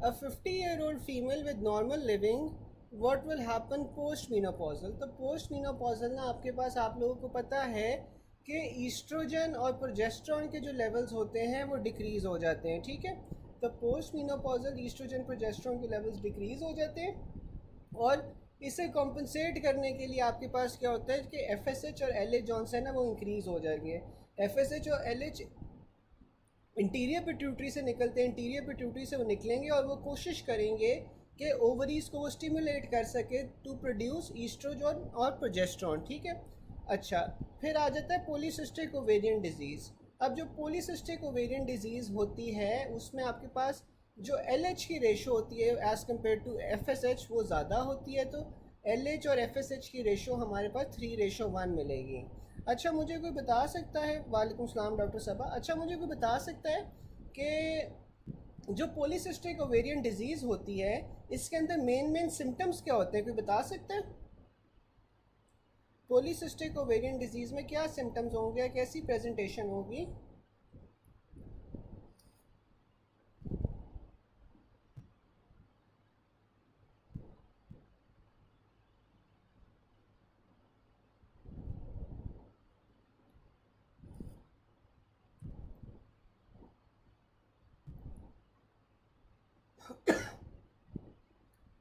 A 50-year-old female with normal living what will happen post menopausal. तो post menopausal ना आपके पास, आप लोगों को पता है कि ईस्ट्रोजन और प्रोजेस्टेरॉन के जो लेवल्स होते हैं वो डिक्रीज़ हो जाते हैं, ठीक है। तो पोस्ट मीनोपॉजल ईस्ट्रोजन प्रोजेस्टेरॉन के लेवल्स डिक्रीज़ हो जाते हैं, और इसे कॉम्पनसेट करने के लिए आपके पास क्या होता है कि एफ एस एच और एल एच जॉन है ना वो इंक्रीज़ हो जाएंगे। एफ एस एच और एल एच इंटीरियर पिट्यूटरी से निकलते हैं, इंटीरियर पिट्यूटरी से वो निकलेंगे और वो कोशिश करेंगे कि ओवरीज को वो स्टिमुलेट कर सके टू प्रोड्यूस ईस्ट्रोजन और प्रोजेस्टेरॉन, ठीक है। अच्छा, फिर आ जाता है पॉलीसिस्टिक ओवेरियन डिजीज़। अब जो पॉलीसिस्टिक ओवेरियन डिजीज़ होती है उसमें आपके पास जो एल एच की रेशो होती है as compare to F S H वो ज़्यादा होती है, तो एल एच और एफ एस एच की रेशो हमारे पास 3:1 मिलेगी। अच्छा, मुझे कोई बता सकता है, वालेकुम सलाम डॉक्टर सबा, अच्छा मुझे कोई बता सकता है कि जो पॉलीसिस्टिक ओवेरियन डिजीज़ होती है इसके अंदर मेन सिम्टम्स क्या होते हैं, कोई बता सकता है? पॉलीसिस्टिक ओवेरियन डिजीज़ में क्या सिम्टम्स होंगे, कैसी प्रेजेंटेशन होगी?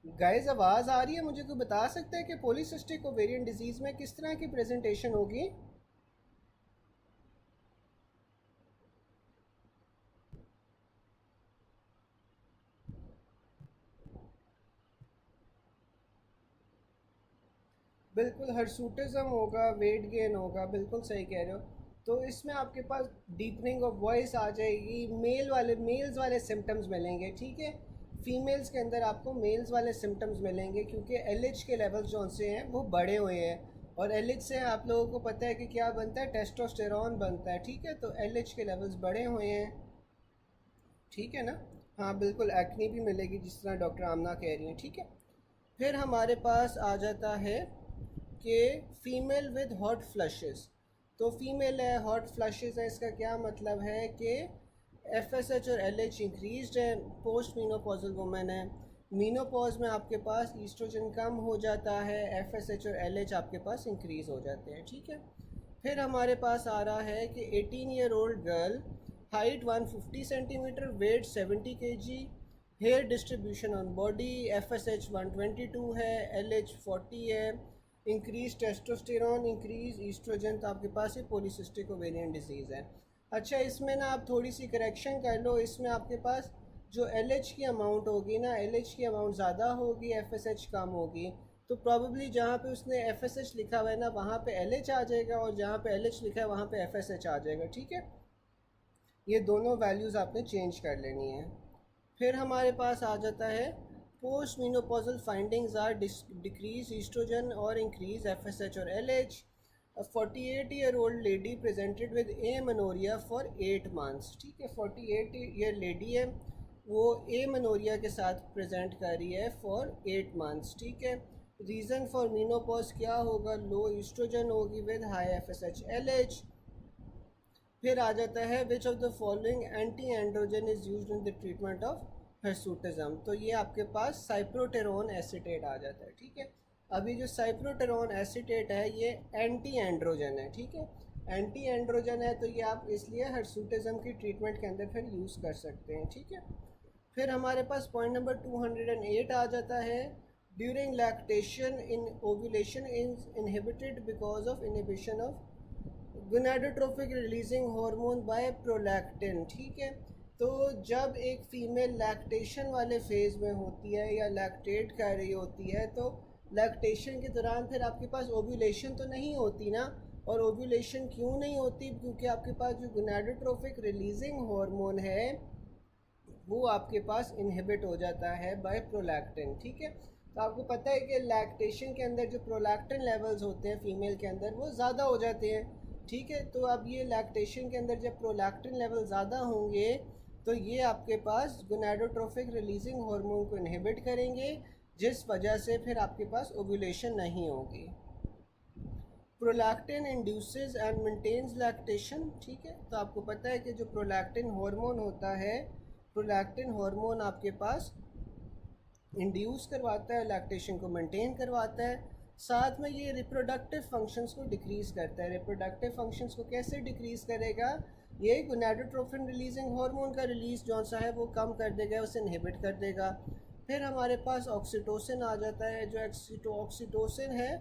गाइस आवाज़ आ रही है? मुझे कोई बता सकता है कि पॉलीसिस्टिक ओवेरियन डिजीज़ में किस तरह की प्रेजेंटेशन होगी? बिल्कुल हर्सूटिज्म होगा, वेट गेन होगा, बिल्कुल सही कह रहे हो। तो इसमें आपके पास डीपनिंग ऑफ वॉइस आ जाएगी, मेल्स वाले सिम्टम्स मिलेंगे, ठीक है। फीमेल्स के अंदर आपको मेल्स वाले सिम्टम्स मिलेंगे क्योंकि एलएच के लेवल्स जो से हैं वो बढ़े हुए हैं, और एलएच से आप लोगों को पता है कि क्या बनता है, टेस्टोस्टेरॉन बनता है, ठीक है। तो एलएच के लेवल्स बढ़े हुए हैं, ठीक है ना। हाँ बिल्कुल, एक्ने भी मिलेगी जिस तरह डॉक्टर आमना कह रही हैं, ठीक है। फिर हमारे पास आ जाता है कि फ़ीमेल विद हॉट फ्लशेस। तो फीमेल है, हॉट फ्लशेस है, इसका क्या मतलब है कि एफ एस एच और एल एच इंक्रीज है, पोस्ट मीनोपॉजल वुमेन है। मीनोपॉज में आपके पास ईस्ट्रोजन कम हो जाता है, एफ एस एच और एल एच आपके पास इंक्रीज़ हो जाते हैं, ठीक है। फिर हमारे पास आ रहा है कि 18-year-old girl, height 150 centimetre, weight 70 kg, hair distribution on body, F S H 122 है, एल एच 40 है, इंक्रीज टेस्टोस्टेरॉन, इंक्रीज ईस्ट्रोजन। तो आपके पास ये पॉलीसिस्टिक ओवेरियन डिजीज़ है। अच्छा, इसमें ना आप थोड़ी सी करेक्शन कर लो, इसमें आपके पास जो एल एच की अमाउंट होगी ना, एल एच की अमाउंट ज़्यादा होगी, एफ एस एच कम होगी। तो प्रॉबली जहाँ पे उसने एफ एस एच लिखा हुआ है ना वहाँ पे एल एच आ जाएगा, और जहाँ पे एल एच लिखा है वहाँ पे एफ एस एच आ जाएगा, ठीक है। ये दोनों वैल्यूज़ आपने चेंज कर लेनी है। फिर हमारे पास आ जाता है post menopausal findings are decrease oestrogen और इंक्रीज एफ एस एच और L H. 48-year-old lady presented with amenorrhoea for 8 months, ठीक है। 48 ईयर लेडी है, वो एमनोरिया के साथ प्रेजेंट कर रही है फॉर 8 months, ठीक है। रीज़न फॉर मीनोपॉज क्या होगा, लो ईस्ट्रोजन होगी with high F S H L H. फिर आ जाता है which of the following anti androgen is used in the treatment of hirsutism. तो ये आपके पास साइप्रोटेरोन एसीटेट आ जाता है, ठीक है। अभी जो साइप्रोटेरोन एसीटेट है ये एंटी एंड्रोजन है, ठीक है। एंटी एंड्रोजन है तो ये आप इसलिए हिर्सुटिज्म की ट्रीटमेंट के अंदर फिर यूज़ कर सकते हैं, ठीक है। फिर हमारे पास पॉइंट नंबर 208 आ जाता है, during lactation in ovulation is inhibited because of inhibition of gonadotropic releasing hormone by prolactin, ठीक है। तो जब एक फ़ीमेल लैक्टेशन वाले फेज़ में होती है या लैक्टेट कर रही होती है तो लैक्टेशन के दौरान फिर आपके पास ओव्यूलेशन तो नहीं होती ना। और ओव्यूलेशन क्यों नहीं होती, क्योंकि आपके पास जो गोनाडोट्रोपिक रिलीजिंग हार्मोन है वो आपके पास इनहिबिट हो जाता है बाय प्रोलैक्टिन, ठीक है। तो आपको पता है कि लैक्टेशन के अंदर जो प्रोलैक्टिन लेवल्स होते हैं फ़ीमेल के अंदर वो ज़्यादा हो जाते हैं, ठीक है। तो अब ये लैक्टेशन के अंदर जब प्रोलैक्टिन लेवल ज़्यादा होंगे तो ये आपके पास गोनाडोट्रोपिक रिलीजिंग हार्मोन को इनहिबिट करेंगे, जिस वजह से फिर आपके पास ओव्यूलेशन नहीं होगी। Prolactin induces and maintains lactation, ठीक है। तो आपको पता है कि जो प्रोलैक्टिन हार्मोन होता है, प्रोलैक्टिन हार्मोन आपके पास इंड्यूस करवाता है, लैक्टेशन को मेंटेन करवाता है, साथ में ये रिप्रोडक्टिव फंक्शंस को डिक्रीज़ करता है। रिप्रोडक्टिव फंक्शंस को कैसे डिक्रीज़ करेगा? ये गोनाडोट्रोपिन रिलीजिंग हार्मोन का रिलीज़ जो सा है वो कम कर देगा, उसे इनहिबिट कर देगा। फिर हमारे पास ऑक्सीटोसिन आ जाता है। जो ऑक्सीटोसिन है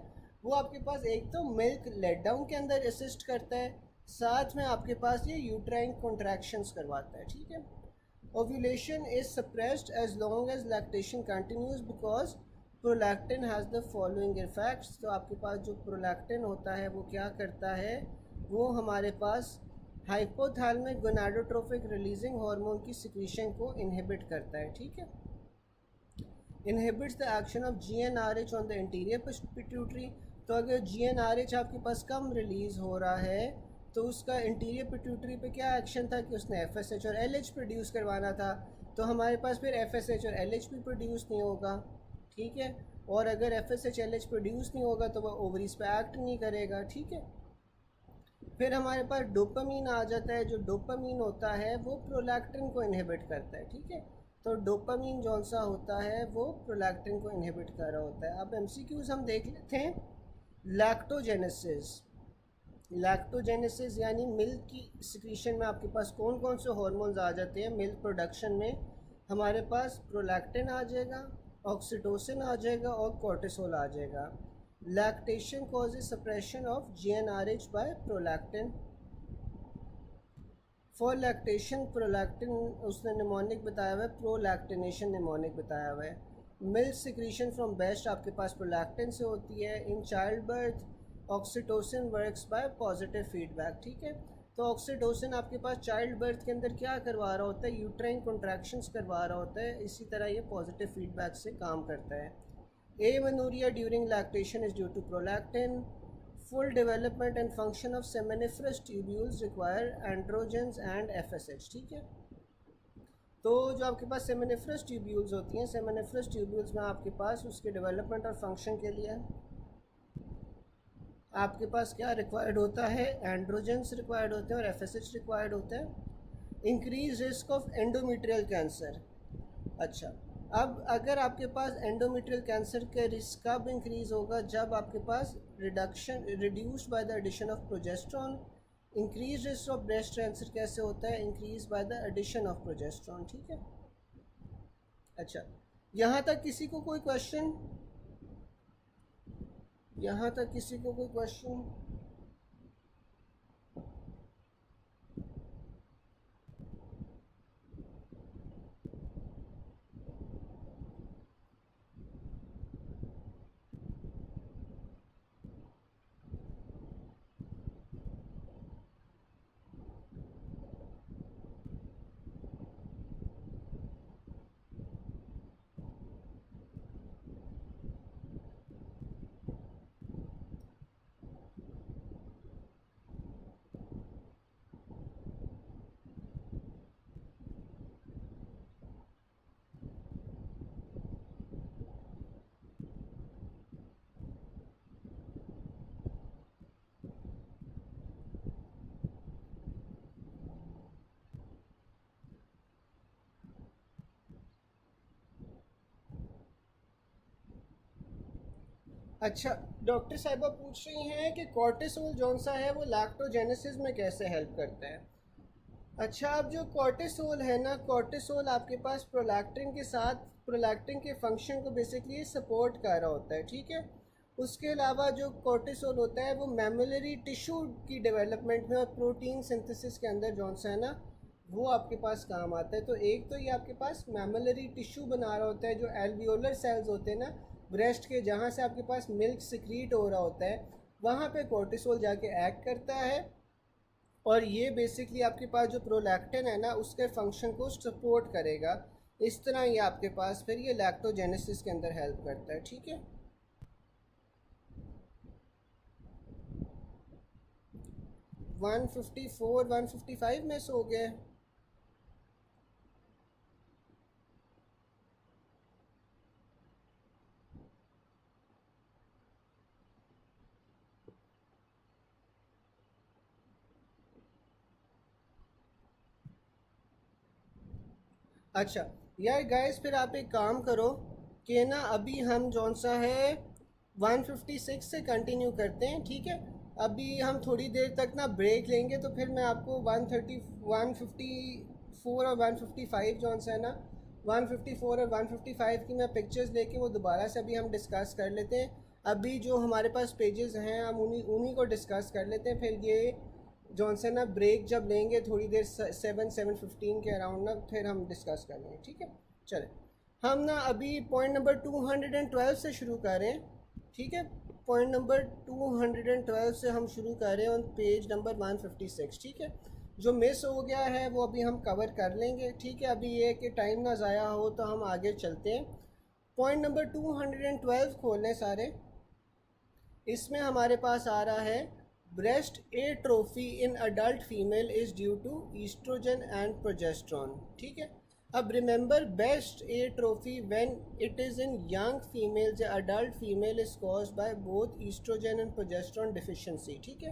वो आपके पास एक तो मिल्क लेट डाउन के अंदर असिस्ट करता है, साथ में आपके पास ये यूट्राइन कॉन्ट्रैक्शंस करवाता है, ठीक है। Ovulation is suppressed as long as lactation continues because prolactin has the following effects। तो आपके पास जो प्रोलैक्टिन होता है वो क्या करता है, वो हमारे पास हाइपोथैलेमिक गोनाडोट्रोपिक रिलीजिंग हार्मोन की सिक्रीशन को इनहिबिट करता है, ठीक है। Inhibits the action of GnRH on the interior pituitary. तो अगर GnRH आपके पास कम रिलीज़ हो रहा है तो उसका इंटीरियर पिट्यूटरी पे क्या एक्शन था कि उसने FSH और LH प्रोड्यूस करवाना था। तो हमारे पास फिर FSH और LH भी प्रोड्यूस नहीं होगा, ठीक है। और अगर FSH LH प्रोड्यूस नहीं होगा तो वह ओवरीज पे एक्ट नहीं करेगा, ठीक है। फिर हमारे पास डोपामीन आ जाता है। जो डोपामीन होता है वो प्रोलैक्टिन को इनहिबिट करता है, ठीक है। तो डोपामीन जौन सा होता है वो प्रोलैक्टिन को इनहिबिट कर रहा होता है। अब MCQs हम देख लेते हैं। लैक्टोजेनेसिस। लैक्टोजेनेसिस यानी मिल्क की सिक्रीशन में आपके पास कौन कौन से हार्मोन्स आ जाते हैं मिल्क प्रोडक्शन में? हमारे पास प्रोलैक्टिन आ जाएगा, ऑक्सीटोसिन आ जाएगा और कोर्टिसोल आ जाएगा। Lactation causes suppression of GnRH by prolactin. For lactation prolactin उसने निमोनिक बताया हुआ है, प्रोलैक्टिनेशन निमोनिक बताया हुआ है। मिल्क सिक्रीशन फ्रॉम बेस्ट आपके पास प्रोलैक्टिन से होती है। In child birth oxytocin works by positive feedback, ठीक है। तो ऑक्सीटोसिन आपके पास चाइल्ड बर्थ के अंदर क्या करवा रहा होता है, यूट्राइन कॉन्ट्रैक्शंस करवा रहा होता है। इसी तरह ये पॉजिटिव फीडबैक से काम करता है। Amenorrhoea during lactation is due to prolactin. Full development and function of seminiferous tubules require androgens and FSH, ठीक है। तो जो आपके पास सेमेनिफरस ट्यूब्यूल्स होती हैं, सेमेनिफरस ट्यूब्यूल्स में आपके पास उसके डेवलपमेंट और फंक्शन के लिए आपके पास क्या रिक्वायर्ड होता है, एंड्रोजेंस रिक्वायर्ड होते हैं और FSH रिक्वायर्ड होता है। Increase risk of endometrial cancer. अच्छा, अब अगर आपके पास एंडोमेट्रियल कैंसर का रिस्क कब इंक्रीज होगा, जब आपके पास reduced by the addition of progesterone. Increase risk of breast cancer कैसे होता है, increase by the addition of progesterone, ठीक है। अच्छा, यहाँ तक किसी को कोई क्वेश्चन? यहाँ तक किसी को कोई क्वेश्चन? अच्छा, डॉक्टर साहिबा पूछ रही हैं कि कॉर्टिसोल जौन सा है वो लैक्टोजेनेसिस में कैसे हेल्प करता है। अच्छा, अब जो कॉर्टिसोल है ना, कॉर्टिसोल आपके पास प्रोलैक्टिन के साथ प्रोलैक्टिन के फंक्शन को बेसिकली सपोर्ट कर रहा होता है, ठीक है। उसके अलावा जो कॉर्टिसोल होता है वो मैमुलरी टिश्यू की डेवलपमेंट में और प्रोटीन सिंथेसिस के अंदर जौन सा है ना वो आपके पास काम आता है। तो एक तो ये आपके पास मैमुलरी टिश्यू बना रहा होता है, जो एल्वियोलर सेल्स होते हैं ना ब्रेस्ट के, जहाँ से आपके पास मिल्क सिक्रीट हो रहा होता है, वहाँ पे कॉर्टिसोल जाके एक्ट करता है और ये बेसिकली आपके पास जो प्रोलैक्टिन है ना उसके फंक्शन को सपोर्ट करेगा। इस तरह ये आपके पास फिर ये लैक्टोजेनेसिस के अंदर हेल्प करता है, ठीक है। 154 155 में सो गए। अच्छा यार गाइस, फिर आप एक काम करो कि ना अभी हम जौन सा है 156 से कंटिन्यू करते हैं, ठीक है। अभी हम थोड़ी देर तक ना ब्रेक लेंगे, तो फिर मैं आपको 154 और 155 जौन सा है ना 154 और 155 की मैं पिक्चर्स लेके वो दोबारा से अभी हम डिस्कस कर लेते हैं। अभी जो हमारे पास पेजेस हैं हम उन्हीं उन्हीं को डिस्कस कर लेते हैं। फिर ये जौन सा ना ब्रेक जब लेंगे थोड़ी देर 7:15 के अराउंड ना, फिर हम डिस्कस कर लेंगे, ठीक है। चले हम ना अभी पॉइंट नंबर 212 से शुरू कर रहे हैं, ठीक है। पॉइंट नंबर 212 से हम शुरू कर रहे हैं ऑन पेज नंबर 156, ठीक है। जो मिस हो गया है वो अभी हम कवर कर लेंगे, ठीक है। अभी ये कि टाइम ना ज़ाया हो तो हम आगे चलते हैं। पॉइंट नंबर 212 खोल लें सारे। इसमें हमारे पास आ रहा है breast atrophy in adult female is due to oestrogen and progesterone, ठीक है। अब remember best atrophy when it is in young females या adult female is caused by both oestrogen and progesterone deficiency, ठीक है।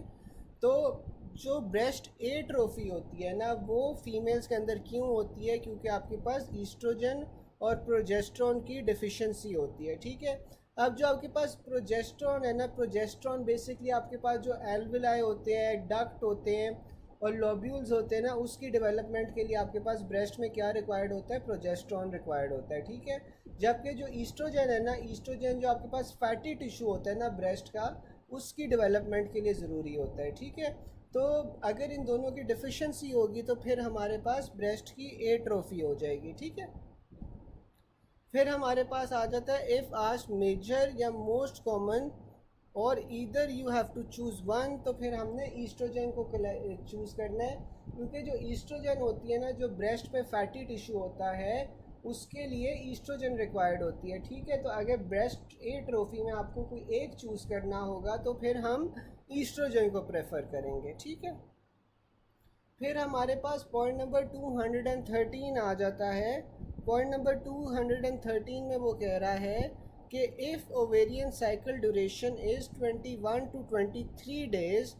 तो जो ब्रेस्ट एट्रोफी होती है ना वो फीमेल्स के अंदर क्यों होती है, क्योंकि आपके पास ईस्ट्रोजन और प्रोजेस्ट्रॉन की डिफिशिएंसी होती है, ठीक है। अब जो आपके पास प्रोजेस्ट्रॉन है ना, प्रोजेस्ट्रॉन बेसिकली आपके पास जो एल्विलाई होते हैं, डक्ट होते हैं और लोब्यूल्स होते हैं ना, उसकी डेवलपमेंट के लिए आपके पास ब्रेस्ट में क्या रिक्वायर्ड होता है, प्रोजेस्ट्रॉन रिक्वायर्ड होता है, ठीक है। जबकि जो ईस्ट्रोजन है ना, ईस्ट्रोजन जो आपके पास फैटी टिश्यू होता है ना ब्रेस्ट का, उसकी डेवलपमेंट के लिए ज़रूरी होता है, ठीक है। तो अगर इन दोनों की डिफिशिएंसी होगी तो फिर हमारे पास ब्रेस्ट की एट्रोफी हो जाएगी, ठीक है। फिर हमारे पास आ जाता है इफ़ आस्क्ड मेजर या most common or either you have to choose one, तो फिर हमने ईस्ट्रोजन को चूज़ करना है, क्योंकि जो ईस्ट्रोजन होती है ना, जो ब्रेस्ट पे फैटी टिश्यू होता है उसके लिए ईस्ट्रोजन रिक्वायर्ड होती है, ठीक है। तो अगर ब्रेस्ट एट्रोफी में आपको कोई एक चूज़ करना होगा तो फिर हम ईस्ट्रोजन को प्रेफर करेंगे, ठीक है। फिर हमारे पास पॉइंट नंबर 213 आ जाता है। पॉइंट नंबर 213 में वो कह रहा है कि if ovarian cycle duration is 21 to 23 days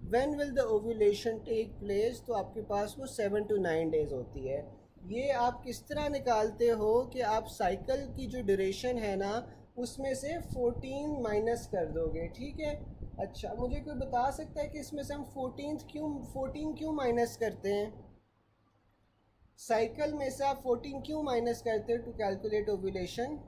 when will the ovulation take place, तो आपके पास वो 7 to 9 डेज़ होती है। ये आप किस तरह निकालते हो कि आप साइकिल की जो ड्यूरेशन है ना उसमें से 14 माइनस कर दोगे, ठीक है। अच्छा, मुझे कोई बता सकता है कि इसमें से हम 14 क्यों माइनस करते हैं? साइकिल में से आप 14 क्यों माइनस करते हो टू कैलकुलेट ओव्यूलेशन?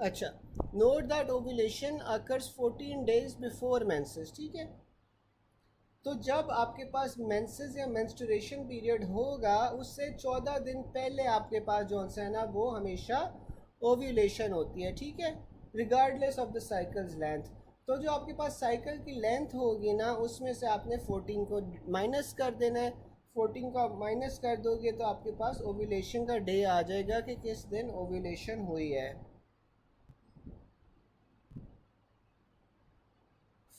अच्छा, note that ovulation occurs 14 days before menses, ठीक है। तो जब आपके पास मेंसेस या मेंस्ट्रुएशन पीरियड होगा उससे 14 दिन पहले आपके पास जो सा है ना वो हमेशा ओव्यूलेशन होती है, ठीक है, regardless of the cycles length. तो जो आपके पास साइकिल की लेंथ होगी ना उसमें से आपने 14 को माइनस कर देना है। 14 का माइनस कर दोगे तो आपके पास ओव्यूलेशन का डे आ जाएगा कि किस दिन ओव्यूलेशन हुई है।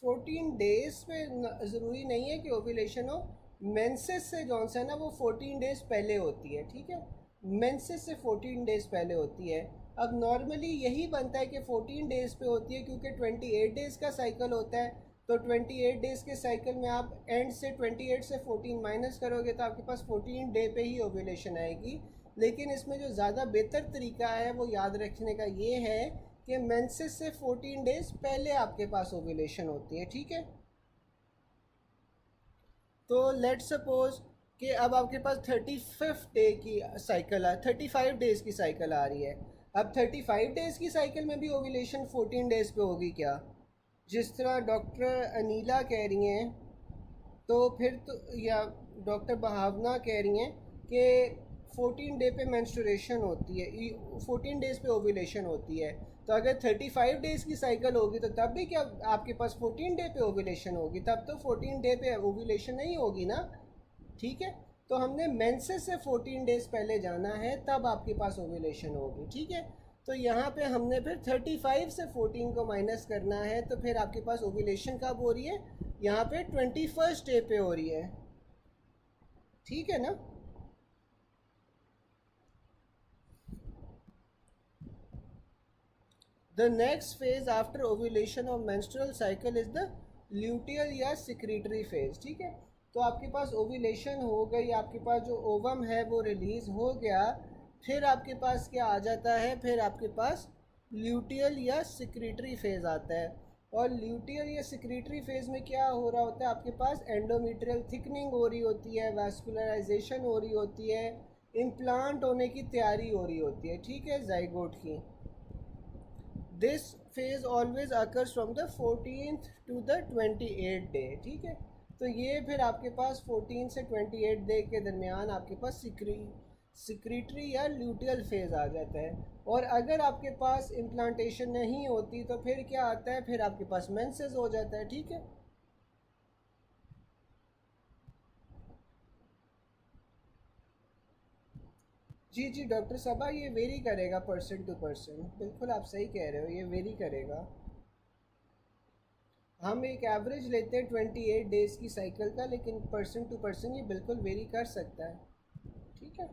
14 डेज पे ज़रूरी नहीं है कि ओव्यूलेशन हो। मेंसेस से जौन सा है ना वो 14 डेज पहले होती है, ठीक है। मेंसेस से 14 डेज पहले होती है। अब नॉर्मली यही बनता है कि 14 डेज पे होती है क्योंकि 28 डेज़ का साइकिल होता है। तो 28 डेज़ के साइकिल में आप एंड से 28 से 14 माइनस करोगे तो आपके पास 14 डे पे ही ओव्यूलेशन आएगी। लेकिन इसमें जो ज़्यादा बेहतर तरीका है वो याद रखने का ये है कि मेंसेस से 14 डेज पहले आपके पास ओव्यूलेशन होती है, ठीक है। तो लेट्स सपोज कि अब आपके पास 35 डे की साइकिल आ 35 डेज़ की साइकिल आ रही है। अब 35 डेज़ की साइकिल में भी ओव्यूलेशन 14 डेज़ पे होगी क्या, जिस तरह डॉक्टर अनीला कह रही हैं, तो फिर तो या डॉक्टर बहावना कह रही हैं कि 14 डे पे मेंस्ट्रुएशन होती है, 14 डेज़ पे ओव्यूलेशन होती है। तो अगर 35 डेज़ की साइकिल होगी तो तब भी क्या आपके पास 14 डे पे ओव्यूलेशन होगी? तब तो 14 डे पे ओव्यूलेशन नहीं होगी ना, ठीक है। तो हमने मेंसेस से 14 डेज़ पहले जाना है तब आपके पास ओव्यूलेशन होगी, ठीक है। तो यहाँ पे हमने फिर 35 से 14 को माइनस करना है, तो फिर आपके पास ओव्यूलेशन कब हो रही है? यहाँ पे 21st डे पे हो रही है, ठीक है ना। The next phase after ovulation of menstrual cycle is the luteal या secretory phase, ठीक है। तो आपके पास ओव्यूलेशन हो गई, आपके पास जो ओवम है वो रिलीज़ हो गया। फिर आपके पास क्या आ जाता है, फिर आपके पास ल्यूटियल या सिक्रीटरी फेज़ आता है। और ल्यूटियल या सिक्रीटरी फेज़ में क्या हो रहा होता है, आपके पास एंडोमेट्रियल थिकनिंग हो रही होती है, वैस्कुलराइजेशन हो रही होती है, इम्प्लांट होने की तैयारी हो रही होती है, ठीक है, जाइगोट की। This phase always occurs from the 14th to the 28th day, ठीक है। तो ये फिर आपके पास 14 से 28 डे के दरमियान आपके पास सिक्रीटरी या ल्यूटियल फेज आ जाता है। और अगर आपके पास इम्प्लांटेशन नहीं होती तो फिर क्या आता है, फिर आपके पास मेंसेस हो जाता है, ठीक है। जी जी डॉक्टर साहबा, ये वेरी करेगा पर्सन टू पर्सन, बिल्कुल आप सही कह रहे हो, ये वेरी करेगा। हम एक एवरेज लेते हैं 28 डेज़ की साइकिल का, लेकिन पर्सन टू पर्सन ये बिल्कुल वेरी कर सकता है, ठीक है।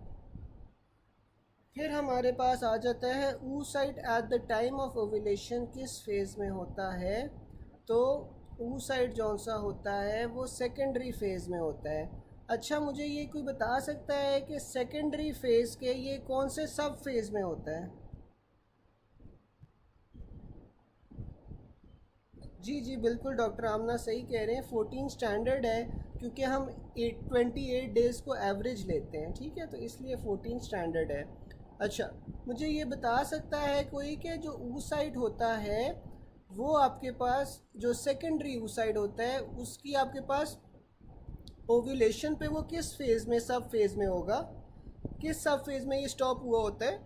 फिर हमारे पास आ जाता है oocyte at the time of ovulation किस फेज़ में होता है। तो oocyte जौन सा होता है वो सेकेंडरी फेज़ में होता है। अच्छा, मुझे ये कोई बता सकता है कि सेकेंडरी फेज़ के ये कौन से सब फेज़ में होता है। जी जी बिल्कुल डॉक्टर आमना सही कह रहे हैं, 14 स्टैंडर्ड है, क्योंकि हम 28 डेज़ को एवरेज लेते हैं, ठीक है, तो इसलिए 14 स्टैंडर्ड है। अच्छा, मुझे ये बता सकता है कोई कि जो oocyte होता है वो आपके पास जो सेकेंडरी oocyte होता है उसकी आपके पास ओव्यूलेशन पे वो किस फेज़ में, सब फेज़ में होगा, किस सब फेज़ में ये स्टॉप हुआ होता है,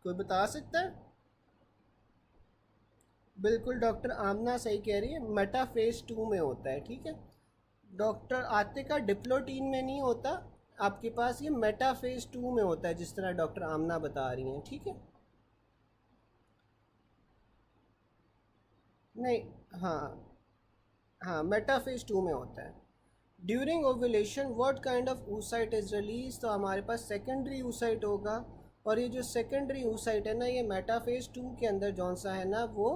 कोई बता सकता है। बिल्कुल डॉक्टर आमना सही कह रही है, मेटा फेज 2 में होता है, ठीक है। डॉक्टर आतिका डिप्लोटीन में नहीं होता, आपके पास ये मेटा फेज 2 में होता है, जिस तरह डॉक्टर आमना बता रही हैं, ठीक है। नहीं, हाँ हाँ, मेटा फेज 2 में होता है। During ovulation what kind of oocyte is release, तो हमारे पास सेकेंडरी oocyte होगा। और ये जो सेकेंडरी oocyte है ना, ये मेटाफेज 2 के अंदर जौन सा है ना वो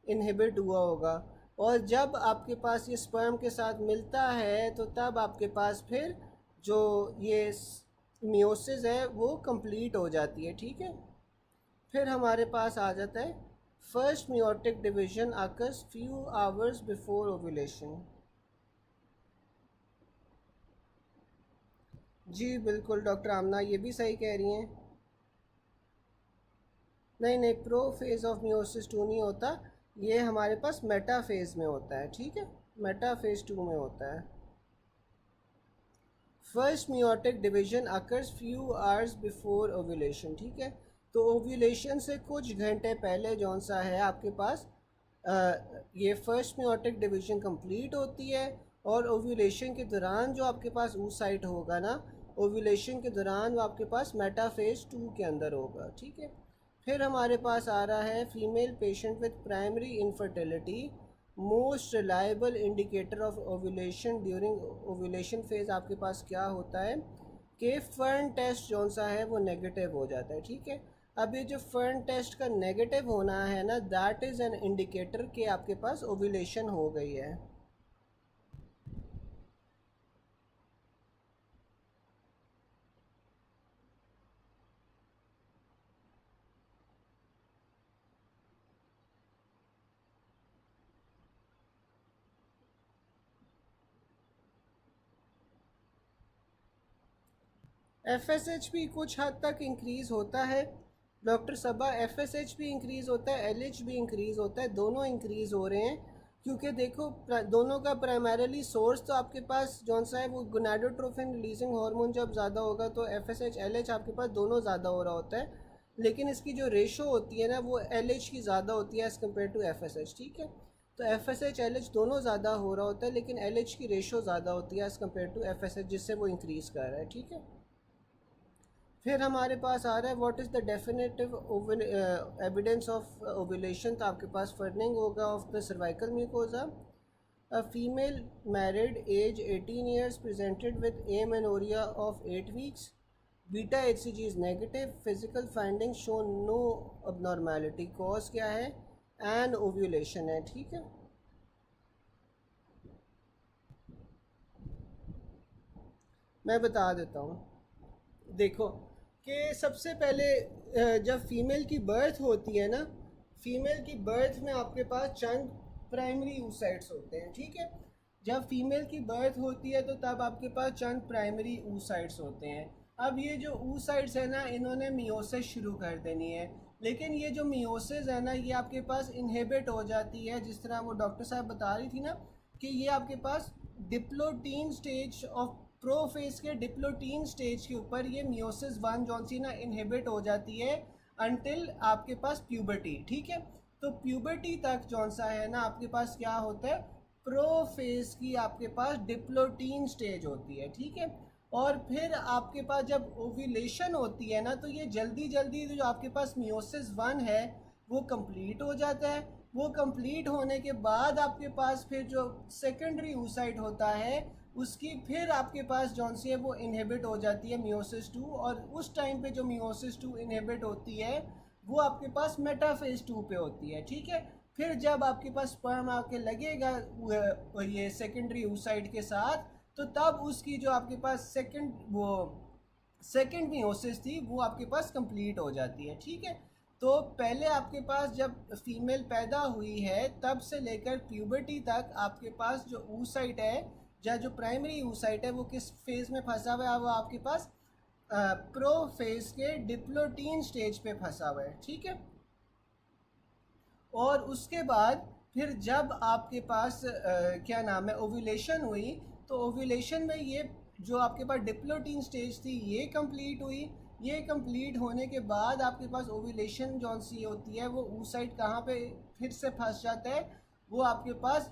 इनहिबिट हुआ होगा। और जब आपके पास ये स्पर्म के साथ मिलता है तो तब आपके पास फिर जो ये मियोसिस है वो कंप्लीट हो जाती है, ठीक है। फिर हमारे पास आ जाता है first meiotic division occurs few hours before ovulation. जी बिल्कुल डॉक्टर आमना ये भी सही कह रही हैं। नहीं नहीं, प्रो फेज ऑफ मियोसिस 2 नहीं होता, ये हमारे पास मेटा फेज में होता है, ठीक है, मेटा फेज 2 में होता है। First meiotic division occurs few hours before ovulation, ठीक है। तो ओव्यूलेशन से कुछ घंटे पहले जौन सा है आपके पास ये फर्स्ट मियोटिक डिवीजन कंप्लीट होती है। और ओव्यूलेशन के दौरान जो आपके पास oocyte होगा ना, ओव्यूलेशन के दौरान वो आपके पास मेटाफेज 2 के अंदर होगा, ठीक है। फिर हमारे पास आ रहा है female patient with primary infertility, most reliable indicator of ovulation during ovulation phase आपके पास क्या होता है कि फर्न टेस्ट जौन सा है वो नेगेटिव हो जाता है, ठीक है। अब ये जो फर्न टेस्ट का नेगेटिव होना है ना, दैट इज़ एन इंडिकेटर कि आपके पास ओव्यूलेशन हो गई है। एफएसएच भी कुछ हद तक इंक्रीज़ होता है डॉक्टर सबा, एफएसएच भी इंक्रीज़ होता है, एलएच भी इंक्रीज़ होता है, दोनों इंक्रीज़ हो रहे हैं। क्योंकि देखो दोनों का प्राइमरीली सोर्स तो आपके पास जौन सा है वो गोनाडोट्रोफिन रिलीजिंग हार्मोन जब ज़्यादा होगा तो एफएसएच एलएच आपके पास दोनों ज़्यादा हो रहा होता है। लेकिन इसकी जो रेशो होती है ना वो एलएच की ज़्यादा होती है एज़ कम्पेयर टू एफएसएच, ठीक है। तो एफएसएच एलएच दोनों ज़्यादा हो रहा होता है, लेकिन एलएच की रेशो ज़्यादा होती है एज़ कम्पेयर टू एफएसएच, जिससे वो इंक्रीज़ कर रहा है, ठीक है। फिर हमारे पास आ रहा है what is the definitive evidence of ovulation, तो आपके पास फर्निंग होगा of the cervical mucosa. A female married age 18 years presented with amenorrhoea of 8 weeks, beta HCG is negative, physical finding show no abnormality, cause क्या है, N ovulation है, ठीक है। मैं बता देता हूँ। देखो कि सबसे पहले जब फीमेल की बर्थ होती है ना, फीमेल की बर्थ में आपके पास चंद प्राइमरी oocytes होते हैं, ठीक है। जब फीमेल की बर्थ होती है तो तब आपके पास चंद प्राइमरी oocytes होते हैं। अब ये जो oocytes है ना, इन्होंने मियोसिस शुरू कर देनी है, लेकिन ये जो मियोसिस है ना, ये आपके पास इनहिबिट हो जाती है। जिस तरह वो डॉक्टर साहब बता रही थी ना कि ये आपके पास डिप्लोटीन स्टेज ऑफ प्रोफेज के डिप्लोटीन स्टेज के ऊपर ये मियोसिस वन जौन सी ना इनहिबिट हो जाती है अनटिल आपके पास प्यूबर्टी, ठीक है। तो प्यूबर्टी तक जौन सा है ना आपके पास क्या होता है, प्रोफेज की आपके पास डिप्लोटीन स्टेज होती है, ठीक है। और फिर आपके पास जब ओव्यूलेशन होती है ना, तो ये जल्दी जल्दी जो आपके पास मियोसिस वन है वो कंप्लीट हो जाता है। वो कंप्लीट होने के बाद आपके पास फिर जो सेकेंडरी oocyte होता है उसकी फिर आपके पास जौन सी है वो इनहिबिट हो जाती है मियोसिस टू, और उस टाइम पे जो मियोसिस टू इनहिबिट होती है वो आपके पास मेटाफेज टू पे होती है, ठीक है। फिर जब आपके पास स्पर्म आके लगेगा ये सेकेंडरी oocyte के साथ, तो तब उसकी जो आपके पास सेकेंड मियोसिस थी वो आपके पास कंप्लीट हो जाती है, ठीक है। तो पहले आपके पास जब फीमेल पैदा हुई है तब से लेकर प्यूबर्टी तक आपके पास जो oocyte है या जो प्राइमरी oocyte है वो किस फेज में फंसा हुआ है, वो आपके पास प्रो फेज के डिप्लोटीन स्टेज पे फंसा हुआ है, ठीक है। और उसके बाद फिर जब आपके पास क्या नाम है ओव्यूलेशन हुई, तो ओव्यूलेशन में ये जो आपके पास डिप्लोटीन स्टेज थी ये कंप्लीट हुई। ये कंप्लीट होने के बाद आपके पास ओव्यूलेशन जौन सी होती है वो oocyte कहाँ पे फिर से फंस जाता है, वो आपके पास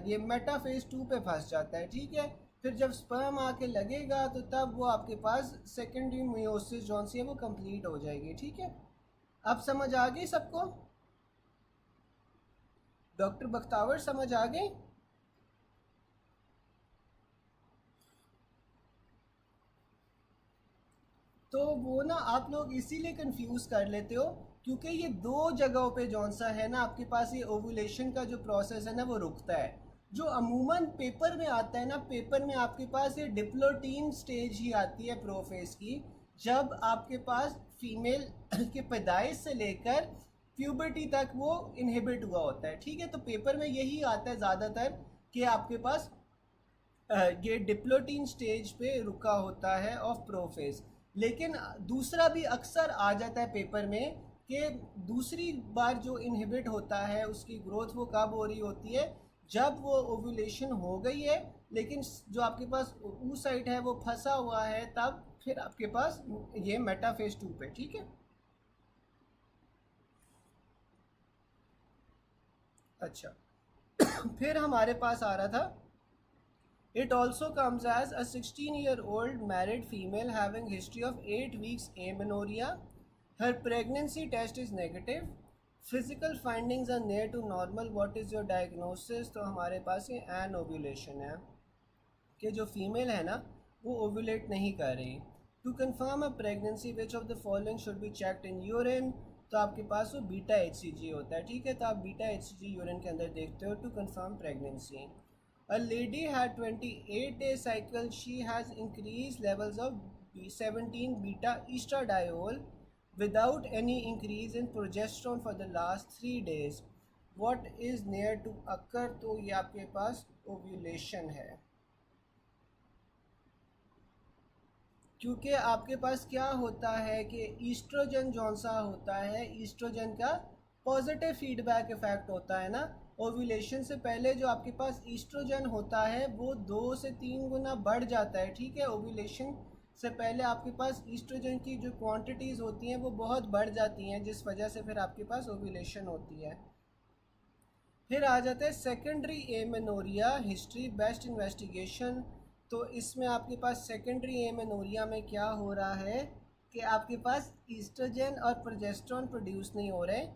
ये मेटाफेज टू पे फंस जाता है, ठीक है। फिर जब स्पर्म आके लगेगा तो तब वो आपके पास सेकेंडरी मियोसिस जौन सी है वो कंप्लीट हो जाएगी, ठीक है। अब समझ आ गई सबको? डॉक्टर बख्तावर समझ आ गई? तो वो ना आप लोग इसीलिए कंफ्यूज कर लेते हो क्योंकि ये दो जगहों पे जौन सा है ना आपके पास ये ओवुलेशन का जो प्रोसेस है ना वो रुकता है। जो अमूमन पेपर में आता है ना, पेपर में आपके पास ये डिप्लोटीन स्टेज ही आती है प्रोफेज की, जब आपके पास फीमेल के पैदाइश से लेकर प्यूबर्टी तक वो इनहिबिट हुआ होता है, ठीक है। तो पेपर में यही आता है ज़्यादातर कि आपके पास ये डिप्लोटीन स्टेज पे रुका होता है ऑफ प्रोफेज। लेकिन दूसरा भी अक्सर आ जाता है पेपर में कि दूसरी बार जो इनहिबिट होता है उसकी ग्रोथ वो कब हो रही होती है, जब वो ओव्यूलेशन हो गई है लेकिन जो आपके पास oocyte है वो फंसा हुआ है, तब फिर आपके पास ये मेटाफेज टू पे, ठीक है। अच्छा फिर हमारे पास आ रहा था, it also comes as a 16-year-old married female having history of 8 weeks amenorrhea. Her pregnancy test is negative. Physical findings are near to normal. What is your diagnosis? तो हमारे पास ये anovulation है कि जो फीमेल है ना वो ओव्यूलेट नहीं कर रही। To confirm a pregnancy which of the following should be checked in urine, तो आपके पास वो बीटा HCG होता है, ठीक है। तो आप बीटा HCG यूरिन के अंदर देखते हो to confirm pregnancy. A lady had 28-day cycle. She has increased levels of B17 beta estradiol without any increase in progesterone for the last 3 days. What is near to occur? तो ये आपके पास ovulation है, क्योंकि आपके पास क्या होता है कि ईस्ट्रोजन जौन सा होता है, ईस्ट्रोजन का पॉजिटिव फीडबैक इफेक्ट होता है ना। ओव्यूलेशन से पहले जो आपके पास ईस्ट्रोजन होता है वो 2 से 3 गुना बढ़ जाता है, ठीक है। ओव्यूलेशन से पहले आपके पास ईस्ट्रोजन की जो क्वांटिटीज़ होती हैं वो बहुत बढ़ जाती हैं, जिस वजह से फिर आपके पास ओव्यूलेशन होती है। फिर आ जाता है secondary amenorrhoea history best investigation. तो इसमें आपके पास सेकेंडरी एमेनोरिया में क्या हो रहा है कि आपके पास ईस्ट्रोजन और प्रोजेस्टेरोन प्रोड्यूस नहीं हो रहे,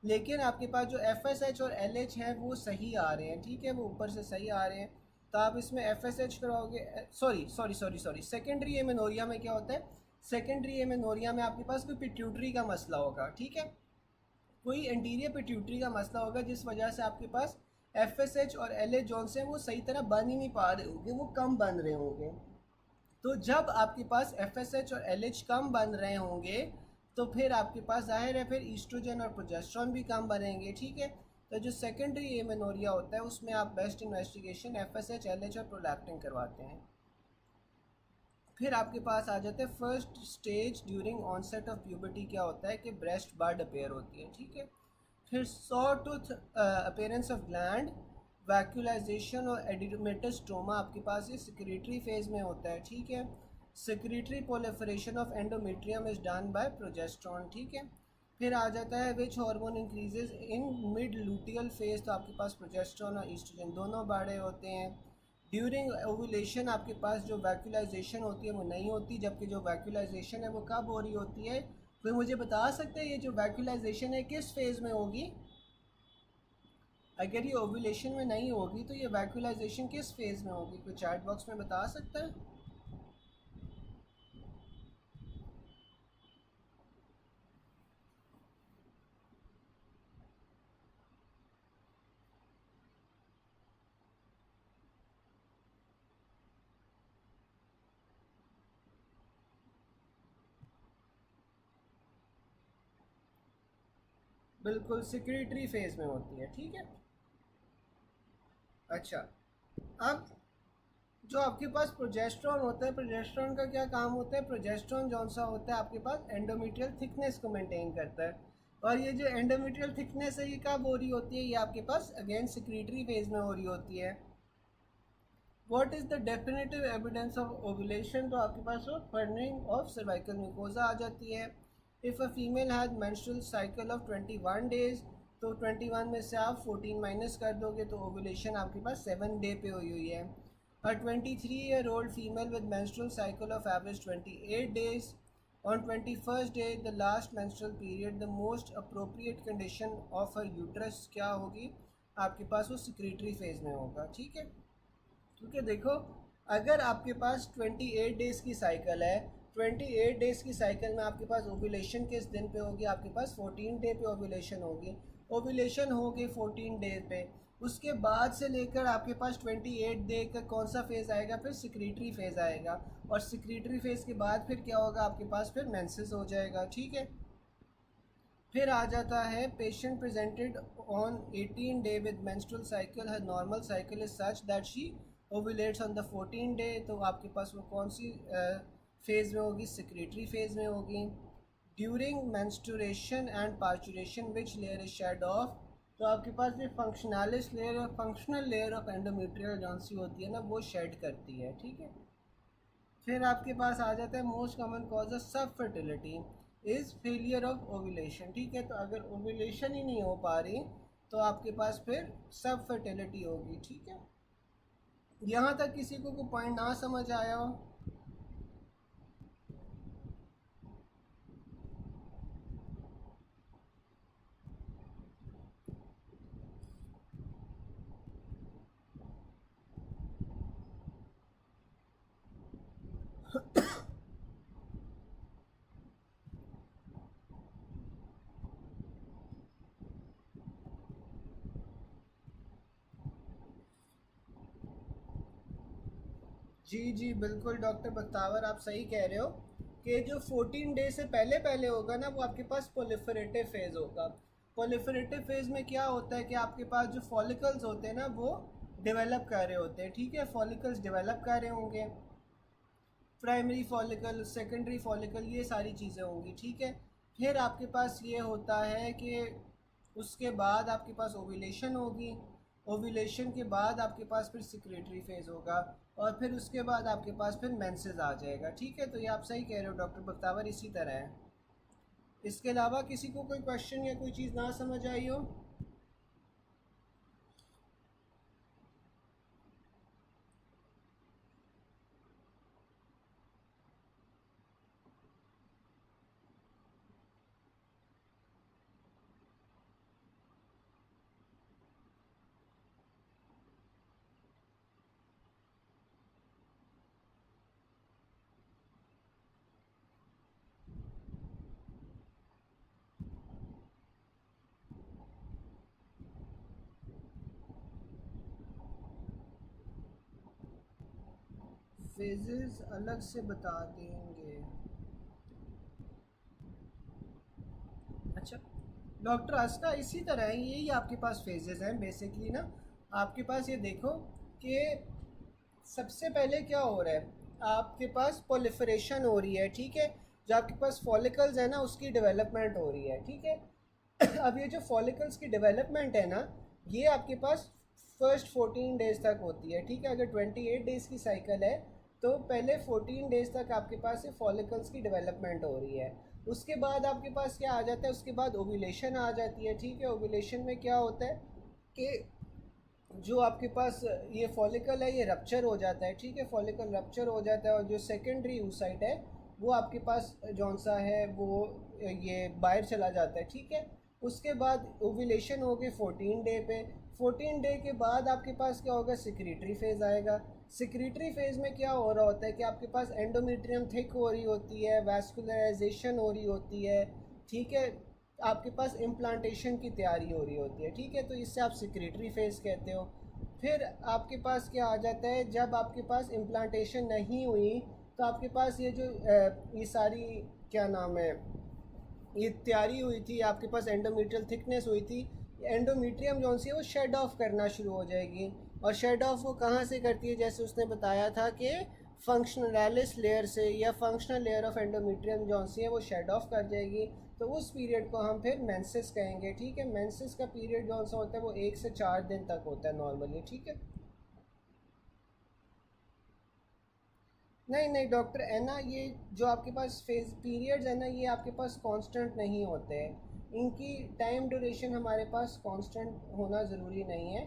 लेकिन आपके पास जो FSH और LH हैं वो सही आ रहे हैं, ठीक है, वो ऊपर से सही आ रहे हैं। तो आप इसमें FSH कराओगे, सॉरी सेकेंडरी एमेनोरिया में क्या होता है, सेकेंडरी एमेनोरिया में आपके पास कोई पिट्यूटरी का मसला होगा, ठीक है, कोई एंटीरियर पिट्यूटरी का मसला होगा जिस वजह से आपके पास FSH और LH जॉन से वो सही तरह बन ही नहीं पा रहे होंगे, वो कम बन रहे होंगे। तो जब आपके पास एफएसएच और एलएच कम बन रहे होंगे तो फिर आपके पास जाहिर है फिर ईस्ट्रोजन और प्रोजेस्टेरॉन भी कम बनेंगे, ठीक है। तो जो सेकेंडरी एमेनोरिया होता है उसमें आप बेस्ट इन्वेस्टिगेशन एफएसएच एलएच और प्रोलैक्टिन करवाते हैं। फिर आपके पास आ जाते हैं first stage during onset of puberty, क्या होता है कि ब्रेस्ट बड अपेयर होती है, ठीक है। फिर saw tooth appearance of gland, vacuolisation और एडिमेटस स्टोमा आपके पास ये सिक्रेटरी फेज में होता है, ठीक है। Secretory proliferation of endometrium is done by progesterone, ठीक है। फिर आ जाता है which hormone increases in mid luteal phase, तो आपके पास प्रोजेस्टेरॉन और ईस्ट्रोजन दोनों बड़े होते हैं। ड्यूरिंग ओव्यूलेशन आपके पास जो वैक्यूलाइजेशन होती है वो नहीं होती, जबकि जो वैक्यूलाइजेशन है वो कब हो रही होती है। कोई मुझे बता सकते हैं ये जो वैक्यूलाइजेशन है किस फेज़ में होगी? अगर ये ओव्यूलेशन में नहीं होगी तो ये वैक्यूलाइजेशन किस फेज़ में होगी? कोई चैट बॉक्स में बता सकता है? बिल्कुल सिक्रेटरी फेज़ में होती है, ठीक है। अच्छा, अब जो आपके पास प्रोजेस्टेरॉन होता है, प्रोजेस्टेरॉन का क्या काम होता है? प्रोजेस्टेरॉन जौन सा होता है आपके पास एंडोमेट्रियल थिकनेस को मेंटेन करता है। और ये जो एंडोमेट्रियल थिकनेस है ये कब हो रही होती है? ये आपके पास अगेन सिक्रेटरी फेज में हो रही होती है। What is the definitive evidence of ovulation? तो आपके पास वो बर्निंग ऑफ सर्वाइकल म्यूकोजा आ जाती है। If a female has menstrual cycle of 21 days, तो 21 में से आप 14 माइनस कर दोगे तो ओवुलेशन आपके पास 7 डे पे हुई हुई है। A 23-year-old female with menstrual cycle of average 28 days. On 21st day, the last menstrual period, the most appropriate condition of her uterus क्या होगी? आपके पास वो सिक्रेटरी फेज में होगा, ठीक है। क्योंकि देखो, अगर आपके पास 28 डेज़ की साइकिल है, 28 डेज़ की साइकिल में आपके पास ओव्यूलेशन किस दिन पे होगी? आपके पास 14 डे पे ओव्यूलेशन होगी। ओव्यूलेशन होगी 14 डे पे, उसके बाद से लेकर आपके पास 28 डे का कौन सा फेज़ आएगा? फिर सिक्रेटरी फेज़ आएगा। और सिक्रेटरी फेज़ के बाद फिर क्या होगा? आपके पास फिर मेंसेस हो जाएगा, ठीक है। फिर आ जाता है patient presented on 18 day with menstrual cycle, her normal cycle is such that she ovulates on the 14 day, तो आपके पास वो कौन सी फेज़ में होगी? सिक्रेटरी फेज़ में होगी। During menstruation and parturition which layer is shed off, तो आपके पास ये फंक्शनलिस लेयर और functional layer of endometrial zone सी होती है ना वो शेड करती है, ठीक है। फिर आपके पास आ जाता है मोस्ट कॉमन कॉज ऑफ सब fertility is failure of ovulation, ठीक है। तो अगर ओव्यूलेशन ही नहीं हो पा रही तो आपके पास फिर सब फर्टिलिटी होगी, ठीक है। यहाँ तक किसी को कोई पॉइंट ना समझ आया हो? जी जी बिल्कुल डॉक्टर बख्तावर, आप सही कह रहे हो कि जो 14 डे से पहले पहले होगा ना वो आपके पास प्रोलिफरेटिव फेज़ होगा। प्रोलिफरेटिव फेज़ में क्या होता है कि आपके पास जो फॉलिकल्स होते हैं ना वो डेवलप कर रहे होते हैं, ठीक है। फॉलिकल्स डेवलप कर रहे होंगे, प्राइमरी फॉलिकल, सेकेंडरी फॉलिकल, ये सारी चीज़ें होंगी, ठीक है। फिर आपके पास ये होता है कि उसके बाद आपके पास ओव्यूलेशन होगी, ओव्यूलेशन के बाद आपके पास फिर सिक्रेटरी फेज़ होगा, और फिर उसके बाद आपके पास फिर मेंसेस आ जाएगा, ठीक है। तो ये आप सही कह रहे हो डॉक्टर बख्तावर, इसी तरह है। इसके अलावा किसी को कोई क्वेश्चन या कोई चीज़ ना समझ आई हो? फेजेस अलग से बता देंगे। अच्छा डॉक्टर आस्का, इसी तरह है, यही आपके पास फेजेस हैं बेसिकली ना। आपके पास ये देखो कि सबसे पहले क्या हो रहा है, आपके पास प्रोलिफरेशन हो रही है, ठीक है। जो आपके पास फॉलिकल्स है ना, उसकी डेवलपमेंट हो रही है, ठीक है। अब ये जो फॉलिकल्स की डेवलपमेंट है ना, ये आपके पास फर्स्ट 14 डेज तक होती है, ठीक है। अगर 28 डेज़ की साइकिल है तो पहले 14 डेज़ तक आपके पास ये फॉलिकल्स की डेवलपमेंट हो रही है। उसके बाद आपके पास क्या आ जाता है, उसके बाद ओव्यूलेशन आ जाती है, ठीक है। ओव्यूलेशन में क्या होता है कि जो आपके पास ये फॉलिकल है ये रप्चर हो जाता है, ठीक है। फॉलिकल रप्चर हो जाता है और जो सेकेंडरी oocyte है वो आपके पास जौन सा है वो ये बाहर चला जाता है, ठीक है। उसके बाद ओव्यूलेशन हो गई 14 डे पे। 14 डे के बाद आपके पास क्या होगा, सिक्रीटरी फेज़ आएगा। सिक्रीटरी फेज़ में क्या हो रहा होता है कि आपके पास एंडोमेट्रियम थिक हो रही होती है, वैस्कुलराइजेशन हो रही होती है, ठीक है। आपके पास इम्प्लांटेशन की तैयारी हो रही होती है, ठीक है। तो इससे आप सिक्रेटरी फेज़ कहते हो। फिर आपके पास क्या आ जाता है, जब आपके पास इम्प्लांटेशन नहीं हुई तो आपके पास ये जो ये सारी क्या नाम है, ये तैयारी हुई थी, आपके पास एंडोमीट्रियल थिकनेस हुई थी, एंडोमीट्रियम जो सी है वो शेड ऑफ करना शुरू हो जाएगी। और शेड ऑफ वो कहाँ से करती है, जैसे उसने बताया था कि फंक्शनलिस लेयर से, या फंक्शनल लेयर ऑफ एंडोमीट्रियम जो सी है वो शेड ऑफ कर जाएगी। तो उस पीरियड को हम फिर मेंसेस कहेंगे, ठीक है। मेंसेस का पीरियड जो सा होता है वो 1 से 4 दिन तक होता है नॉर्मली, ठीक है। नहीं नहीं डॉक्टर, है ना, ये जो आपके पास फेज पीरियड्स है ना, ये आपके पास कांस्टेंट नहीं होते हैं। इनकी टाइम ड्यूरेशन हमारे पास कांस्टेंट होना ज़रूरी नहीं है,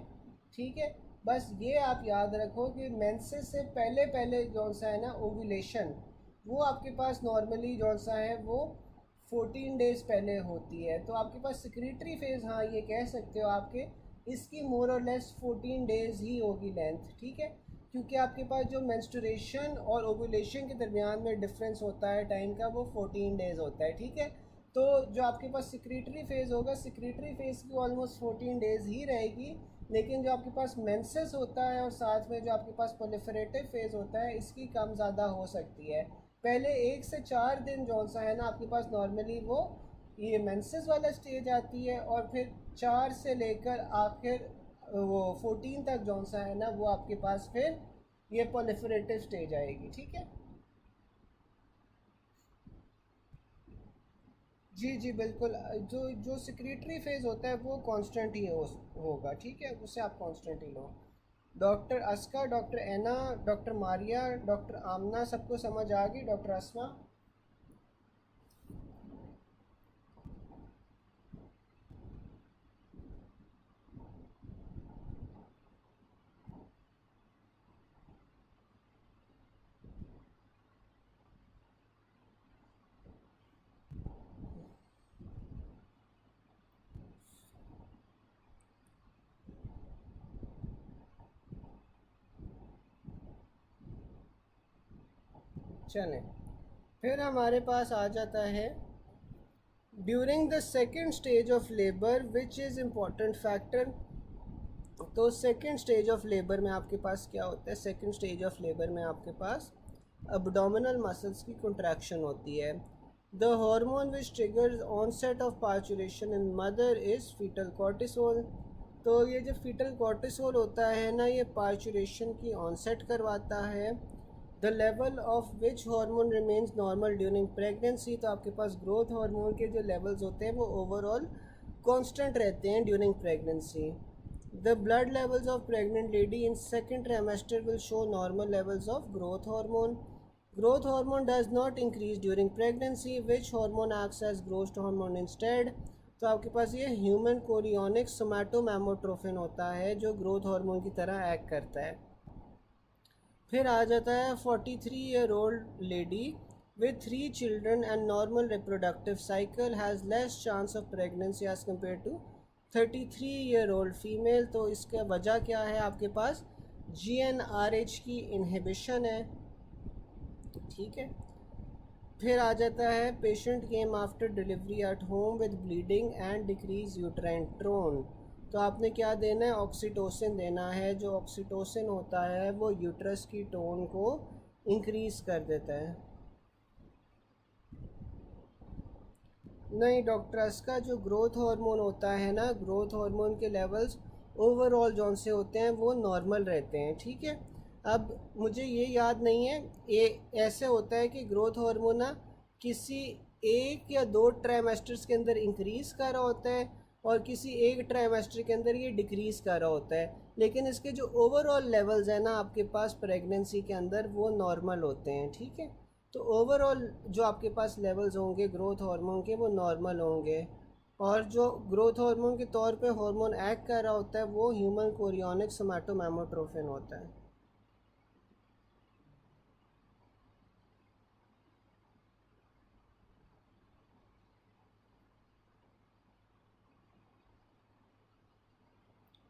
ठीक है। बस ये आप याद रखो कि मेंसेस से पहले पहले जौन सा है ना ओव्यूलेशन, वो आपके पास नॉर्मली जौन सा है वो 14 डेज़ पहले होती है। तो आपके पास सिक्रीटरी फेज़, हाँ ये कह सकते हो आपके, इसकी मोर और लेस 14 डेज़ ही होगी लेंथ, ठीक है। क्योंकि आपके पास जो मेंस्ट्रुएशन और ओव्यूलेशन के दरमियान में डिफरेंस होता है टाइम का, वो 14 डेज़ होता है, ठीक है। तो जो आपके पास सिक्रीटरी फेज़ होगा, सिक्रीटरी फेज़ की ऑलमोस्ट 14 डेज़ ही रहेगी। लेकिन जो आपके पास मेंसेस होता है और साथ में जो आपके पास प्रोलिफरेटिव फेज़ होता है, इसकी कम ज़्यादा हो सकती है। पहले 1 से 4 दिन जौन सा है ना आपके पास नॉर्मली वो ये मेंसेस वाला स्टेज आती है, और फिर 4 से लेकर आखिर वो 14 तक जौन सा है ना वो आपके पास फिर ये प्रोलिफरेटिव स्टेज आएगी, ठीक है। जी जी बिल्कुल, जो जो सिक्रीटरी फेज़ होता है वो कांस्टेंट ही होगा, ठीक है, उससे आप कांस्टेंट ही लो। डॉक्टर अस्का, डॉक्टर एना, डॉक्टर मारिया, डॉक्टर आमना, सबको समझ आ गई? डॉक्टर असमा? चलें, फिर हमारे पास आ जाता है during the second stage of labour which is important factor. तो सेकेंड स्टेज ऑफ लेबर में आपके पास क्या होता है, सेकेंड स्टेज ऑफ लेबर में आपके पास abdominal मसल्स की contraction होती है। The hormone which triggers onset of parturition in mother is fetal cortisol. तो ये जो फीटल कॉर्टिसोल होता है ना, ये पार्चुरेशन की ऑनसेट करवाता है। The level of which hormone remains normal during pregnancy. तो आपके पास ग्रोथ हार्मोन के जो लेवल्स होते हैं वो ओवरऑल कांस्टेंट रहते हैं during pregnancy. The blood levels of pregnant lady in second trimester will show normal levels of growth hormone. Growth hormone does not increase during pregnancy. Which hormone acts as growth hormone instead? तो आपके पास ये human chorionic सोमैटोमेमोट्रोफिन होता है जो growth hormone की तरह act करता है। फिर आ जाता है 43-year-old lady with 3 children and normal reproductive cycle has less chance of pregnancy as compared to 33-year-old female. तो इसका वजह क्या है, आपके पास GnRH की इनहिबिशन है, ठीक है। फिर आ जाता है patient came after delivery at home with bleeding and decrease uterine tone. तो आपने क्या देना है, ऑक्सीटोसिन देना है। जो ऑक्सीटोसिन होता है वो यूट्रस की टोन को इंक्रीज़ कर देता है। नहीं डॉक्टर, इसका जो ग्रोथ हार्मोन होता है ना, ग्रोथ हार्मोन के लेवल्स ओवरऑल जौन से होते हैं वो नॉर्मल रहते हैं, ठीक है। अब मुझे ये याद नहीं है, ये ऐसे होता है कि ग्रोथ हार्मोन ना किसी एक या दो ट्राइमेस्टर्स के अंदर इंक्रीज़ कर रहा होता है और किसी एक ट्राइमेस्टर के अंदर ये डिक्रीज़ कर रहा होता है, लेकिन इसके जो ओवरऑल लेवल्स हैं ना आपके पास प्रेगनेंसी के अंदर वो नॉर्मल होते हैं, ठीक है। तो ओवरऑल जो आपके पास लेवल्स होंगे ग्रोथ हार्मोन के वो नॉर्मल होंगे। और जो ग्रोथ हार्मोन के तौर पे हार्मोन एक्ट कर रहा होता है वो ह्यूमन कोरियोनिक सोमैटोमेमोट्रोफिन होता है।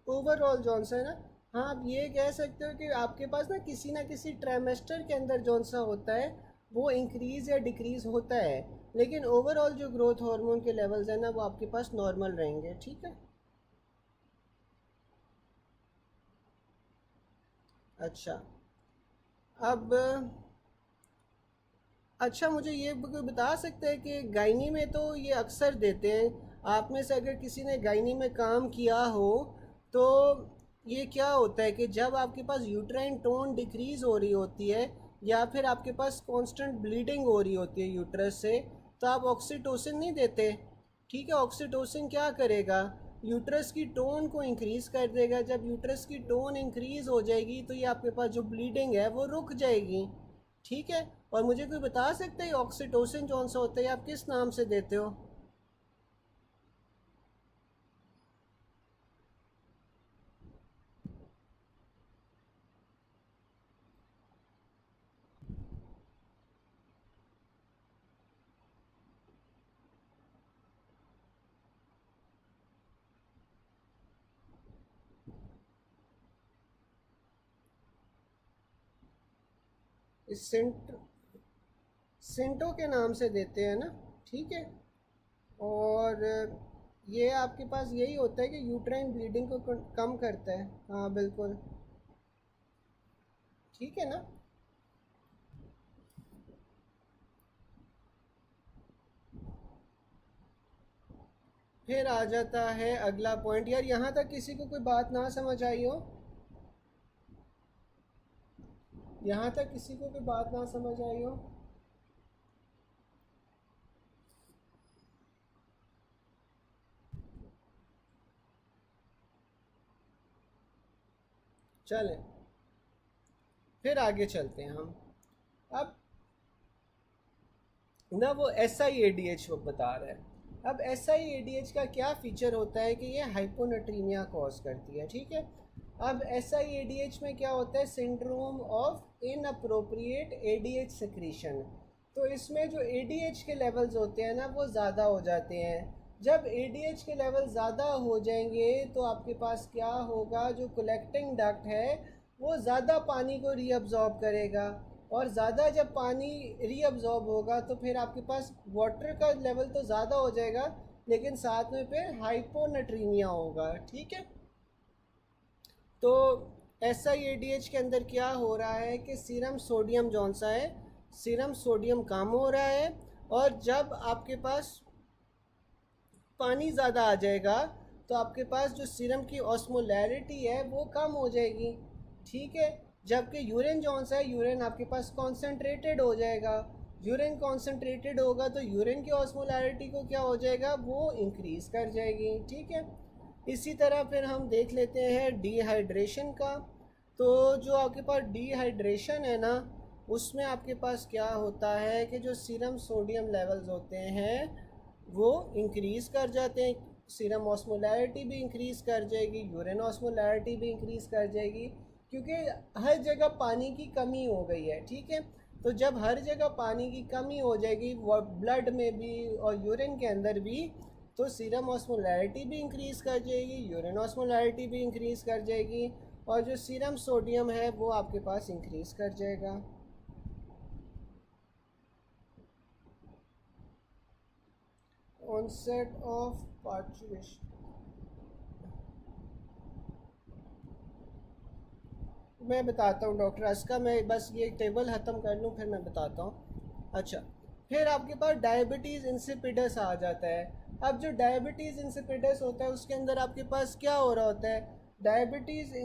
ओवरऑल जौन सा है ना, हाँ आप ये कह सकते हो कि आपके पास ना किसी ट्राइमेस्टर के अंदर जौन सा होता है वो इंक्रीज़ या डिक्रीज़ होता है, लेकिन ओवरऑल जो ग्रोथ हार्मोन के लेवल्स हैं ना वो आपके पास नॉर्मल रहेंगे, ठीक है। अच्छा। अब अच्छा, मुझे ये कोई बता सकता है कि गायनी में तो ये अक्सर देते हैं, आप में से अगर किसी ने गायनी में काम किया हो तो ये क्या होता है कि जब आपके पास यूट्राइन टोन डिक्रीज़ हो रही होती है या फिर आपके पास कांस्टेंट ब्लीडिंग हो रही होती है यूट्रस से, तो आप ऑक्सीटोसिन नहीं देते, ठीक है। ऑक्सीटोसिन क्या करेगा, यूट्रस की टोन को इंक्रीज़ कर देगा। जब यूट्रस की टोन इंक्रीज़ हो जाएगी तो ये आपके पास जो ब्लीडिंग है वो रुक जाएगी, ठीक है। और मुझे कोई बता सकता है ऑक्सीटोसिन कौन सा होता है, आप किस नाम से देते हो? इस सिंटो के नाम से देते हैं ना, ठीक है। और ये आपके पास यही होता है कि यूट्राइन ब्लीडिंग को कम करता है, हाँ बिल्कुल, ठीक है ना। फिर आ जाता है अगला पॉइंट, यार यहाँ तक किसी को कोई बात ना समझ आई हो, यहाँ तक किसी को कोई बात ना समझ आई हो? चलें, फिर आगे चलते हैं हम। अब ना वो S I A D H वो बता रहा है। अब S I A D H का क्या फ़ीचर होता है कि ये हाइपोनेट्रीमिया कॉज करती है, ठीक है। अब S I A D H में क्या होता है, syndrome of in appropriate A D H secretion. तो इसमें जो ए डी एच के लेवल्स होते हैं ना वो ज़्यादा हो जाते हैं। जब ए डी एच के लेवल ज़्यादा हो जाएंगे तो आपके पास क्या होगा, जो कलेक्टिंग डक्ट है वो ज़्यादा पानी को रीअब्जॉर्ब करेगा, और ज़्यादा जब पानी रीअब्जॉर्ब होगा तो फिर आपके पास वाटर का लेवल तो ज़्यादा हो जाएगा लेकिन साथ में फिर हाइपोनेट्रीमिया होगा, ठीक है। तो S I A D H के अंदर क्या हो रहा है कि सीरम सोडियम जौन सा है, सीरम सोडियम कम हो रहा है, और जब आपके पास पानी ज़्यादा आ जाएगा तो आपके पास जो सीरम की ऑस्मोलैरिटी है वो कम हो जाएगी, ठीक है। जबकि यूरिन जौन सा है, यूरिन आपके पास कॉन्सेंट्रेटेड हो जाएगा। यूरिन कॉन्सेंट्रेटेड होगा तो यूरिन की ऑस्मोलैरिटी को क्या हो जाएगा, वो इंक्रीज़ कर जाएगी, ठीक है। इसी तरह फिर हम देख लेते हैं डिहाइड्रेशन का। तो जो आपके पास डिहाइड्रेशन है ना उसमें आपके पास क्या होता है कि जो सीरम सोडियम लेवल्स होते हैं वो इंक्रीज़ कर जाते हैं, सीरम ऑस्मोलैरिटी भी इंक्रीज़ कर जाएगी, यूरिन ऑस्मोलैरिटी भी इंक्रीज़ कर जाएगी, क्योंकि हर जगह पानी की कमी हो गई है, ठीक है। तो जब हर जगह पानी की कमी हो जाएगी ब्लड में भी और यूरिन के अंदर भी, तो सीरम ऑस्मोलैरिटी भी इंक्रीज़ कर जाएगी, यूरिन ऑस्मोलैरिटी भी इंक्रीज़ कर जाएगी, और जो सीरम सोडियम है वो आपके पास इंक्रीज़ कर जाएगा। ऑनसेट ऑफ पार्चुरेशन, मैं बताता हूँ डॉक्टर अस्का, मैं बस ये टेबल ख़त्म कर लूँ फिर मैं बताता हूँ। अच्छा, फिर आपके पास डायबिटीज़ इंसिपिडस आ जाता है। अब जो डायबिटीज़ इंसिपिडस होता है उसके अंदर आपके पास क्या हो रहा होता है, डायबिटीज़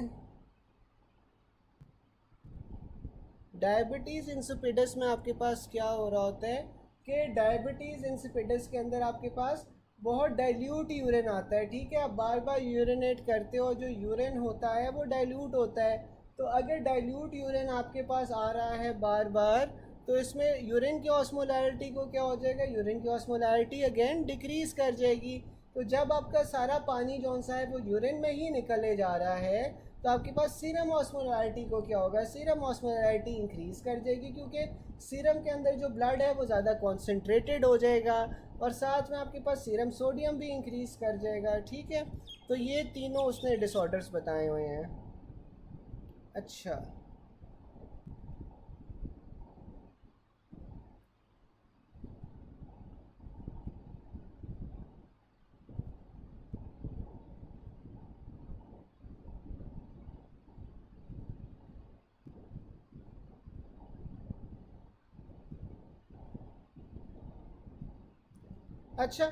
डायबिटीज़ इंसिपिडस में आपके पास क्या हो रहा होता है कि डायबिटीज़ इंसिपिडस के अंदर आपके पास बहुत डाइल्यूट यूरिन आता है। ठीक है, आप बार बार यूरिनेट करते हो, जो यूरिन होता है वो डाइल्यूट होता है। तो अगर डाइल्यूट यूरिन आपके पास आ रहा है बार बार, तो इसमें यूरिन की ऑस्मोलैरिटी को क्या हो जाएगा, यूरिन की ऑस्मोलैरिटी अगेन डिक्रीज़ कर जाएगी। तो जब आपका सारा पानी जौन सा है वो यूरिन में ही निकले जा रहा है, तो आपके पास सीरम ऑस्मोलैरिटी को क्या होगा, सीरम ऑस्मोलैरिटी इंक्रीज़ कर जाएगी, क्योंकि सीरम के अंदर जो ब्लड है वो ज़्यादा कॉन्सेंट्रेटेड हो जाएगा, और साथ में आपके पास सीरम सोडियम भी इंक्रीज़ कर जाएगा। ठीक है, तो ये तीनों उसने डिसऑर्डर्स बताए हुए हैं। अच्छा, अच्छा।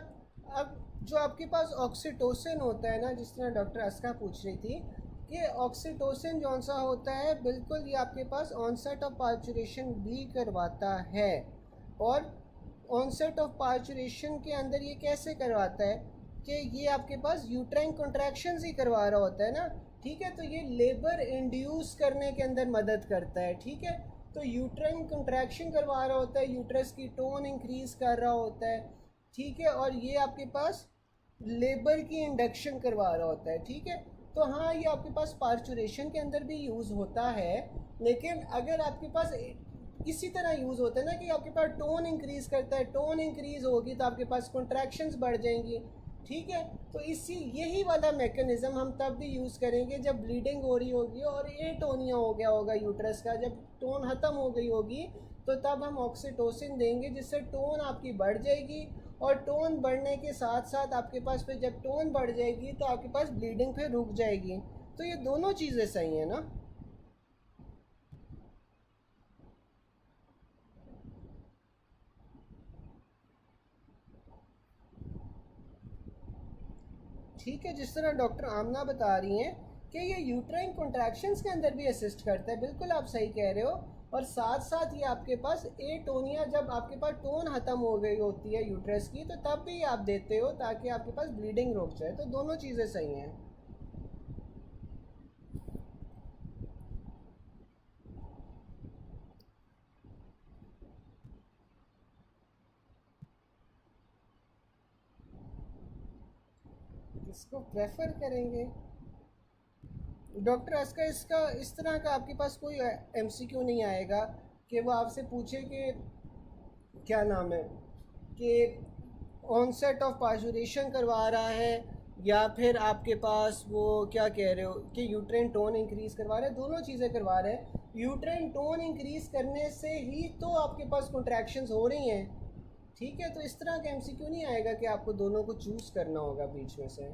अब जो आपके पास ऑक्सीटोसिन होता है ना, जिस तरह डॉक्टर अस्का पूछ रही थी, कि ऑक्सीटोसिन जौन सा होता है बिल्कुल ये आपके पास ऑनसेट ऑफ पार्चुरेशन भी करवाता है। और ऑनसेट ऑफ पार्चुरेशन के अंदर ये कैसे करवाता है कि ये आपके पास यूट्राइन कॉन्ट्रैक्शंस ही करवा रहा होता है ना। ठीक है, तो ये लेबर इंड्यूस करने के अंदर मदद करता है। ठीक है, तो यूट्राइन कॉन्ट्रैक्शन करवा रहा होता है, यूट्रस की टोन इंक्रीज कर रहा होता है। ठीक है, और ये आपके पास लेबर की इंडक्शन करवा रहा होता है। ठीक है, तो हाँ ये आपके पास पार्चुरेशन के अंदर भी यूज़ होता है, लेकिन अगर आपके पास इसी तरह यूज़ होता है ना कि आपके पास टोन इंक्रीज़ करता है, टोन इंक्रीज़ होगी तो आपके पास कॉन्ट्रैक्शंस बढ़ जाएंगी। ठीक है, तो इसी यही वाला मैकेनिज़्म हम तब भी यूज़ करेंगे जब ब्लीडिंग हो रही होगी और एटोनिया हो गया होगा यूट्रस का, जब टोन ख़त्म हो गई होगी तो तब हम ऑक्सीटोसिन देंगे, जिससे टोन आपकी बढ़ जाएगी। और टोन बढ़ने के साथ साथ आपके पास फिर जब टोन बढ़ जाएगी तो आपके पास ब्लीडिंग फिर रुक जाएगी। तो ये दोनों चीज़ें सही हैं ना। ठीक है, जिस तरह डॉक्टर आमना बता रही हैं कि ये यूट्राइन कॉन्ट्रैक्शंस के अंदर भी असिस्ट करता है, बिल्कुल आप सही कह रहे हो। और साथ साथ ये आपके पास एटोनिया, जब आपके पास टोन ख़त्म हो गई होती है यूट्रस की, तो तब भी आप देते हो ताकि आपके पास ब्लीडिंग रुक जाए। तो दोनों चीज़ें सही हैं। इसको प्रेफर करेंगे डॉक्टर अस्का, इसका इस तरह का आपके पास कोई एमसीक्यू नहीं आएगा कि वो आपसे पूछे कि क्या नाम है, कि ऑनसेट ऑफ पार्चुरेशन करवा रहा है या फिर आपके पास वो क्या कह रहे हो कि यूट्रेन टोन इंक्रीज़ करवा रहे हैं। दोनों चीज़ें करवा रहे हैं। यूट्रेन टोन इंक्रीज़ करने से ही तो आपके पास कॉन्ट्रैक्शंस हो रही हैं। ठीक है, तो इस तरह का एमसीक्यू नहीं आएगा कि आपको दोनों को चूज़ करना होगा बीच में से।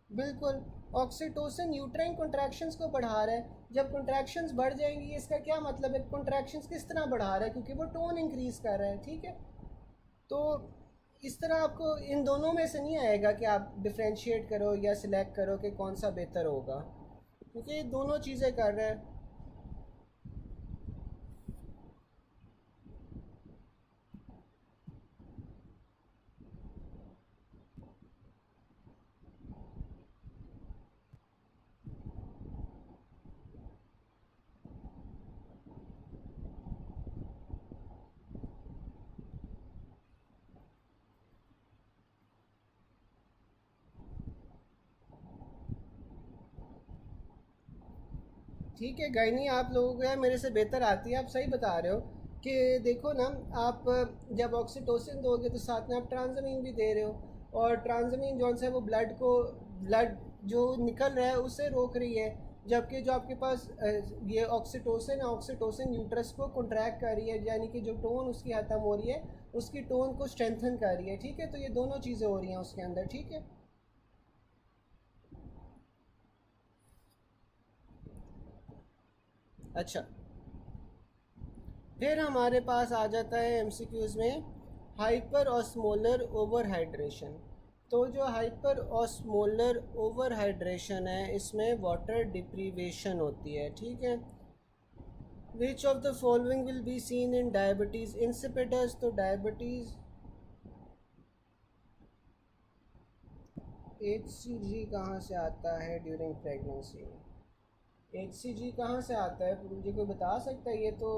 बिल्कुल, ऑक्सीटोसिन यूट्राइन कॉन्ट्रैक्शंस को बढ़ा रहा है। जब कॉन्ट्रैक्शंस बढ़ जाएंगी इसका क्या मतलब है, कॉन्ट्रैक्शंस किस तरह बढ़ा रहा है, क्योंकि वो टोन इंक्रीज़ कर रहा है। ठीक है, तो इस तरह आपको इन दोनों में से नहीं आएगा कि आप डिफ्रेंशिएट करो या सिलेक्ट करो कि कौन सा बेहतर होगा, क्योंकि ये दोनों चीज़ें कर रहे हैं। ठीक है, गायनी आप लोगों को यार मेरे से बेहतर आती है, आप सही बता रहे हो कि देखो ना, आप जब ऑक्सीटोसिन दोगे तो साथ में आप ट्रांसमीन भी दे रहे हो, और ट्रांसमीन जौन सा है वो ब्लड जो निकल रहा है उसे रोक रही है, जबकि जो आपके पास ये ऑक्सीटोसिन है, ऑक्सीटोसिन यूट्रस को कॉन्ट्रैक्ट कर रही है, यानी कि जो टोन उसकी ख़त्म हो रही है उसकी टोन को स्ट्रेंथन कर रही है। ठीक है, तो ये दोनों चीज़ें हो रही हैं उसके अंदर। ठीक है, अच्छा, फिर हमारे पास आ जाता है एमसीक्यूज़ में हाइपर ऑस्मोलर ओवर हाइड्रेशन। तो जो हाइपर ऑस्मोलर ओवर हाइड्रेशन है इसमें वाटर डिप्रीवेशन होती है, ठीक है। Which of the following will be seen in diabetes insipidus. तो डायबिटीज़ HCG कहाँ से आता है ड्यूरिंग प्रेगनेंसी? HCG कहाँ से आता है, मुझे कोई बता सकता है? ये तो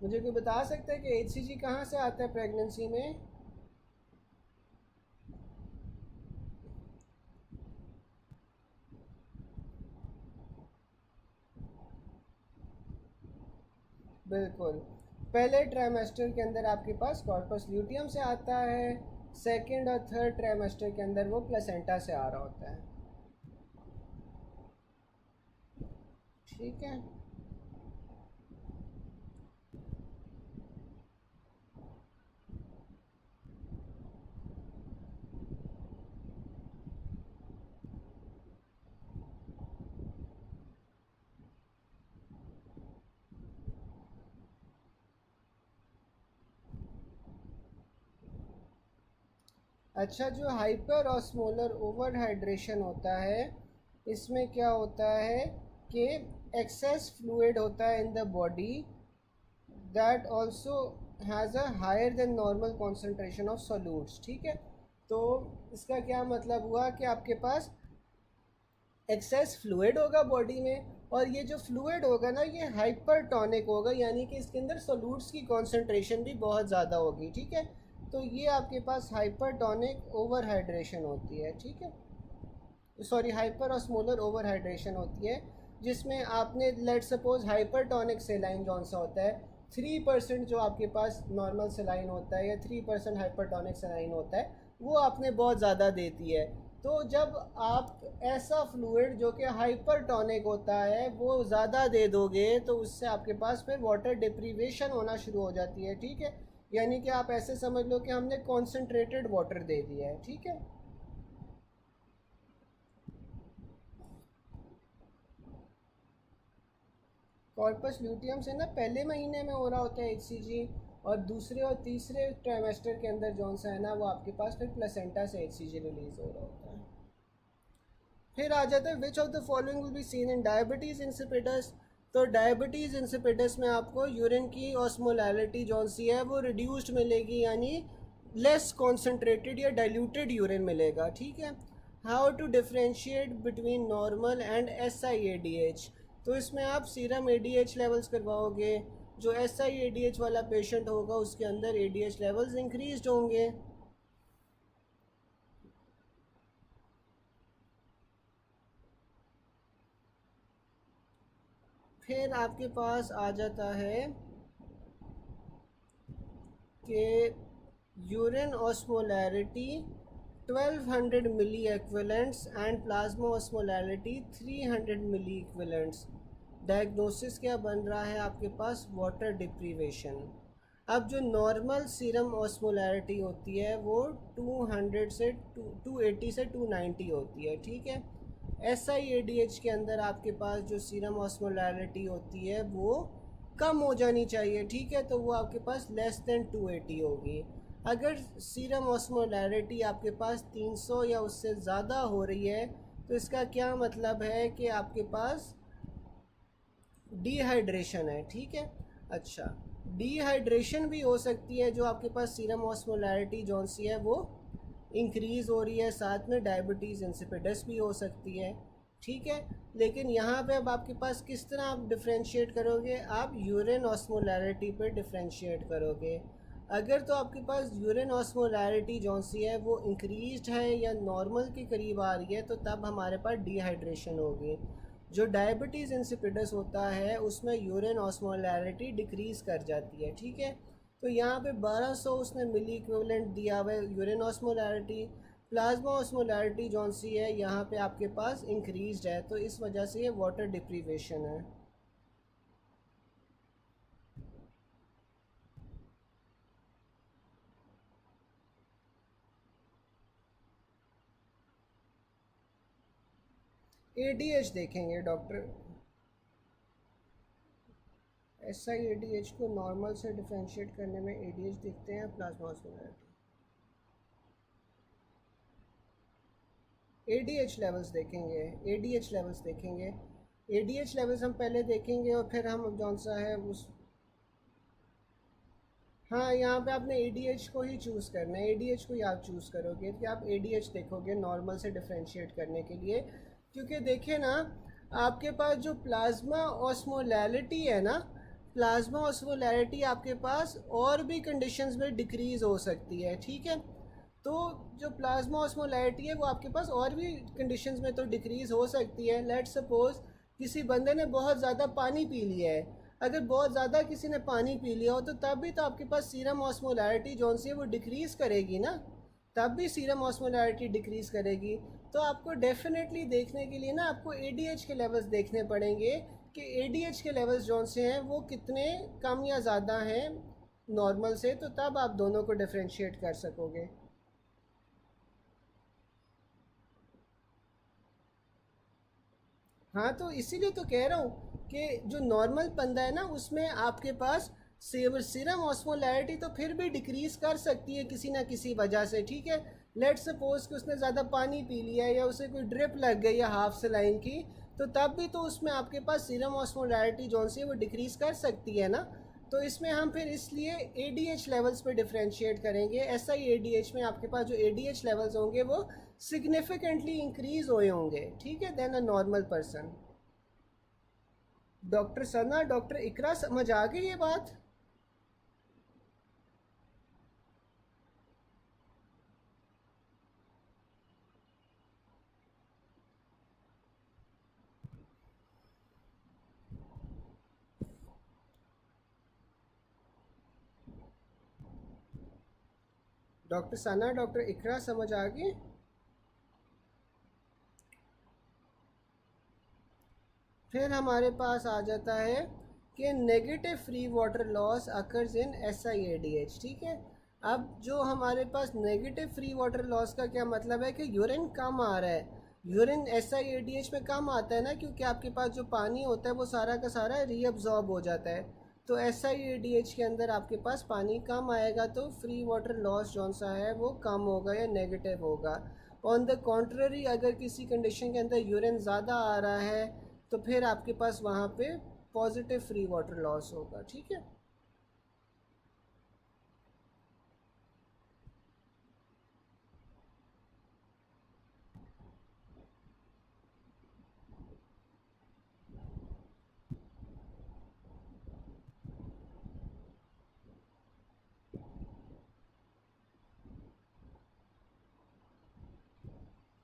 मुझे कोई बता सकता है कि HCG कहाँ से आता है प्रेगनेंसी में? बिल्कुल, पहले ट्राइमेस्टर के अंदर आपके पास कॉर्पस ल्यूटियम से आता है, सेकंड और थर्ड ट्राइमेस्टर के अंदर वो प्लेसेंटा से आ रहा होता है, ठीक है। अच्छा, जो हाइपर ऑस्मोलर ओवर हाइड्रेशन होता है इसमें क्या होता है कि एक्सेस फ्लूइड होता है in the body that also has a higher than normal concentration of solutes, ठीक है। तो इसका क्या मतलब हुआ कि आपके पास एक्सेस फ्लूइड होगा बॉडी में, और ये जो फ्लूइड होगा ना ये हाइपरटोनिक होगा, यानी कि इसके अंदर सोलूट्स की कॉन्सेंट्रेशन भी बहुत ज़्यादा होगी, ठीक है। तो ये आपके पास हाइपरटोनिक ओवर हाइड्रेशन होती है, ठीक है। Sorry, hyper osmolar over hydration होती है, जिसमें आपने लेट सपोज हाइपरटोनिक सेलाइन जौन सा होता है 3% जो आपके पास नॉर्मल सेलाइन होता है या 3% हाइपरटोनिक सेलाइन होता है वो आपने बहुत ज़्यादा देती है। तो जब आप ऐसा फ्लूइड जो कि हाइपरटोनिक होता है वो ज़्यादा दे दोगे तो उससे आपके पास फिर वाटर डिप्रीवेशन होना शुरू हो जाती है, ठीक है। यानी कि आप ऐसे समझ लो कि हमने कॉन्सेंट्रेटेड वाटर दे दिया है, ठीक है। कॉर्पस ल्यूटियम से ना पहले महीने में हो रहा होता है HCG, और दूसरे और तीसरे ट्राइमेस्टर के अंदर जौन सा है ना वो आपके पास फिर प्लेसेंटा से HCG रिलीज हो रहा होता है। फिर आ जाता है which of the following will be seen in diabetes insipidus. तो डायबिटीज़ इंसिपिडस में आपको यूरिन की ऑस्मोलैरिटी जौन सी है वो रिड्यूस्ड मिलेगी, यानी लेस कॉन्सेंट्रेटेड या डाइल्यूटेड यूरिन मिलेगा, ठीक है। How to differentiate between normal and SI-ADH। तो इसमें आप सीरम ADH लेवल्स करवाओगे, जो SI-ADH वाला पेशेंट होगा उसके अंदर ADH लेवल्स इंक्रीज होंगे। फिर आपके पास आ जाता है कि urine osmolarity 1200 milliequivalents and plasma osmolarity 300 milliequivalents. Diagnosis क्या बन रहा है आपके पास? Water deprivation. अब जो नॉर्मल सीरम ऑस्मोलैरिटी होती है वो 200 से 280 से 290 होती है, ठीक है। SI-ADH के अंदर आपके पास जो सीरम ऑस्मोलैरिटी होती है वो कम हो जानी चाहिए, ठीक है। तो वो आपके पास लेस देन 280 होगी। अगर सीरम ऑस्मोलैरिटी आपके पास 300 या उससे ज़्यादा हो रही है तो इसका क्या मतलब है कि आपके पास डिहाइड्रेशन है, ठीक है। अच्छा, डिहाइड्रेशन भी हो सकती है, जो आपके पास सीरम ऑस्मोलैरिटी जौन सी है वो इंक्रीज़ हो रही है, साथ में डायबिटीज़ इंसिपिडस भी हो सकती है, ठीक है। लेकिन यहाँ पे अब आपके पास किस तरह आप डिफ्रेंशिएट करोगे? आप यूरिन ऑस्मोलैरिटी पे डिफ्रेंशिएट करोगे। अगर तो आपके पास यूरिन ऑस्मोलैरिटी जौन सी है वो इंक्रीज्ड है या नॉर्मल के करीब आ रही है तो तब हमारे पास डिहाइड्रेशन होगी। जो डायबिटीज़ इंसिपिडस होता है उसमें यूरिन ऑस्मोलैरिटी डिक्रीज़ कर जाती है, ठीक है। तो यहाँ पे 1200 उसने मिली इक्विवेलेंट दिया हुआ है यूरिन ऑस्मोलैरिटी। प्लाज्मा ऑस्मोलैरिटी जौन सी है यहाँ पे आपके पास इंक्रीज्ड है, तो इस वजह से ये वाटर डिप्रीवेशन है। ADH देखेंगे डॉक्टर। SI-ADH को नॉर्मल से डिफ्रेंशिएट करने में ADH दिखते हैं प्लाज्मा ऑस्मोलैरिटी। ADH लेवल्स देखेंगे, ADH लेवल्स देखेंगे। ADH लेवल्स हम पहले देखेंगे और फिर हम जौन सा है उस, हाँ यहाँ पे आपने ADH को ही चूज़ करना है, ADH को ही आप चूज़ करोगे कि आप ADH देखोगे नॉर्मल से डिफ्रेंशिएट करने के लिए। क्योंकि देखिए ना, आपके पास जो प्लाज्मा ऑस्मोलैरिटी है ना, प्लाज्मा ऑस्मोलैरिटी आपके पास और भी कंडीशंस में डिक्रीज़ हो सकती है, ठीक है। तो जो प्लाज्मा ऑस्मोलैरिटी है वो आपके पास और भी कंडीशंस में तो डिक्रीज़ हो सकती है। लेट्स सपोज किसी बंदे ने बहुत ज़्यादा पानी पी लिया है, अगर बहुत ज़्यादा किसी ने पानी पी लिया हो तो तब भी तो आपके पास सीरम ऑस्मोलैरिटी जौन सी है वो डिक्रीज़ करेगी ना, तब भी सीरम ऑस्मोलैरिटी डिक्रीज़ करेगी। तो आपको डेफिनेटली देखने के लिए ना आपको ADH के लेवल्स देखने पड़ेंगे कि ADH के लेवल्स जौन से हैं वो कितने कम या ज़्यादा हैं नॉर्मल से, तो तब आप दोनों को डिफ्रेंशिएट कर सकोगे। हाँ तो इसीलिए तो कह रहा हूँ कि जो नॉर्मल बंदा है ना उसमें आपके पास सीरम ऑस्मोलैरिटी तो फिर भी डिक्रीज़ कर सकती है किसी ना किसी वजह से, ठीक है। लेट्स सपोज कि उसने ज़्यादा पानी पी लिया है या उसे कोई ड्रिप लग गई है हाफ सेलाइन की, तो तब भी तो उसमें आपके पास सीरम ऑस्मोलैरिटी जौन सी है वो डिक्रीज़ कर सकती है ना। तो इसमें हम फिर इसलिए ADH लेवल्स पे डिफ्रेंशिएट करेंगे। SI-ADH में आपके पास जो ADH लेवल्स होंगे वो सिग्निफिकेंटली इंक्रीज हुए होंगे, ठीक है, then a normal person. Doctor Sana, doctor Iqra, समझ आ गई ये बात? डॉक्टर सना, डॉक्टर इकरा, समझ आ गई? फिर हमारे पास आ जाता है कि negative free water loss occurs in SI-ADH, ठीक है। अब जो हमारे पास नेगेटिव फ्री वाटर लॉस का क्या मतलब है कि यूरिन कम आ रहा है, यूरिन SI-ADH में कम आता है ना, क्योंकि आपके पास जो पानी होता है वो सारा का सारा रीअब्जॉर्ब हो जाता है। तो SI-ADH के अंदर आपके पास पानी कम आएगा तो फ्री वाटर लॉस जौन सा है वो कम होगा या नेगेटिव होगा। ऑन द कॉन्ट्ररी अगर किसी कंडीशन के अंदर यूरिन ज़्यादा आ रहा है तो फिर आपके पास वहाँ पे पॉजिटिव फ्री वाटर लॉस होगा, ठीक है।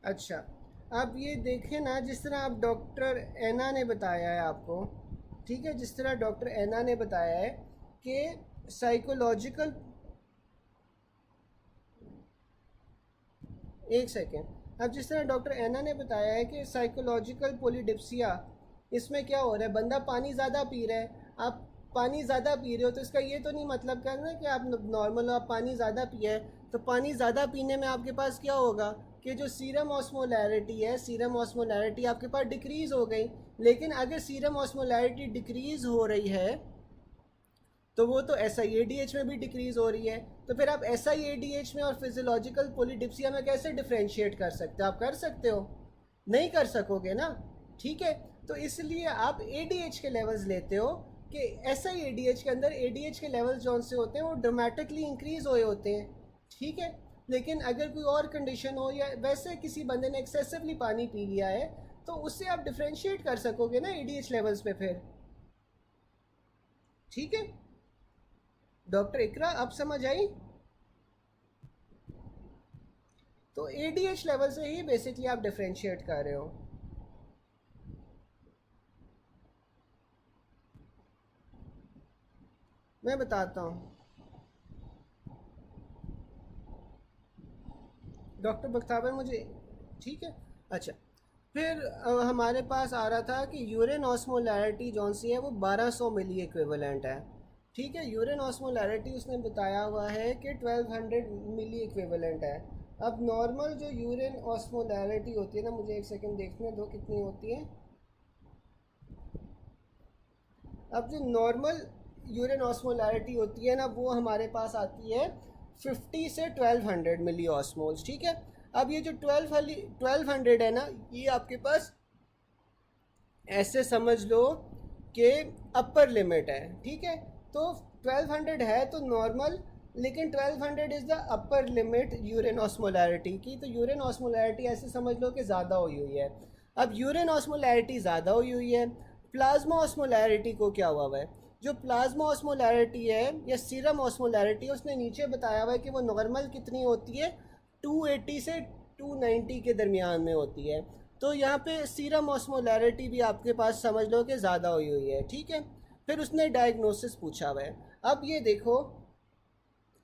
अच्छा, अब ये देखें ना, जिस तरह आप डॉक्टर एना ने बताया है आपको, ठीक है, जिस तरह डॉक्टर एना ने बताया है कि साइकोलॉजिकल, एक सेकेंड, अब जिस तरह डॉक्टर एना ने बताया है कि साइकोलॉजिकल पोलीडिप्सिया, इसमें क्या हो रहा है, बंदा पानी ज़्यादा पी रहा है, आप पानी ज़्यादा पी रहे हो तो इसका ये तो नहीं मतलब करना कि आप नॉर्मल हो, आप पानी ज़्यादा पिए हैं तो पानी ज़्यादा पीने में आपके पास क्या होगा कि जो सीरम ऑस्मोलैरिटी है, सीरम ऑस्मोलैरिटी आपके पास डिक्रीज़ हो गई। लेकिन अगर सीरम ऑस्मोलैरिटी डिक्रीज़ हो रही है तो वो तो SI-ADH में भी डिक्रीज़ हो रही है, तो फिर आप SI-ADH में और फिजियोलॉजिकल पोलीडिप्सिया में कैसे डिफ्रेंशिएट कर सकते हो? आप कर सकते हो? नहीं कर सकोगे ना, ठीक है। तो इसलिए आप ADH के लेवल्स लेते हो कि SI-ADH के अंदर ADH के लेवल्स जौन से होते हैं वो ड्रामेटिकली इंक्रीज़ हुए होते हैं, ठीक है। लेकिन अगर कोई और कंडीशन हो या वैसे किसी बंदे ने एक्सेसिवली पानी पी लिया है तो उससे आप डिफ्रेंशिएट कर सकोगे ना ADH लेवल्स पे फिर, ठीक है। डॉक्टर इकरा, अब समझ आई? तो ADH लेवल से ही बेसिकली आप डिफ्रेंशिएट कर रहे हो। मैं बताता हूँ डॉक्टर बख्तावर मुझे, ठीक है। अच्छा, फिर हमारे पास आ रहा था कि यूरिन ऑस्मोलैरिटी जौन सी है वो 1200 मिली इक्विवेलेंट है, ठीक है। यूरिन ऑस्मोलैरिटी उसने बताया हुआ है कि 1200 मिली इक्विवेलेंट है। अब नॉर्मल जो यूरिन ऑस्मोलैरिटी होती है ना, मुझे एक सेकंड देखने दो कितनी होती है। अब जो नॉर्मल यूरिन ऑस्मोलैरिटी होती है ना, वो हमारे पास आती है 50 से 1200 मिली ऑस्मोल्स, ठीक है। अब ये जो 1200 है ना, ये आपके पास ऐसे समझ लो कि अपर लिमिट है, ठीक है। तो 1200 है तो नॉर्मल, लेकिन 1200 is the upper limit urine osmolarity की। तो यूरिन ऑस्मोलैरिटी ऐसे समझ लो कि ज़्यादा हुई हुई है। अब यूरिन ऑस्मोलैरिटी ज़्यादा हुई हुई है, प्लाज्मा ऑस्मोलैरिटी को क्या हुआ हुआ है? जो प्लाज्मा ऑस्मोलैरिटी है या सीरम ऑस्मोलैरिटी है, उसने नीचे बताया हुआ है कि वो नॉर्मल कितनी होती है, 280 से 290 के दरमियान में होती है। तो यहाँ पे सीरम ऑस्मोलैरिटी भी आपके पास समझ लो कि ज़्यादा हुई हुई है, ठीक है। फिर उसने डायग्नोसिस पूछा हुआ है। अब ये देखो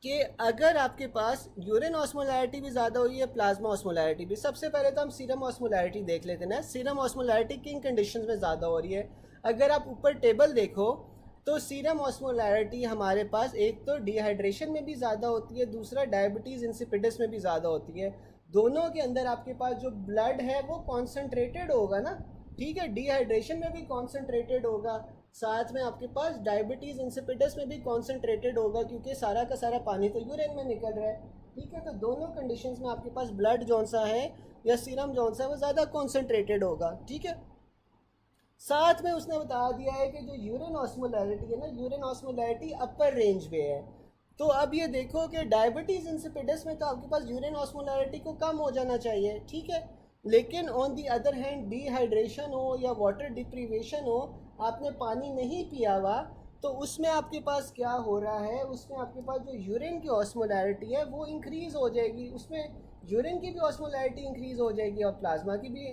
कि अगर आपके पास यूरिन ऑस्मोलैरिटी भी ज़्यादा हुई है, प्लाज्मा ऑस्मोलैरिटी भी, सबसे पहले तो हम सीरम ऑस्मोलैरिटी देख लेते हैं ना। सीरम ऑस्मोलैरिटी किन कंडीशंस में ज़्यादा हो रही है? अगर आप ऊपर टेबल देखो तो सीरम ऑस्मोलैरिटी हमारे पास एक तो डिहाइड्रेशन में भी ज़्यादा होती है, दूसरा डायबिटीज़ इंसिपिडस में भी ज़्यादा होती है। दोनों के अंदर आपके पास जो ब्लड है वो कॉन्सेंट्रेटेड होगा ना, ठीक है। डिहाइड्रेशन में भी कॉन्सेंट्रेटेड होगा, साथ में आपके पास डायबिटीज़ इंसिपिडस में भी कॉन्सेंट्रेटेड होगा, क्योंकि सारा का सारा पानी तो यूरिन में निकल रहा है, ठीक है। तो दोनों कंडीशंस में आपके पास ब्लड जौन सा है या सीरम जौन सा है वो ज़्यादा कॉन्सेंट्रेटेड होगा, ठीक है। साथ में उसने बता दिया है कि जो यूरिन ऑस्मोलैरिटी है ना, यूरिन ऑस्मोलैरिटी अपर रेंज पे है। तो अब ये देखो कि डायबिटीज़ इंसिपिडस में तो आपके पास यूरिन ऑस्मोलैरिटी को कम हो जाना चाहिए, ठीक है। लेकिन on the other hand dehydration हो या वाटर डिप्रीवेशन हो, आपने पानी नहीं पिया हुआ, तो उसमें आपके पास क्या हो रहा है, उसमें आपके पास जो यूरिन की ऑस्मोलैरिटी है वो इंक्रीज़ हो जाएगी, उसमें यूरिन की भी ऑस्मोलैरिटी इंक्रीज़ हो जाएगी और प्लाज्मा की भी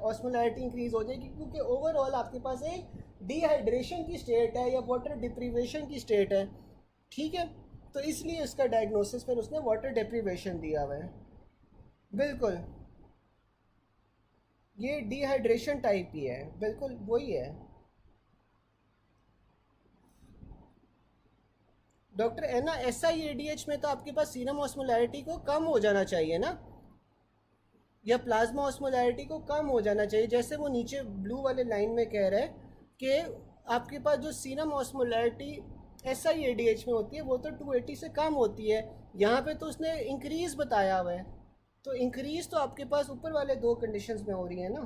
ऑस्मोलैरिटी इंक्रीज़ हो जाएगी, क्योंकि ओवरऑल आपके पास एक डिहाइड्रेशन की स्टेट है या वाटर डिप्रीवेशन की स्टेट है, ठीक है। तो इसलिए इसका डायग्नोसिस फिर उसने वाटर डिप्रीवेशन दिया हुआ है। बिल्कुल, ये डिहाइड्रेशन टाइप ही है, बिल्कुल वही है। डॉक्टर है ना, SIADH में तो आपके पास सीरम ऑस्मोलैरिटी को कम हो जाना चाहिए ना, या प्लाज्मा ऑस्मोलैरिटी को कम हो जाना चाहिए, जैसे वो नीचे ब्लू वाले लाइन में कह रहे हैं कि आपके पास जो सीरम ऑस्मोलैरिटी SIADH में होती है वो तो 280 से कम होती है, यहाँ पे तो उसने इंक्रीज़ बताया हुआ है। तो इंक्रीज़ तो आपके पास ऊपर वाले दो कंडीशंस में हो रही है ना,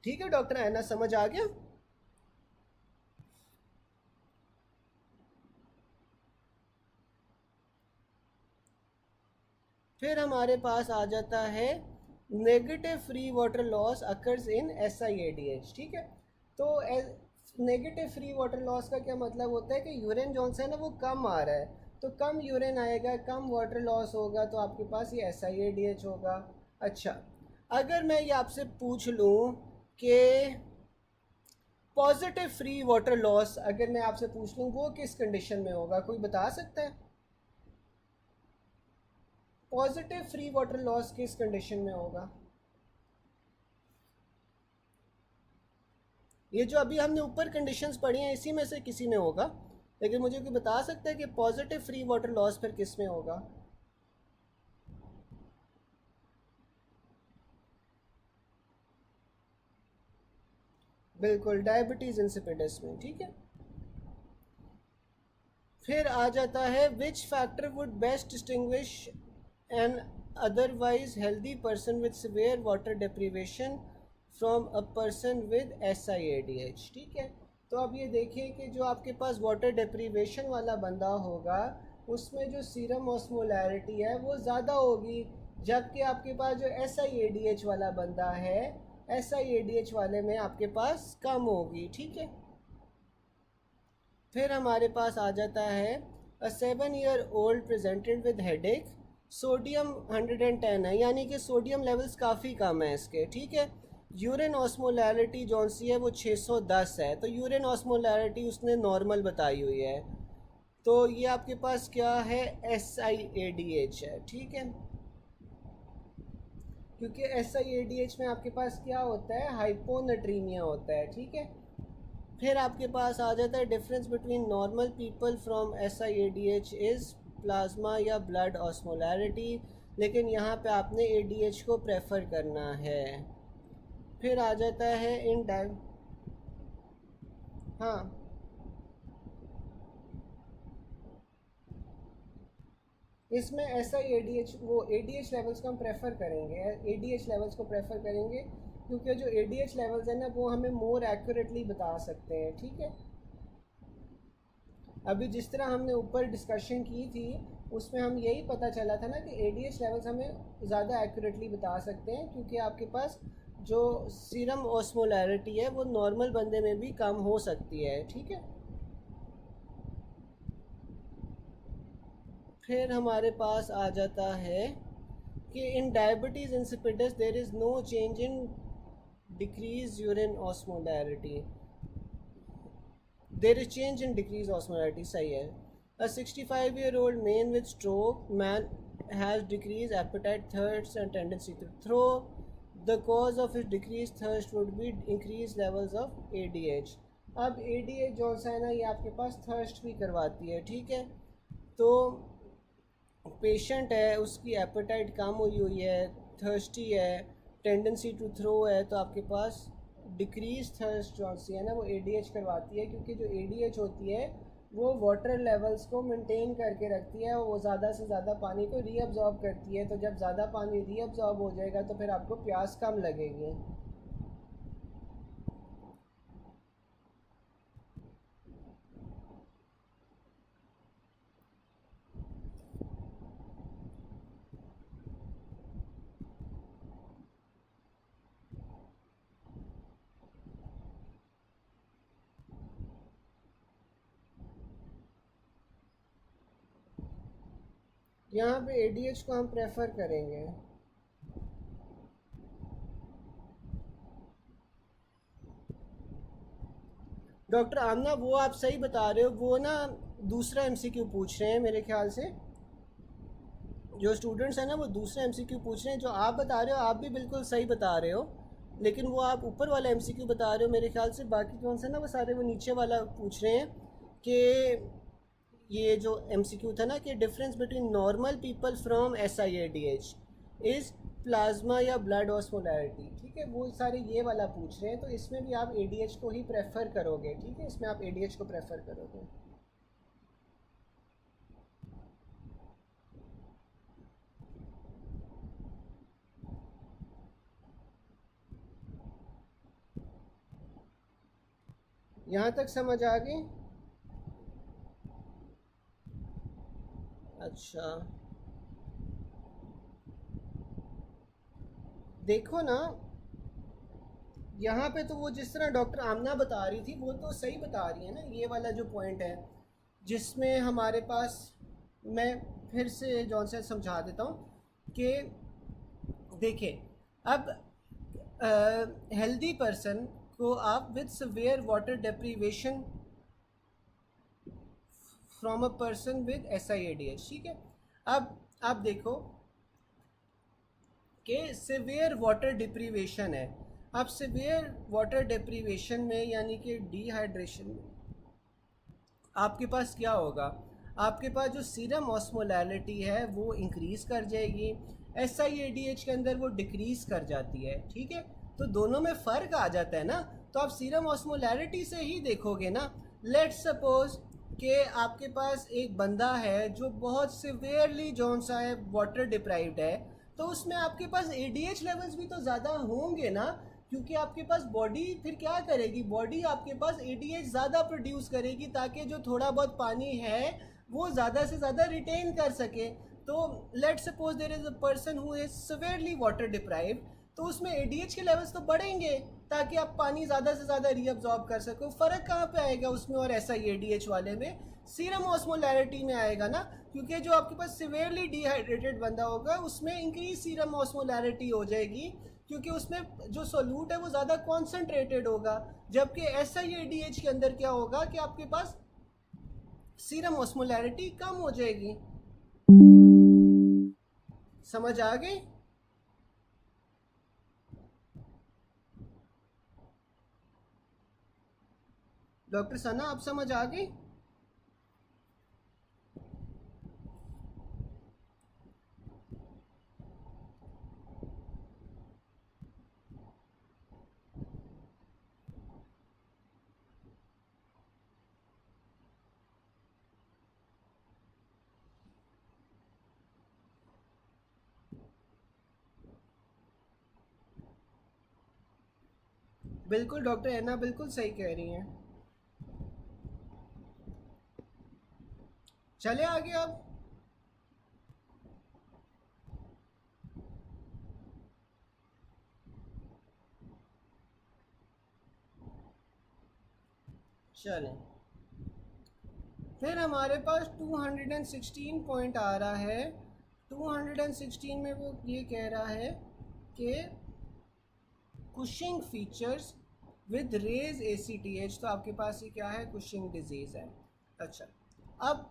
ठीक है डॉक्टर, है ना, समझ आ गया। फिर हमारे पास आ जाता है negative free water loss occurs in SIADH, ठीक है। तो नेगेटिव फ्री वाटर लॉस का क्या मतलब होता है कि यूरिन जौन सा है ना वो कम आ रहा है, तो कम यूरिन आएगा, कम वाटर लॉस होगा, तो आपके पास ये SIADH होगा। अच्छा, अगर मैं ये आपसे पूछ लूँ कि पॉजिटिव फ्री वाटर लॉस अगर मैं आपसे पूछ लूँ वो किस कंडीशन में होगा, कोई बता सकता है? पॉजिटिव फ्री वाटर लॉस किस कंडीशन में होगा? ये जो अभी हमने ऊपर कंडीशंस पढ़ी हैं इसी में से किसी में होगा, लेकिन मुझे कोई बता सकता है कि पॉजिटिव फ्री वाटर लॉस फिर किस में होगा? बिल्कुल, डायबिटीज़ इंसिपिडस में, ठीक है। फिर आ जाता है which factor would best distinguish an otherwise healthy person with severe water deprivation from a person with SIADH, ठीक है। तो अब ये देखिए कि जो आपके पास वाटर डिप्रीवेशन वाला बंदा होगा उसमें जो सीरम ऑस्मोलैरिटी है वो ज़्यादा होगी, जबकि आपके पास जो SIADH वाला बंदा है, SIADH वाले में आपके पास कम होगी, ठीक है। फिर हमारे पास आ जाता है अ 7 year old presented with headache, sodium 110 है, यानी कि सोडियम लेवल्स काफ़ी कम है इसके, ठीक है। यूरिन ऑस्मोलैरिटी जौन सी है वो 610 है, तो यूरिन ऑस्मोलैरिटी उसने नॉर्मल बताई हुई है। तो ये आपके पास क्या है, SIADH है, ठीक है। क्योंकि SIADH में आपके पास क्या होता है, हाइपोनेट्रीमिया होता है, ठीक है। फिर आपके पास आ जाता है difference between normal people from SIADH is plasma या ब्लड ऑस्मोलैरिटी, लेकिन यहाँ पे आपने ADH को प्रेफर करना है। फिर आ जाता है इन हाँ, इसमें ऐसा ही एडीएच, वो एडीएच लेवल्स को हम प्रेफर करेंगे, एडीएच लेवल्स को प्रेफर करेंगे, क्योंकि जो एडीएच लेवल्स हैं ना वो हमें मोर एक्यूरेटली बता सकते हैं, ठीक है। अभी जिस तरह हमने ऊपर डिस्कशन की थी उसमें हम यही पता चला था ना कि एडीएच लेवल्स हमें ज़्यादा एक्यूरेटली बता सकते हैं, क्योंकि आपके पास जो सीरम ऑस्मोलैरिटी है वो नॉर्मल बंदे में भी कम हो सकती है, ठीक है। फिर हमारे पास आ जाता है कि in diabetes insipidus there is no change in decrease urine osmolarity, there is change in decrease osmolarity, सही है। अ 65-year-old man with stroke man has decreased appetite, thirst and tendency to throw. The cause of his decreased thirst would be increased levels of ADH. अब ADH जो है ना ये आपके पास thirst भी करवाती है, ठीक है। तो पेशेंट है उसकी एपेटाइट कम हुई हुई है, थर्स्टी है, टेंडेंसी टू थ्रो है, तो आपके पास डिक्रीज थर्स्ट जो सी है ना वो एडीएच करवाती है, क्योंकि जो एडीएच होती है वो वाटर लेवल्स को मेंटेन करके रखती है, वो ज़्यादा से ज़्यादा पानी को रीअब्जॉर्ब करती है, तो जब ज़्यादा पानी रीअब्जॉर्ब हो जाएगा तो फिर आपको प्यास कम लगेगी। यहाँ पे एडीएच को हम प्रेफर करेंगे। डॉक्टर आमना वो आप सही बता रहे हो, वो ना दूसरा एमसीक्यू पूछ रहे हैं मेरे ख्याल से, जो स्टूडेंट्स हैं ना वो दूसरा एमसीक्यू पूछ रहे हैं, जो आप बता रहे हो आप भी बिल्कुल सही बता रहे हो, लेकिन वो आप ऊपर वाला एमसीक्यू बता रहे हो मेरे ख्याल से, बाकी कौन सा ना वो सारे वो नीचे वाला पूछ रहे हैं कि ये जो एमसीक्यू था ना कि difference between normal people from SIADH is plasma या ब्लड ऑस्मोलैरिटी, ठीक है, वो सारे ये वाला पूछ रहे हैं, तो इसमें भी आप ADH को ही प्रेफर करोगे, ठीक है, इसमें आप ADH को प्रेफर करोगे। यहाँ तक समझ आ गई? अच्छा, देखो ना, यहाँ पे तो वो जिस तरह डॉक्टर आमना बता रही थी वो तो सही बता रही है ना, ये वाला जो पॉइंट है जिसमें हमारे पास, मैं फिर से जॉन से समझा देता हूँ कि देखिए, अब हेल्दी पर्सन को आप with severe water deprivation from a person with SIADH, ठीक है। अब आप देखो कि सिवियर वाटर डिप्रीवेशन है, अब सिवियर वाटर डिप्रीवेशन में यानी कि डिहाइड्रेशन में आपके पास क्या होगा, आपके पास जो सीरम ऑस्मोलैरिटी है वो इंक्रीज़ कर जाएगी, SIADH के अंदर वो डिक्रीज़ कर जाती है, ठीक है। तो दोनों में फ़र्क आ जाता है ना, तो आप सीरम ऑस्मोलैरिटी से ही देखोगे ना। लेट्स सपोज कि आपके पास एक बंदा है जो बहुत सिवियरली जौन सा है वाटर डिप्राइव्ड है, तो उसमें आपके पास ADH लेवल्स भी तो ज़्यादा होंगे ना, क्योंकि आपके पास बॉडी फिर क्या करेगी, बॉडी आपके पास ADH ज़्यादा प्रोड्यूस करेगी ताकि जो थोड़ा बहुत पानी है वो ज़्यादा से ज़्यादा रिटेन कर सके। तो let suppose there is a person who is severely water deprived, तो उसमें ADH के लेवल्स तो बढ़ेंगे ताकि आप पानी ज़्यादा से ज़्यादा रीअब्जॉर्ब कर सको। फ़र्क कहाँ पे आएगा उसमें और SIADH वाले में? सीरम ऑस्मोलैरिटी में आएगा ना, क्योंकि जो आपके पास सिवियरली डिहाइड्रेटेड बंदा होगा उसमें इंक्रीज सीरम ऑस्मोलैरिटी हो जाएगी, क्योंकि उसमें जो सोल्यूट है वो ज़्यादा कॉन्सेंट्रेटेड होगा, जबकि SIADH के अंदर क्या होगा कि आपके पास सीरम ऑस्मोलैरिटी कम हो जाएगी। समझ आ गई? डॉक्टर सना आप समझ आ गई? बिल्कुल डॉक्टर एना बिल्कुल सही कह रही हैं। चले आगे अब। चलें, फिर हमारे पास 216 पॉइंट आ रहा है। 216 में वो ये कह रहा है कि Cushing features with raised ACTH। तो आपके पास ये क्या है, कुशिंग डिजीज़ है। अच्छा, अब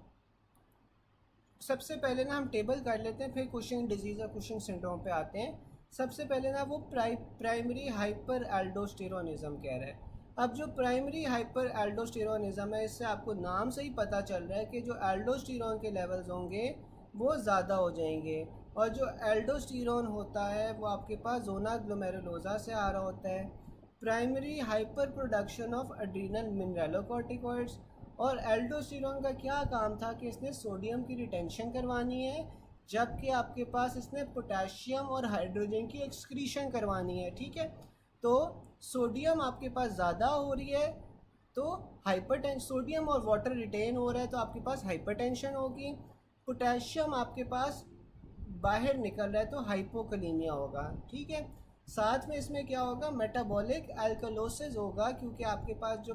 सबसे पहले ना हम टेबल कर लेते हैं, फिर कुशिंग डिजीज़ और कुशिंग सिंड्रोम पे आते हैं। सबसे पहले ना वो प्राइमरी हाइपर एल्डोस्टेरोनिज्म कह रहा है। अब जो प्राइमरी हाइपर एल्डोस्टेरोनिज्म है, इससे आपको नाम से ही पता चल रहा है कि जो एल्डोस्टेरोन के लेवल्स होंगे वो ज़्यादा हो जाएंगे। और जो एल्डोस्टेरोन होता है वो आपके पास जोना ग्लोमेरुलोसा से आ रहा होता है। Primary hyper production of adrenal mineralocorticoids. और एल्डोस्टेरोन का क्या काम था कि इसने सोडियम की रिटेंशन करवानी है, जबकि आपके पास इसने पोटेशियम और हाइड्रोजन की एक्सक्रीशन करवानी है। ठीक है, तो सोडियम आपके पास ज़्यादा हो रही है तो हाइपरटेंशन, सोडियम और वाटर रिटेन हो रहा है तो आपके पास हाइपरटेंशन होगी। पोटेशियम आपके पास बाहर निकल रहा है तो हाइपोकलीमिया होगा। ठीक है, साथ में इसमें क्या होगा, मेटाबॉलिक अल्कलोसिस होगा, क्योंकि आपके पास जो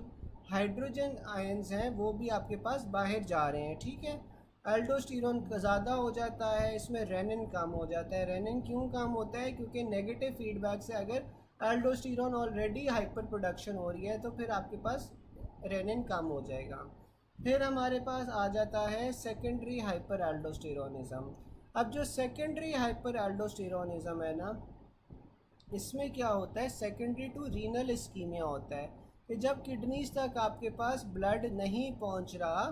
हाइड्रोजन आयंस हैं वो भी आपके पास बाहर जा रहे हैं। ठीक है, एल्डोस्टेरोन ज़्यादा हो जाता है, इसमें रेनिन कम हो जाता है। रेनिन क्यों कम होता है, क्योंकि नेगेटिव फीडबैक से अगर एल्डोस्टेरोन ऑलरेडी हाइपर प्रोडक्शन हो रही है तो फिर आपके पास रेनिन कम हो जाएगा। फिर हमारे पास आ जाता है सेकेंडरी हाइपर एल्डोस्टेरोनिज्म। अब जो सेकेंडरी हाइपर एल्डोस्टेरोनिज्म है ना, इसमें क्या होता है, सेकेंडरी टू रीनल इस्कीमिया होता है कि जब किडनीज तक आपके पास ब्लड नहीं पहुंच रहा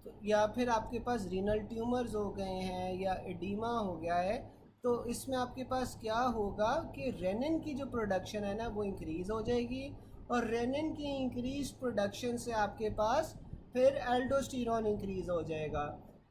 तो, या फिर आपके पास रीनल ट्यूमर्स हो गए हैं या एडीमा हो गया है, तो इसमें आपके पास क्या होगा कि रेनिन की जो प्रोडक्शन है ना वो इंक्रीज़ हो जाएगी। और रेनिन की इंक्रीज प्रोडक्शन से आपके पास फिर एल्डोस्टेरोन इंक्रीज़ हो जाएगा।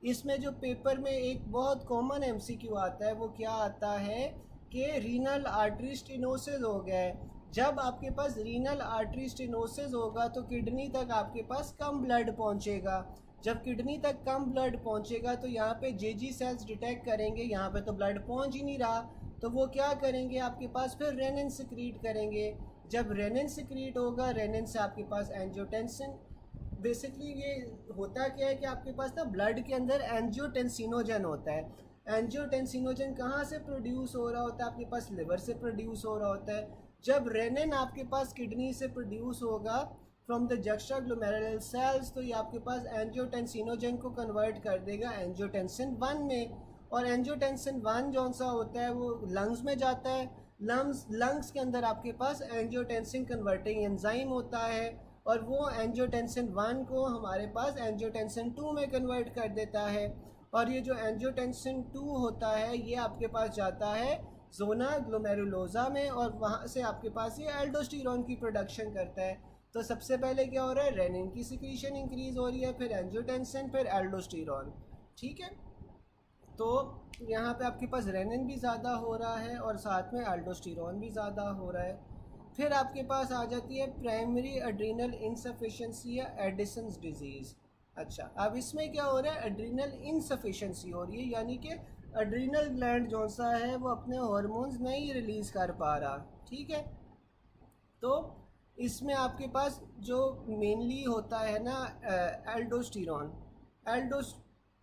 इसमें जो पेपर में एक बहुत कॉमन MCQ आता है वो क्या आता है कि रीनल आर्टरी स्टेनोसिस हो गया है। जब आपके पास रीनल आर्टरी स्टेनोसिस होगा तो किडनी तक आपके पास कम ब्लड पहुंचेगा। जब किडनी तक कम ब्लड पहुंचेगा तो यहाँ पे जेजी सेल्स डिटेक्ट करेंगे, यहाँ पे तो ब्लड पहुंच ही नहीं रहा, तो वो क्या करेंगे, आपके पास फिर रेनिन सिक्रीट करेंगे। जब रेनिन सिक्रीट होगा, रेनिन से आपके पास एंजियोटेंसिन, बेसिकली ये होता क्या है कि आपके पास ना ब्लड के अंदर एंजियोटेंसिनोजन होता है। एंजियोटेंसिनोजन कहाँ से प्रोड्यूस हो रहा होता है, आपके पास लिवर से प्रोड्यूस हो रहा होता है। जब रेनिन आपके पास किडनी से प्रोड्यूस होगा from the juxtaglomerular cells, तो ये आपके पास एंजियोटेंसिनोजन को कन्वर्ट कर देगा एंजियोटेंसिन 1 में। और एंजियोटेंसिन 1 जौन सा होता है वो लंग्स में जाता है। लंग्स के अंदर आपके पास एंजियोटेंसिन कन्वर्टिंग एंजाइम होता है और वो एंजियोटेंसिन 1 को हमारे पास एंजियोटेंसिन 2 में कन्वर्ट कर देता है। और ये जो एंजियोटेंसिन 2 होता है ये आपके पास जाता है जोना ग्लोमेरुलोसा में, और वहाँ से आपके पास ये एल्डोस्टेरोन की प्रोडक्शन करता है। तो सबसे पहले क्या हो रहा है, रेनिन की सिक्रीशन इंक्रीज हो रही है, फिर एंजियोटेंसिन, फिर एल्डोस्टेरोन। ठीक है, तो यहाँ पे आपके पास रेनिन भी ज़्यादा हो रहा है और साथ में एल्डोस्टेरोन भी ज़्यादा हो रहा है। फिर आपके पास आ जाती है प्राइमरी एड्रीनल इनसफिशेंसी या एडिसन्स डिजीज़। अच्छा, अब इसमें क्या हो रहा है, एड्रीनल इनसफिशेंसी हो रही है, यानी कि एड्रीनल ग्लैंड जो सा है वो अपने हार्मोन्स नहीं रिलीज़ कर पा रहा। ठीक है, तो इसमें आपके पास जो मेनली होता है ना एल्डोस्टेरोन, एल्डोस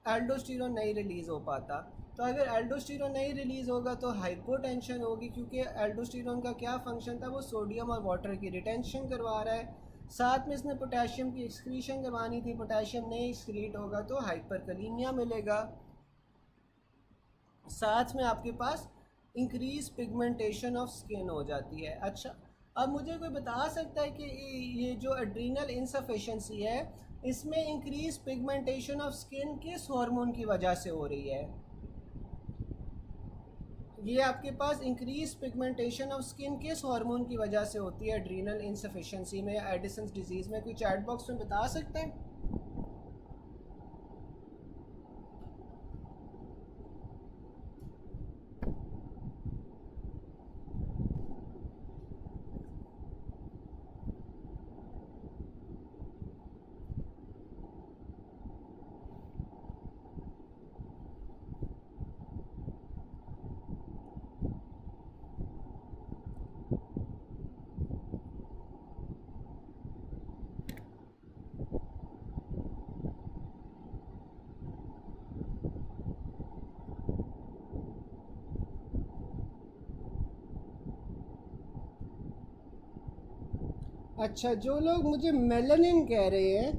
एल्डोस्टेरोन नहीं रिलीज़ हो पाता। तो अगर एल्डोस्टेरोन नहीं रिलीज़ होगा तो हाइपोटेंशन होगी, क्योंकि एल्डोस्टेरोन का क्या फंक्शन था, वो सोडियम और वाटर की रिटेंशन करवा रहा है। साथ में इसने पोटेशियम की एक्सक्रीशन करवानी थी, पोटेशियम नहीं एक्सक्रीट होगा तो हाइपरकलीमिया मिलेगा। साथ में आपके पास इंक्रीज पिगमेंटेशन ऑफ स्किन हो जाती है। अच्छा, अब मुझे कोई बता सकता है कि ये जो एड्रीनल इनसफिशेंसी है इसमें इंक्रीज पिगमेंटेशन ऑफ स्किन किस हार्मोन की वजह से हो रही है? ये आपके पास इंक्रीज पिगमेंटेशन ऑफ स्किन किस हार्मोन की वजह से होती है एड्रीनल इनसफिशेंसी में या एडिसन्स डिजीज़ में? कोई चैट बॉक्स में बता सकते हैं? अच्छा, जो लोग मुझे मेलानिन कह रहे हैं,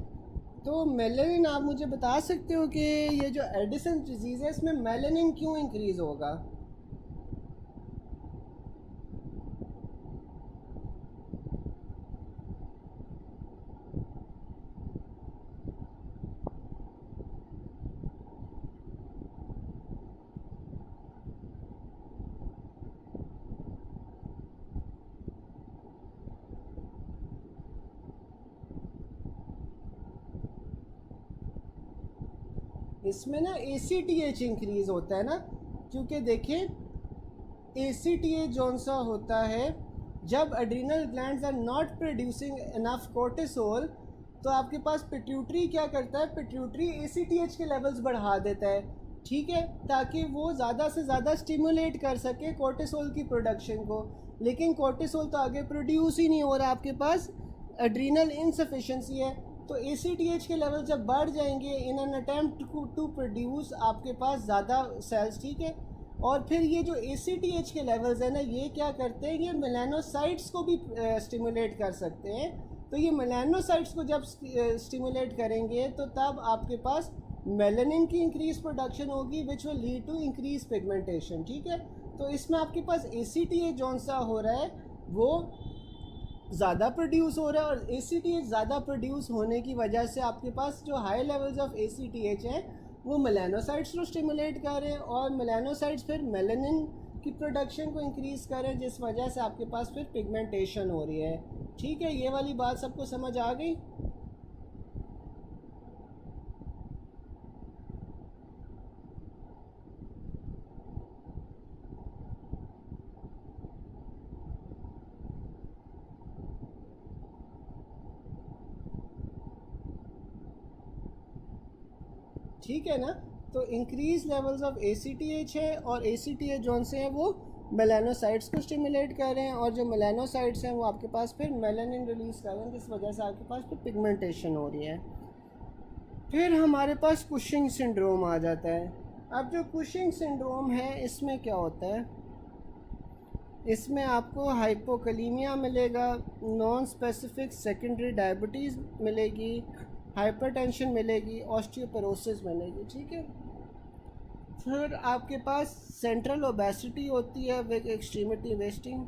तो मेलानिन आप मुझे बता सकते हो कि ये जो एडिसन डिजीज़ है इसमें मेलानिन क्यों इंक्रीज़ होगा? इसमें ना ACTH इंक्रीज़ होता है ना, क्योंकि देखें ACTH जौन सा होता है, जब adrenal glands are not producing enough cortisol, तो आपके पास पिट्यूटरी क्या करता है, पिट्यूटरी ACTH के लेवल्स बढ़ा देता है, ठीक है, ताकि वो ज़्यादा से ज़्यादा स्टिमुलेट कर सके कोर्टिसोल की प्रोडक्शन को। लेकिन कोर्टिसोल तो आगे प्रोड्यूस ही नहीं हो रहा, आपके पास एड्रिनल इनसफिशेंसी है। तो ACTH के लेवल जब बढ़ जाएंगे in an attempt to produce आपके पास ज़्यादा सेल्स, ठीक है। और फिर ये जो ACTH के लेवल्स हैं ना, ये क्या करते हैं, ये मेलानोसाइट्स को भी स्टिमुलेट कर सकते हैं। तो ये मेलानोसाइट्स को जब स्टिमुलेट करेंगे तो तब आपके पास मेलानिन की इंक्रीज प्रोडक्शन होगी, which will lead to increase pigmentation, ठीक है। तो इसमें आपके पास ACTH जौन सा हो रहा है वो ज़्यादा प्रोड्यूस हो रहा है, और ACTH ज़्यादा प्रोड्यूस होने की वजह से आपके पास जो हाई लेवल्स ऑफ ACTH हैं वो मेलानोसाइट्स को स्टिमुलेट कर रहे हैं, और मेलानोसाइट्स फिर मेलानिन की प्रोडक्शन को इंक्रीज़ कर रहे हैं, जिस वजह से आपके पास फिर पिगमेंटेशन हो रही है, ठीक है। ये वाली बात सबको समझ आ गई? ठीक है ना। तो इंक्रीज लेवल्स ऑफ ACTH है, और ACTH जौन से हैं वो मेलानोसाइट्स को स्टिमुलेट कर रहे हैं, और जो मेलानोसाइट्स हैं वो आपके पास फिर मेलानिन रिलीज़ कर रहे हैं, जिस वजह से आपके पास फिर पिगमेंटेशन हो रही है। फिर हमारे पास कुशिंग सिंड्रोम आ जाता है। अब जो कुशिंग सिंड्रोम है इसमें क्या होता है, इसमें आपको हाइपोकलीमिया मिलेगा, नॉन स्पेसिफिक सेकेंडरी डायबिटीज़ मिलेगी, हाइपरटेंशन मिलेगी, ऑस्टियोपोरोसिस मिलेगी, ठीक है। फिर आपके पास सेंट्रल ओबेसिटी होती है विद एक्सट्रीमिटी वेस्टिंग।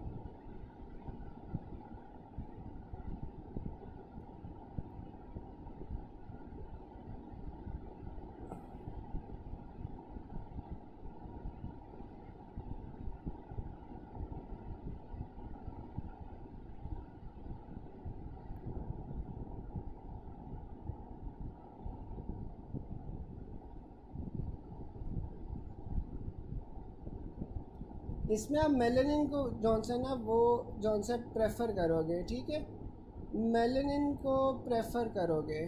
इसमें आप मेलानिन को जॉनसन है वो जॉनसन प्रेफर करोगे, ठीक है, मेलानिन को प्रेफर करोगे।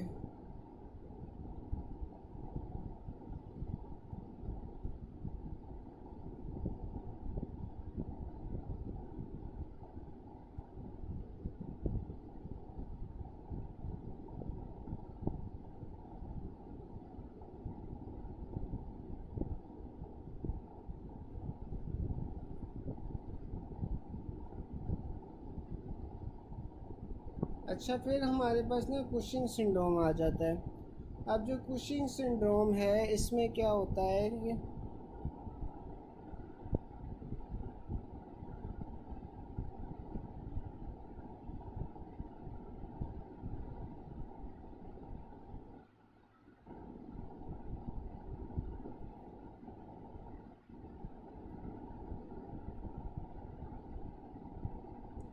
अच्छा, फिर हमारे पास ना कुशिंग सिंड्रोम आ जाता है। अब जो कुशिंग सिंड्रोम है इसमें क्या होता है कि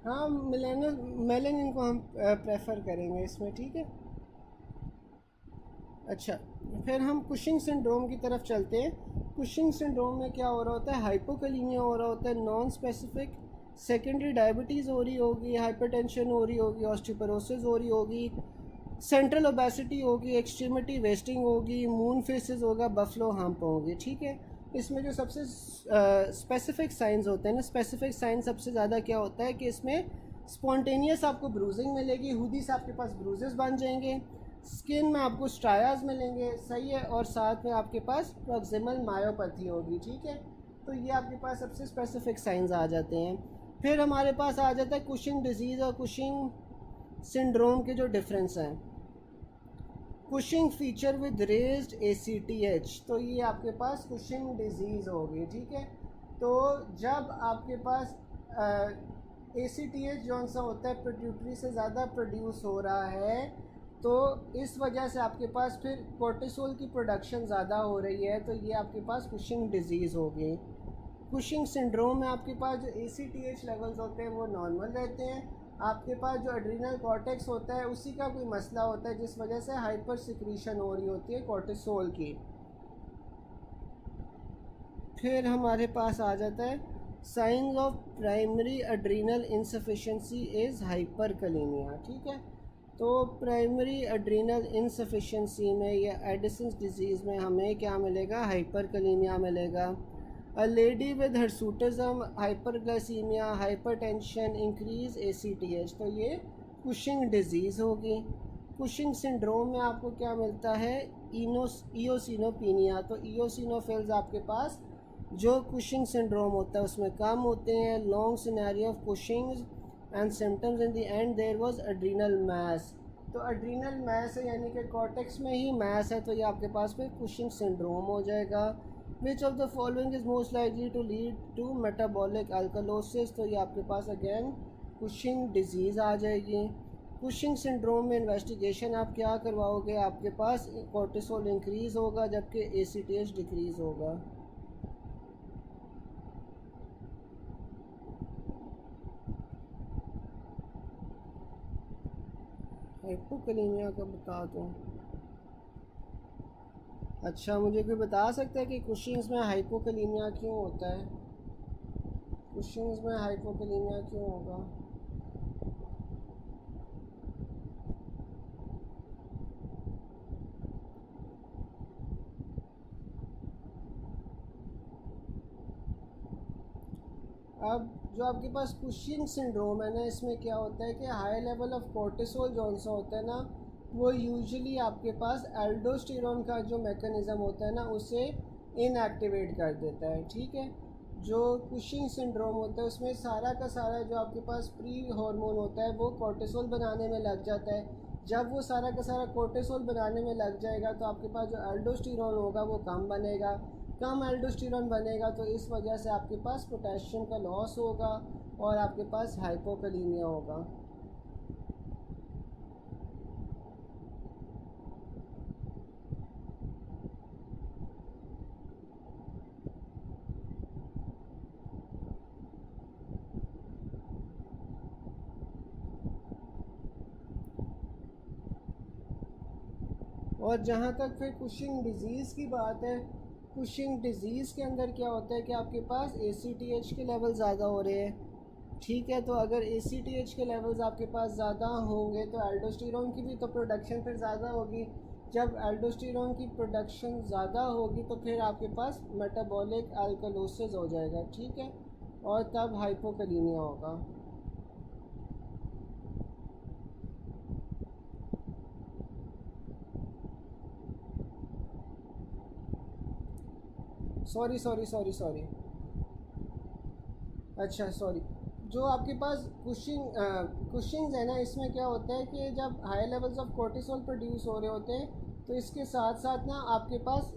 हाँ, मेलानिन को हम प्रेफर करेंगे इसमें, ठीक है। अच्छा, फिर हम कुशिंग सिंड्रोम की तरफ चलते हैं। कुशिंग सिंड्रोम में क्या हो रहा होता है, हाइपोकलीमिया हो रहा होता है, नॉन स्पेसिफिक सेकेंडरी डायबिटीज़ हो रही होगी, हाइपरटेंशन हो रही होगी, ऑस्टियोपोरोसिस हो रही होगी, सेंट्रल ओबेसिटी होगी, एक्सट्रीमिटी वेस्टिंग होगी, मून फेसेस होगा, बफलो हम्प होगी, ठीक है। इसमें जो सबसे स्पेसिफिक साइंस होते हैं ना, स्पेसिफिक साइंस सबसे ज़्यादा क्या होता है कि इसमें स्पॉन्टेनियस आपको ब्रूजिंग मिलेगी, हुदी से आपके पास ब्रूजेस बन जाएंगे, स्किन में आपको स्ट्रायाज मिलेंगे, सही है, और साथ में आपके पास प्रॉक्सिमल मायोपैथी होगी, ठीक है। तो ये आपके पास सबसे स्पेसिफिक साइंस आ जाते हैं। फिर हमारे पास आ जाता है कुशिंग डिजीज़ और कुशिंग सिंड्रोम के जो डिफरेंस हैं। Cushing feature with raised ACTH, तो ये आपके पास कुशिंग डिजीज़ होगी, ठीक है। तो जब आपके पास ACTH जौन सा होता है पिट्यूटरी से ज़्यादा प्रोड्यूस हो रहा है, तो इस वजह से आपके पास फिर कोर्टिसोल की प्रोडक्शन ज़्यादा हो रही है, तो ये आपके पास कुशिंग डिजीज़ होगी। कुशिंग सिंड्रोम में आपके पास जो ACTH लेवल्स होते हैं वो नॉर्मल रहते हैं, आपके पास जो एड्रीनल कॉर्टेक्स होता है उसी का कोई मसला होता है जिस वजह से हाइपर सिक्रीशन हो रही होती है कोर्टिसोल की। फिर हमारे पास आ जाता है signs of primary adrenal insufficiency is hyperkalaemia, ठीक है। तो प्राइमरी एड्रीनल इनसफिशिएंसी में या एडिसन्स डिजीज़ में हमें क्या मिलेगा, हाइपरकलीमिया मिलेगा। A lady with hirsutism, hyperglycemia, hypertension, increase ACTH, तो ये कुशिंग डिजीज़ होगी। कुशिंग सिंड्रोम में आपको क्या मिलता है, इयोसिनोपीनिया, तो इयोसिनोफिल्स आपके पास जो कुशिंग सिंड्रोम होता है उसमें कम होते हैं। Long scenario of Cushing's and symptoms, in the end there was adrenal mass, तो एड्रीनल मैस है यानी कि कॉर्टेक्स में ही मैस है, तो ये आपके पास फिर कुशिंग सिंड्रोम हो जाएगा। Which of the following is most likely to lead to metabolic alkalosis, तो ये आपके पास अगेन कुशिंग डिजीज़ आ जाएगी। कुशिंग सिंड्रोम में इन्वेस्टिगेशन आप क्या करवाओगे, आपके पास कोर्टिसोल इंक्रीज़ होगा जबकि ACTH डिक्रीज़ होगा। हाइपोकलीमिया का बता दूँ, अच्छा मुझे कोई बता सकता है कि कुशिंग्स में हाइपोकलीमिया क्यों होता है, कुशिंग्स में हाइपोकलीमिया क्यों होगा। अब जो आपके पास कुशिंग सिंड्रोम है ना, इसमें क्या होता है कि हाई लेवल ऑफ कोर्टिसोल जौन सा होता है ना, वो यूजुअली आपके पास एल्डोस्टेरोन का जो मैकेनिज़्म होता है ना उसे इनएक्टिवेट कर देता है, ठीक है। जो कुशिंग सिंड्रोम होता है उसमें सारा का सारा जो आपके पास प्री हार्मोन होता है वो कोर्टिसोल बनाने में लग जाता है। जब वो सारा का सारा कोर्टिसोल बनाने में लग जाएगा तो आपके पास जो एल्डोस्टेरोन होगा वो कम बनेगा, कम एल्डोस्टेरोन बनेगा तो इस वजह से आपके पास पोटेशियम का लॉस होगा और आपके पास हाइपोकलीमिया होगा। और जहाँ तक फिर कुशिंग डिज़ीज़ की बात है, कुशिंग डिज़ीज़ के अंदर क्या होता है कि आपके पास ACTH के लेवल ज़्यादा हो रहे हैं, ठीक है। तो अगर ACTH के लेवल्स आपके पास ज़्यादा होंगे तो एल्डोस्टेरोन की भी तो प्रोडक्शन फिर ज़्यादा होगी। जब एल्डोस्टेरोन की प्रोडक्शन ज़्यादा होगी तो फिर आपके पास मेटाबॉलिक अल्कलोसिस हो जाएगा, ठीक है, और तब हाइपोकलीमिया होगा। सॉरी, अच्छा सॉरी, जो आपके पास कुशिंग्स है ना, इसमें क्या होता है कि जब high levels of cortisol produce हो रहे होते हैं तो इसके साथ साथ ना आपके पास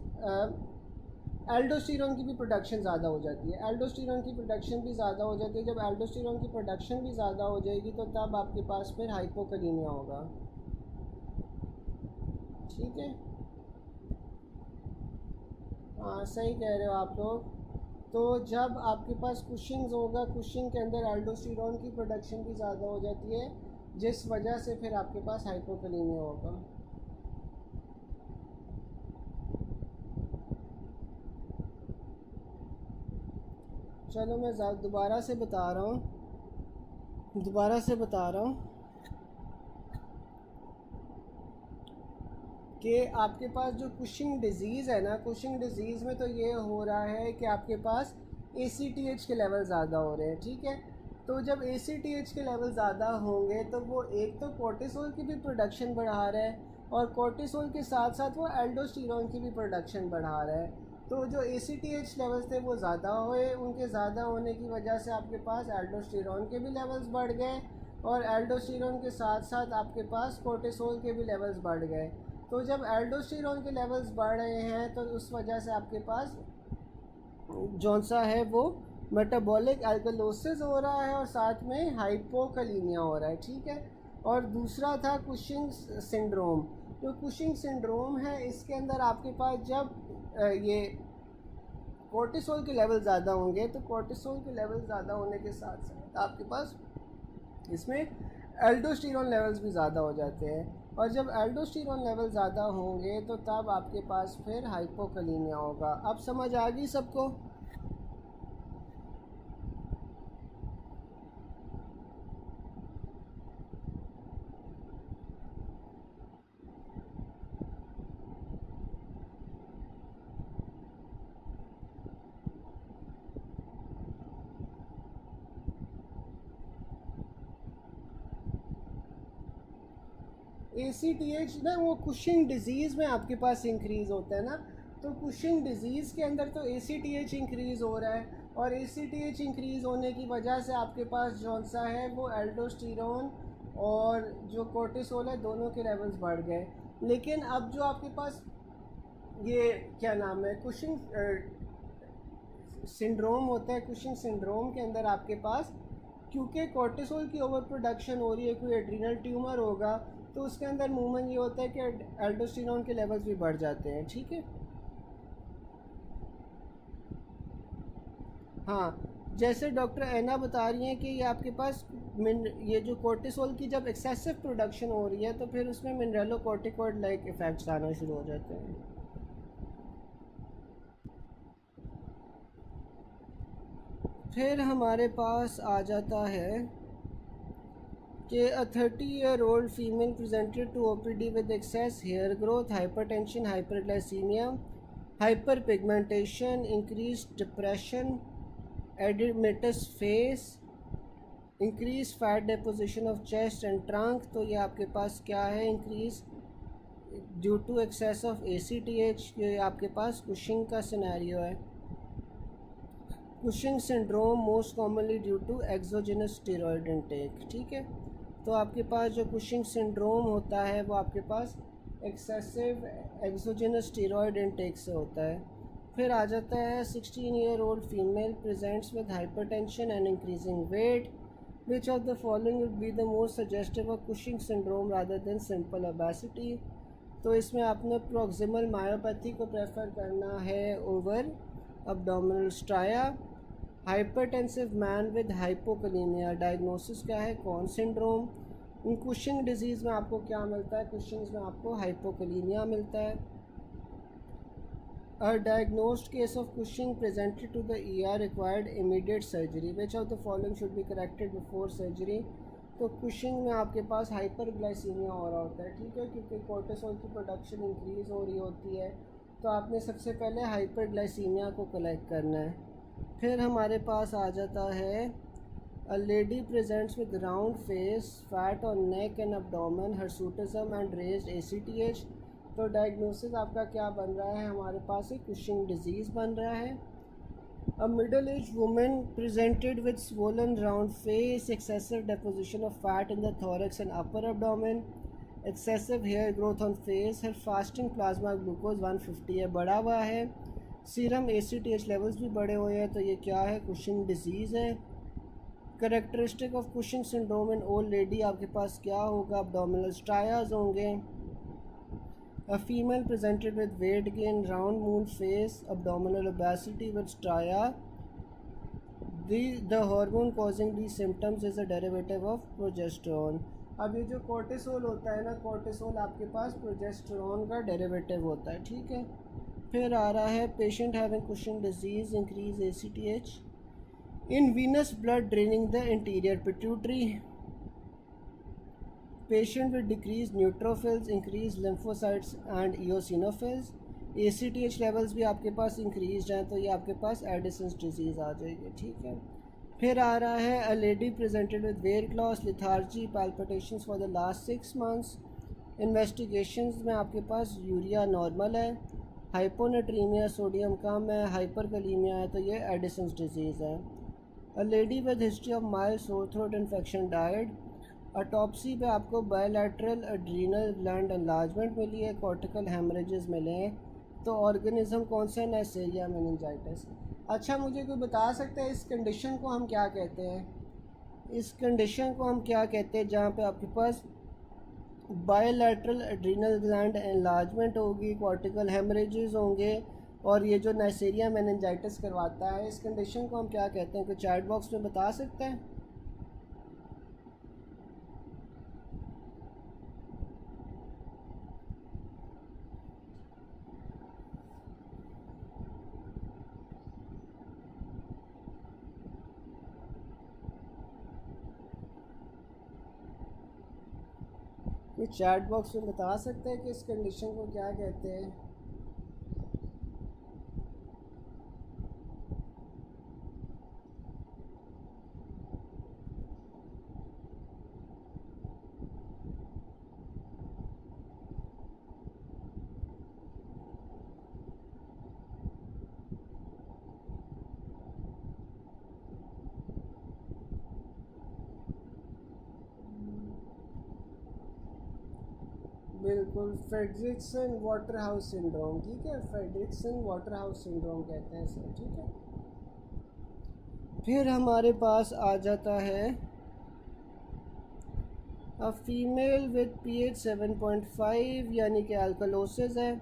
एल्डोस्टेरोन की भी प्रोडक्शन ज़्यादा हो जाती है, एल्डोस्टेरोन की प्रोडक्शन भी ज़्यादा हो जाती है। जब एल्डोस्टेरोन की प्रोडक्शन भी ज़्यादा हो जाएगी तो तब आपके पास फिर हाइपोकलीमिया होगा, ठीक है। हाँ सही कह रहे हो आप लोग। तो जब आपके पास कुशिंग्स होगा, कुशिंग के अंदर एल्डोस्टेरोन की प्रोडक्शन भी ज़्यादा हो जाती है जिस वजह से फिर आपके पास हाइपोकलीमिया होगा। चलो मैं दोबारा से बता रहा हूँ कि आपके पास जो कुशिंग डिज़ीज़ है ना, कुशिंग डिज़ीज़ में तो ये हो रहा है कि आपके पास ACTH के लेवल ज़्यादा हो रहे हैं, ठीक है। तो जब ACTH के लेवल ज़्यादा होंगे तो वो एक तो कोर्टिसोल की भी प्रोडक्शन बढ़ा रहा है और कोर्टिसोल के साथ साथ वो एल्डोस्टेरोन की भी प्रोडक्शन बढ़ा रहा है। तो जो ACTH लेवल्स थे वो ज़्यादा हुए, उनके ज़्यादा होने की वजह से आपके पास एल्डोस्टेरोन के भी लेवल्स बढ़ गए और एल्डोस्टेरोन के साथ साथ आपके पास कोर्टिसोल के भी लेवल्स बढ़ गए। तो जब एल्डोस्टेरोन के लेवल्स बढ़ रहे हैं तो उस वजह से आपके पास जौन सा है वो मेटाबॉलिक एल्कलोसिस हो रहा है और साथ में हाइपोकलीमिया हो रहा है, ठीक है। और दूसरा था कुशिंग सिंड्रोम। जो कुशिंग सिंड्रोम है इसके अंदर आपके पास जब ये कोर्टिसोल के लेवल ज़्यादा होंगे तो कोर्टिसोल के लेवल ज़्यादा होने के साथ साथ आपके पास इसमें एल्डोस्टेरोन लेवल्स भी ज़्यादा हो जाते हैं। और जब एल्डोस्टेरोन लेवल ज़्यादा होंगे तो तब आपके पास फिर हाइपोकलीमिया होगा। अब समझ आ गई सबको? ACTH ना वो कुशिंग डिज़ीज़ में आपके पास इंक्रीज़ होता है ना, तो कुशिंग डिज़ीज़ के अंदर तो ACTH इंक्रीज़ हो रहा है और ACTH इंक्रीज़ होने की वजह से आपके पास जौन सा है वो एल्डोस्टेरोन और जो कोर्टिसोल है दोनों के लेवल्स बढ़ गए। लेकिन अब जो आपके पास ये क्या नाम है कुशिंग सिंड्रोम होता है, कुशिंग सिंड्रोम के अंदर आपके पास क्योंकि कोर्टिसोल की ओवर प्रोडक्शन हो रही है, कोई एड्रीनल ट्यूमर होगा तो उसके अंदर मूवमेंट ये होता है कि एल्डोस्टेरोन के लेवल्स भी बढ़ जाते हैं, ठीक है। हाँ, जैसे डॉक्टर ऐना बता रही हैं कि ये आपके पास ये जो कोर्टिसोल की जब एक्सेसिव प्रोडक्शन हो रही है तो फिर उसमें मिनरलोकॉर्टिकॉइड लाइक इफ़ेक्ट्स आना शुरू हो जाते हैं। फिर हमारे पास आ जाता है कि a 30-year-old female presented to OPD with excess hair growth, hypertension, hyperglycemia, hyperpigmentation, increased depression, edematous face, increased fat deposition of chest and trunk। तो ये आपके पास क्या है? Increase due to excess of ACTH। ये आपके पास कुशिंग का सिनेरियो है। Cushing syndrome most commonly due to exogenous steroid intake, ठीक है। तो आपके पास जो कुशिंग सिंड्रोम होता है वो आपके पास एक्सेसिव एक्सोजेनस स्टेरॉयड इनटेक से होता है। फिर आ जाता है 16-year-old female presents with hypertension and increasing weight, which of the following would be the most suggestive of Cushing syndrome rather than simple obesity. तो इसमें आपने प्रॉक्सिमल मायोपैथी को प्रेफर करना है over abdominal striae. Hypertensive man with hypokalaemia, diagnosis क्या है? कौन syndrome. इन Cushing disease में आपको क्या मिलता है? कुशिंग्स में आपको हाइपोकलीमिया मिलता है। A diagnosed case of Cushing presented to the ER required immediate surgery. Which of the following should be corrected before surgery? तो कुशिंग में आपके पास हाइपरग्लाइसीमिया हो रहा होता है, ठीक है, क्योंकि कोर्टिसोल की प्रोडक्शन इंक्रीज़ हो रही होती है। तो आपने सबसे पहले हाइपरग्लाइसीमिया को कलेक्ट करना है। फिर हमारे पास आ जाता है A lady presents with round face, fat on neck and abdomen, hirsutism and raised ACTH। तो डायग्नोसिस आपका क्या बन रहा है? हमारे पास एक कुशिंग डिजीज़ बन रहा है। A middle-aged woman presented with swollen round face, excessive deposition of fat in the thorax and upper abdomen, excessive hair growth on face, her fasting plasma glucose 150 है, बढ़ा हुआ है, सीरम ACTH लेवल्स भी बढ़े हुए हैं। तो ये क्या है? कुशिंग डिजीज़ है। Characteristic of Cushing syndrome in old lady आपके पास क्या होगा? अब्डोमिनल स्ट्रायाज होंगे। A female presented with weight gain, round moon face, abdominal obesity with stria. The hormone causing these symptoms is a derivative of progesterone। अब ये जो cortisol होता है ना, कोर्टिसोल आपके पास प्रोजेस्टेरोन का डेरिवेटिव होता है, ठीक है। फिर आ रहा है patient having Cushing disease, increase ACTH in venous blood draining the interior pituitary, patient with decreased neutrophils, increased lymphocytes and eosinophils। ACTH levels भी आपके पास इंक्रीज हैं तो ये आपके पास एडिसन्स डिजीज़ आ जाएगी, ठीक है। फिर आ रहा है A lady presented with weight loss, lethargy, palpitations for the last 6 months। Investigations में आपके पास यूरिया नॉर्मल है, हाइपोनेट्रीमिया सोडियम कम है, हाइपरकलीमिया है, तो ये एडिसन्स डिजीज़ है। A lady with history of mild sore throat infection died। Autopsy पे आपको बायलैटरल एड्रीनल ग्लैंड एनलार्जमेंट मिली है, कॉर्टिकल हेमरेजेस मिले हैं। तो ऑर्गेनिज्म कौन सा है? Neisseria meningitis. अच्छा, मुझे कोई बता सकता है इस कंडीशन को हम क्या कहते हैं? इस कंडीशन को हम क्या कहते हैं जहाँ पे आपके पास बायलैटरल एड्रीनल ग्लैंड एनलार्जमेंट होगी, कॉर्टिकल हेमरेजेस होंगे और ये जो नेसेरिया मेनिंजाइटिस करवाता है, इस कंडीशन को हम क्या कहते हैं? कोई चैट बॉक्स में बता सकते हैं? कोई चैट बॉक्स में बता सकते हैं कि इस कंडीशन को क्या कहते हैं? बिल्कुल, फ्रेडरिक्सन वाटर हाउस सिंड्रोम। ठीक है, फ्रेडरिक्सन वाटर हाउस सिंड्रोम कहते हैं इसे। ठीक है, फिर हमारे पास आ जाता है अ फीमेल विद पीएच 7.5 यानी कि अल्कलोसिस है,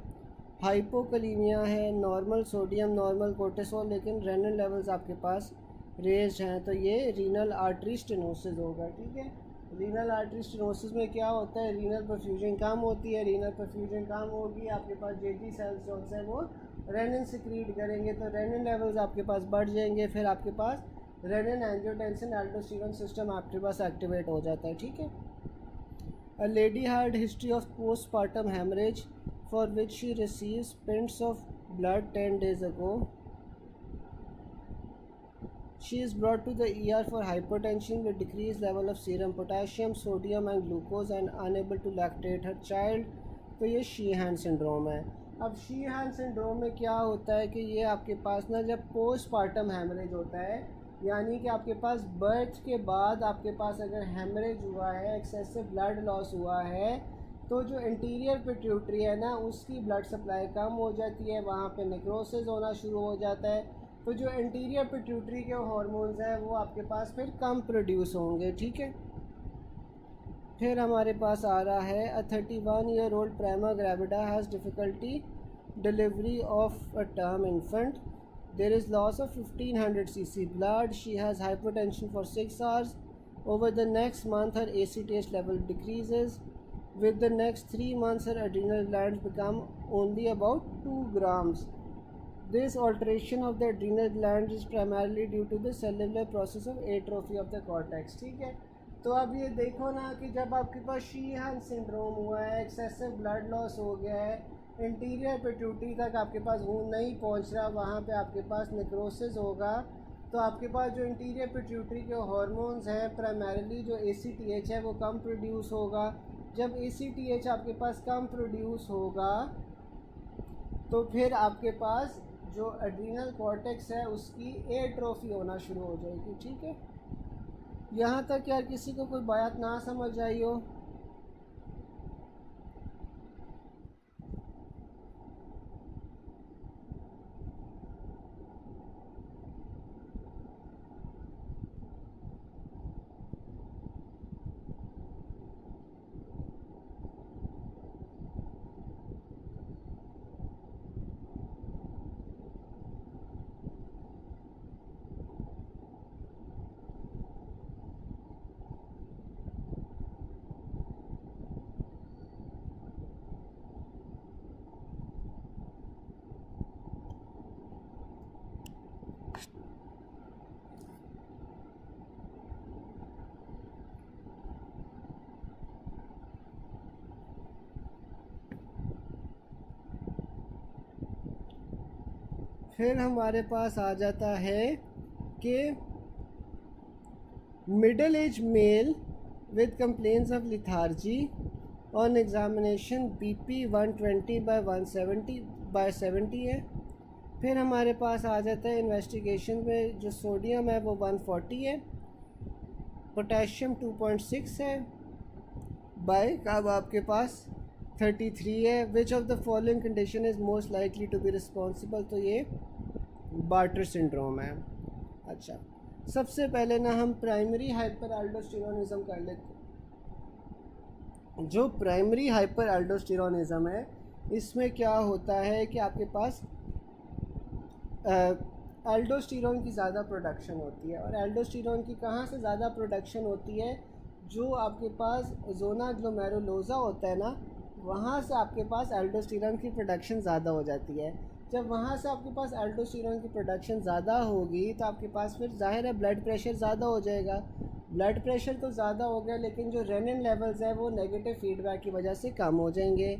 हाइपोकलीमिया है, नॉर्मल सोडियम, नॉर्मल कोर्टिसोल, लेकिन रेनल लेवल्स आपके पास रेज्ड हैं, तो ये रीनल आर्टरी स्टेनोसिस होगा। ठीक है, रीनल आर्टरी स्टेनोसिस में क्या होता है? रीनल परफ्यूजन कम होती है। रीनल परफ्यूजन कम होगी, आपके पास जेजी सेल्स जो है वो रेनिन सिक्रीट करेंगे, तो रेनिन लेवल्स आपके पास बढ़ जाएंगे। फिर आपके पास रेनिन, एंजियोटेंसिन, एल्डोस्टेरोन सिस्टम आपके पास एक्टिवेट हो जाता है। ठीक है, A lady had history of postpartum hemorrhage for which she received splints of blood 10 days ago. She is brought to the ER for hypertension with decreased level of serum potassium, sodium and glucose and unable to lactate her child. तो ये शीहैन syndrome है। अब शीहैन syndrome में क्या होता है कि ये आपके पास ना जब पोस्टपार्टम हेमरेज होता है, यानी कि आपके पास बर्थ के बाद आपके पास अगर हेमरेज हुआ है, एक्सेसिव ब्लड लॉस हुआ है, तो जो इंटीरियर पिट्यूटरी है ना उसकी ब्लड सप्लाई कम हो जाती है, वहाँ पे नेक्रोसिस होना शुरू हो जाता है। तो जो इंटीरियर पिट्यूटरी के हार्मोन्स हैं वो आपके पास फिर कम प्रोड्यूस होंगे। ठीक है, फिर हमारे पास आ रहा है अ 31-year-old prima gravida has difficulty delivery of a term infant. There is loss of 1500 cc blood. She has hypertension for 6 hours. Over the next month, her ACTH level decreases. With the next 3 months, her adrenal glands become only about 2 grams. This alteration of the adrenal glands is primarily due to the cellular process of atrophy of the cortex. ठीक है, तो अब ये देखो ना कि जब आपके पास शीहैन सिंड्रोम हुआ है, एक्सेसिव ब्लड लॉस हो गया है, इंटीरियर पिट्यूटरी तक आपके पास खून नहीं पहुंच रहा, वहाँ पे आपके पास नेक्रोसिस होगा, तो आपके पास जो इंटीरियर पिट्यूटरी के हार्मोन्स हैं, प्राइमरीली जो ACTH है वो कम प्रोड्यूस होगा। जब ACTH आपके पास कम प्रोड्यूस होगा तो फिर आपके पास जो एड्रीनल कॉर्टेक्स है उसकी एट्रोफी होना शुरू हो जाएगी। ठीक है, यहाँ तक यार किसी को कोई बात ना समझ आई हो? फिर हमारे पास आ जाता है कि middle as male with complaints of lethargy on examination BP 120/170/70 है। फिर हमारे पास आ जाता है इन्वेस्टिगेशन में जो सोडियम है वो 140 है, पोटेशियम 2.6 है, बाय कब आपके पास 33 है। Which of the following condition is most likely to be responsible, तो ये बार्टर सिंड्रोम है। अच्छा, सबसे पहले ना हम प्राइमरी हाइपर एल्डोस्टेरोनिज्म कर लेते हैं। जो प्राइमरी हाइपर एल्डोस्टेरोनिज्म है, इसमें क्या होता है कि आपके पास एल्डोस्टेरोन की ज़्यादा प्रोडक्शन होती है। और एल्डोस्टेरोन की कहाँ से ज़्यादा प्रोडक्शन होती है? जो आपके पास जोना ग्लोमेरुलोसा होता है ना, वहाँ से आपके पास एल्डोस्टेरोन की प्रोडक्शन ज़्यादा हो जाती है। जब वहाँ से आपके पास एल्डोस्टेरोन की प्रोडक्शन ज़्यादा होगी तो आपके पास फिर जाहिर है ब्लड प्रेशर ज़्यादा हो जाएगा। ब्लड प्रेशर तो ज़्यादा हो गया, लेकिन जो रेनिन लेवल्स है वो नेगेटिव फीडबैक की वजह से कम हो जाएंगे।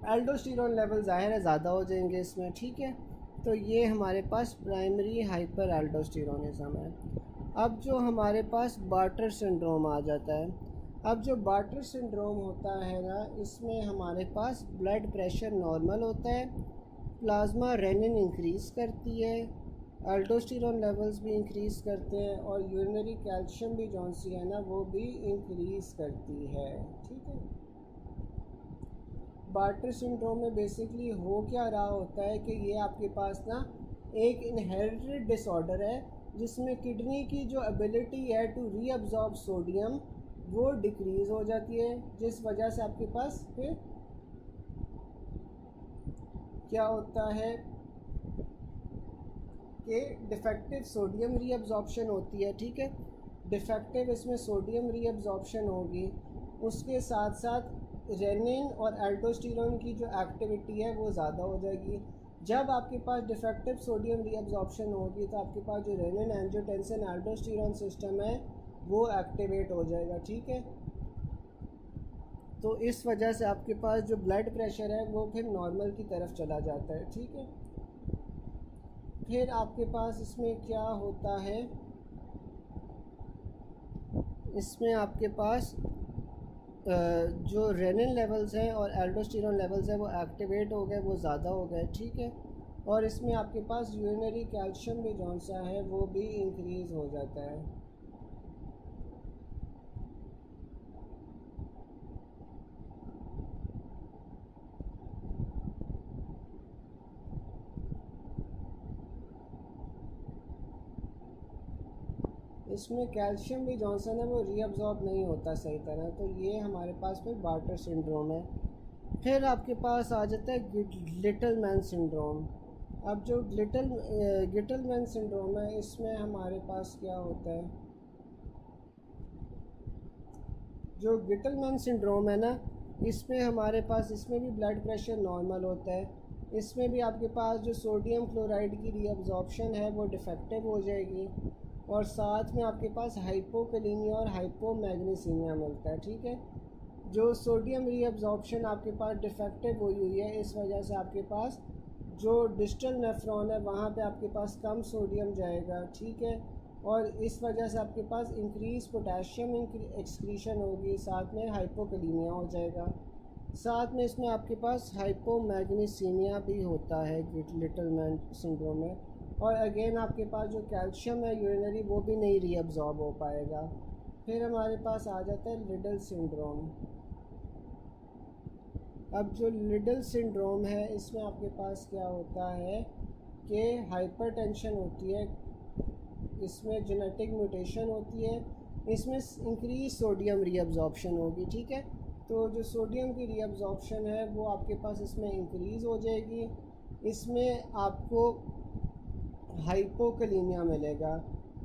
एल्डोस्टेरोन लेवल ज़ाहिर है ज़्यादा हो जाएंगे इसमें, ठीक है। तो ये हमारे पास प्राइमरी हाइपर एल्डोस्टेरोनिज्म है। अब जो हमारे पास बार्टर सिंड्रोम आ जाता है। अब जो बार्टर सिंड्रोम होता है ना, इसमें हमारे पास ब्लड प्रेशर नॉर्मल होता है, प्लाज्मा रेनिन इंक्रीज़ करती है, एल्डोस्टेरोन लेवल्स भी इंक्रीज़ करते हैं, और यूरिनरी कैल्शियम भी जौन सी है ना वो भी इंक्रीज़ करती है, ठीक है। बार्टर सिंड्रोम में बेसिकली हो क्या रहा होता है कि ये आपके पास ना एक इनहेरिटेड डिसऑर्डर है, जिसमें किडनी की जो एबिलिटी है टू रीअब्जॉर्ब सोडियम वो डिक्रीज़ हो जाती है, जिस वजह से आपके पास फिर क्या होता है कि डिफेक्टिव सोडियम रीअब्जॉर्प्शन होती है, ठीक है। डिफेक्टिव इसमें सोडियम रीअब्जॉर्प्शन होगी, उसके साथ साथ रेनिन और एल्डोस्टेरोन की जो एक्टिविटी है वो ज़्यादा हो जाएगी। जब आपके पास डिफेक्टिव सोडियम रीअब्जॉर्प्शन होगी तो आपके पास जो रेनिन एंजियोटेंसिन एल्डोस्टेरोन सिस्टम है वो एक्टिवेट हो जाएगा, ठीक है। तो इस वजह से आपके पास जो ब्लड प्रेशर है वो फिर नॉर्मल की तरफ चला जाता है, ठीक है। फिर आपके पास इसमें क्या होता है, इसमें आपके पास जो रेनिन लेवल्स हैं और एल्डोस्टेरोन लेवल्स हैं वो एक्टिवेट हो गए, वो ज़्यादा हो गए, ठीक है। और इसमें आपके पास यूरिनरी कैल्शियम भी जौन सा है वो भी इंक्रीज़ हो जाता है। इसमें कैल्शियम भी जॉनसन है वो रीअब्जॉर्ब नहीं होता सही तरह, तो ये हमारे पास फिर बार्टर सिंड्रोम है। फिर आपके पास आ जाता है लिटिल मैन सिंड्रोम। अब जो लिटिल मैन सिंड्रोम है, इसमें हमारे पास क्या होता है, जो लिटिल मैन सिंड्रोम है ना, इसमें हमारे पास इसमें भी ब्लड प्रेशर नॉर्मल होता है। इसमें भी आपके पास जो सोडियम क्लोराइड की रीअब्जॉर्प्शन है वो डिफेक्टिव हो जाएगी, और साथ में आपके पास हाइपोकैलीमिया और हाइपोमैग्नीसीमिया मिलता है, ठीक है। जो सोडियम रीअब्जॉर्प्शन आपके पास डिफेक्टिव हुई है, इस वजह से आपके पास जो डिस्टल नेफ्रॉन है वहाँ पे आपके पास कम सोडियम जाएगा, ठीक है। और इस वजह से आपके पास इंक्रीज पोटेशियम एक्सक्रीशन होगी, साथ में हाइपोकैलीमिया हो जाएगा। साथ में इसमें आपके पास हाइपोमैग्नीसीमिया भी होता है लिटिल मैन सिंड्रोम में। और अगेन आपके पास जो कैल्शियम है यूरिनरी वो भी नहीं रीअब्जॉर्ब हो पाएगा। फिर हमारे पास आ जाता है लिडल सिंड्रोम। अब जो लिडल सिंड्रोम है, इसमें आपके पास क्या होता है कि हाइपरटेंशन होती है, इसमें जेनेटिक म्यूटेशन होती है, इसमें इंक्रीज सोडियम रीअब्जॉर्प्शन होगी, ठीक है। तो जो सोडियम की रीअब्जॉर्प्शन है वो आपके पास इसमें इंक्रीज़ हो जाएगी, इसमें आपको हाइपोकैलीमिया मिलेगा।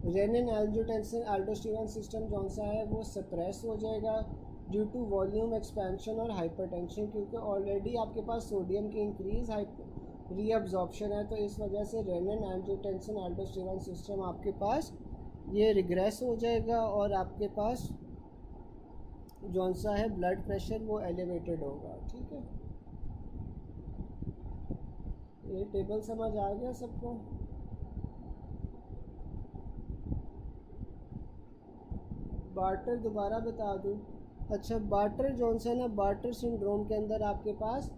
रेनिन एंजियोटेंसिन एल्डोस्टेरोन सिस्टम जौन सा है वो सप्रेस हो जाएगा ड्यू टू वॉल्यूम एक्सपेंशन और हाइपरटेंशन, क्योंकि ऑलरेडी आपके पास सोडियम की इंक्रीज रीअब्जॉर्प्शन है, तो इस वजह से रेनिन एंजियोटेंसिन एल्डोस्टेरोन सिस्टम आपके पास ये रिग्रेस हो जाएगा, और आपके पास जौन सा है ब्लड प्रेशर वो एलिवेटेड होगा, ठीक है। ये टेबल समझ आ गया सबको? बार्टर दोबारा बता दूं? अच्छा, बार्टर जौन सा है ना, बार्टर सिंड्रोम के अंदर आपके पास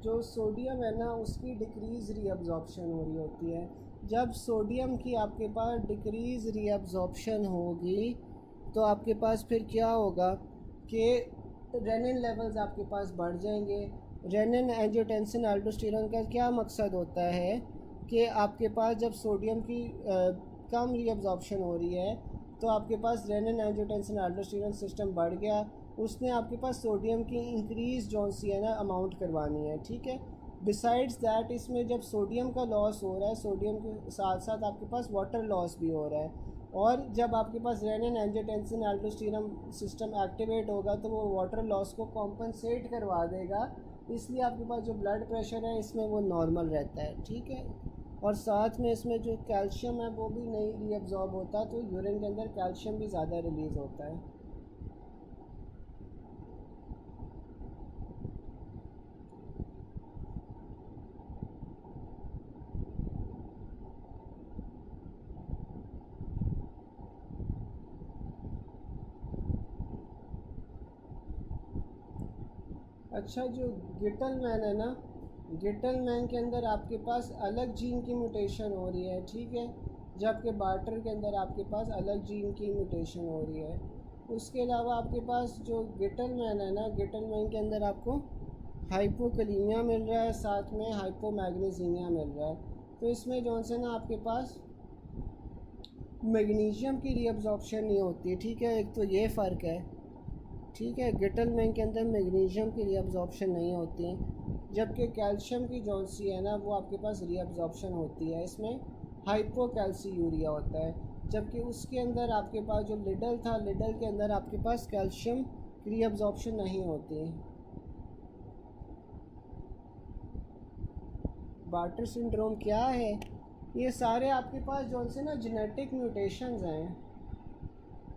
जो सोडियम है ना उसकी डिक्रीज़ रीअब्जॉर्प्शन हो रही होती है। जब सोडियम की आपके पास डिक्रीज़ रीअब्जॉर्प्शन होगी तो आपके पास फिर क्या होगा कि रेनिन लेवल्स आपके पास बढ़ जाएंगे। रेनिन एंजियोटेंसिन अल्डोस्टेरोन का क्या मकसद होता है कि आपके पास जब सोडियम की कम रीअब्जॉर्प्शन हो रही है तो आपके पास रेनिन एंजियोटेंसिन अल्डोस्टेरोन सिस्टम बढ़ गया, उसने आपके पास सोडियम की इंक्रीज जौन सी है ना अमाउंट करवानी है, ठीक है। बिसाइड्स दैट इसमें जब सोडियम का लॉस हो रहा है, सोडियम के साथ साथ आपके पास वाटर लॉस भी हो रहा है, और जब आपके पास renin angiotensin aldosterone system activate होगा तो वो वाटर लॉस को कॉम्पनसेट करवा देगा, इसलिए आपके पास जो ब्लड प्रेशर है इसमें वो नॉर्मल रहता है, ठीक है। और साथ में इसमें जो कैल्शियम है वो भी नहीं रीअब्जॉर्ब होता, तो यूरिन के अंदर कैल्शियम भी ज़्यादा रिलीज़ होता है। अच्छा, जो गिटल मैन है ना, गिटल मैन के अंदर आपके पास अलग जीन की म्यूटेशन हो रही है, ठीक है, जबकि बार्टर के अंदर आपके पास अलग जीन की म्यूटेशन हो रही है। उसके अलावा आपके पास जो गिटल मैन है ना, गिटल मैन के अंदर आपको हाइपोकलीमिया मिल रहा है, साथ में हाइपोमैग्नीसीमिया मिल रहा है। तो इसमें जो से ना आपके पास मैग्नीशियम की रीअब्जॉर्प्शन नहीं होती है, ठीक है, एक तो ये फ़र्क है, ठीक है। गिटल मैन के अंदर मैग्नीशियम की रीअब्जॉर्प्शन नहीं होती, जबकि कैल्शियम की जौन सी है ना वो आपके पास रीअब्जॉर्प्शन होती है, इसमें हाइपोकैल्सीयूरिया होता है। जबकि उसके अंदर आपके पास जो लिडल था, लिडल के अंदर आपके पास कैल्शियम की रीअब्जॉर्प्शन नहीं होती। बार्टर सिंड्रोम क्या है? ये सारे आपके पास जौन से ना जेनेटिक म्यूटेशंस हैं,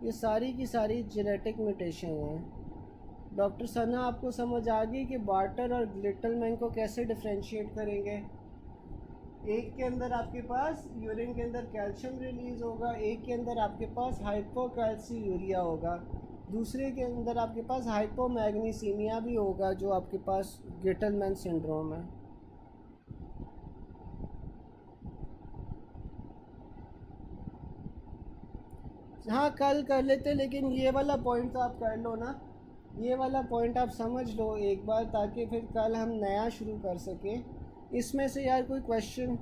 ये सारी की सारी जेनेटिक म्यूटेशन हैं। डॉक्टर सना, आपको समझ आ गई कि बार्टर और लिटल मैन को कैसे डिफ्रेंशिएट करेंगे? एक के अंदर आपके पास यूरिन के अंदर कैल्शियम रिलीज़ होगा, एक के अंदर आपके पास हाइपोकैल्सीयूरिया होगा, दूसरे के अंदर आपके पास हाइपोमैग्नीसीमिया भी होगा, जो आपके पास गिटलमैन सिंड्रोम है। हाँ, कल कर लेते, लेकिन ये वाला पॉइंट तो आप कर लो ना, ये वाला पॉइंट आप समझ लो एक बार, ताकि फिर कल हम नया शुरू कर सकें। इसमें से यार कोई क्वेश्चन?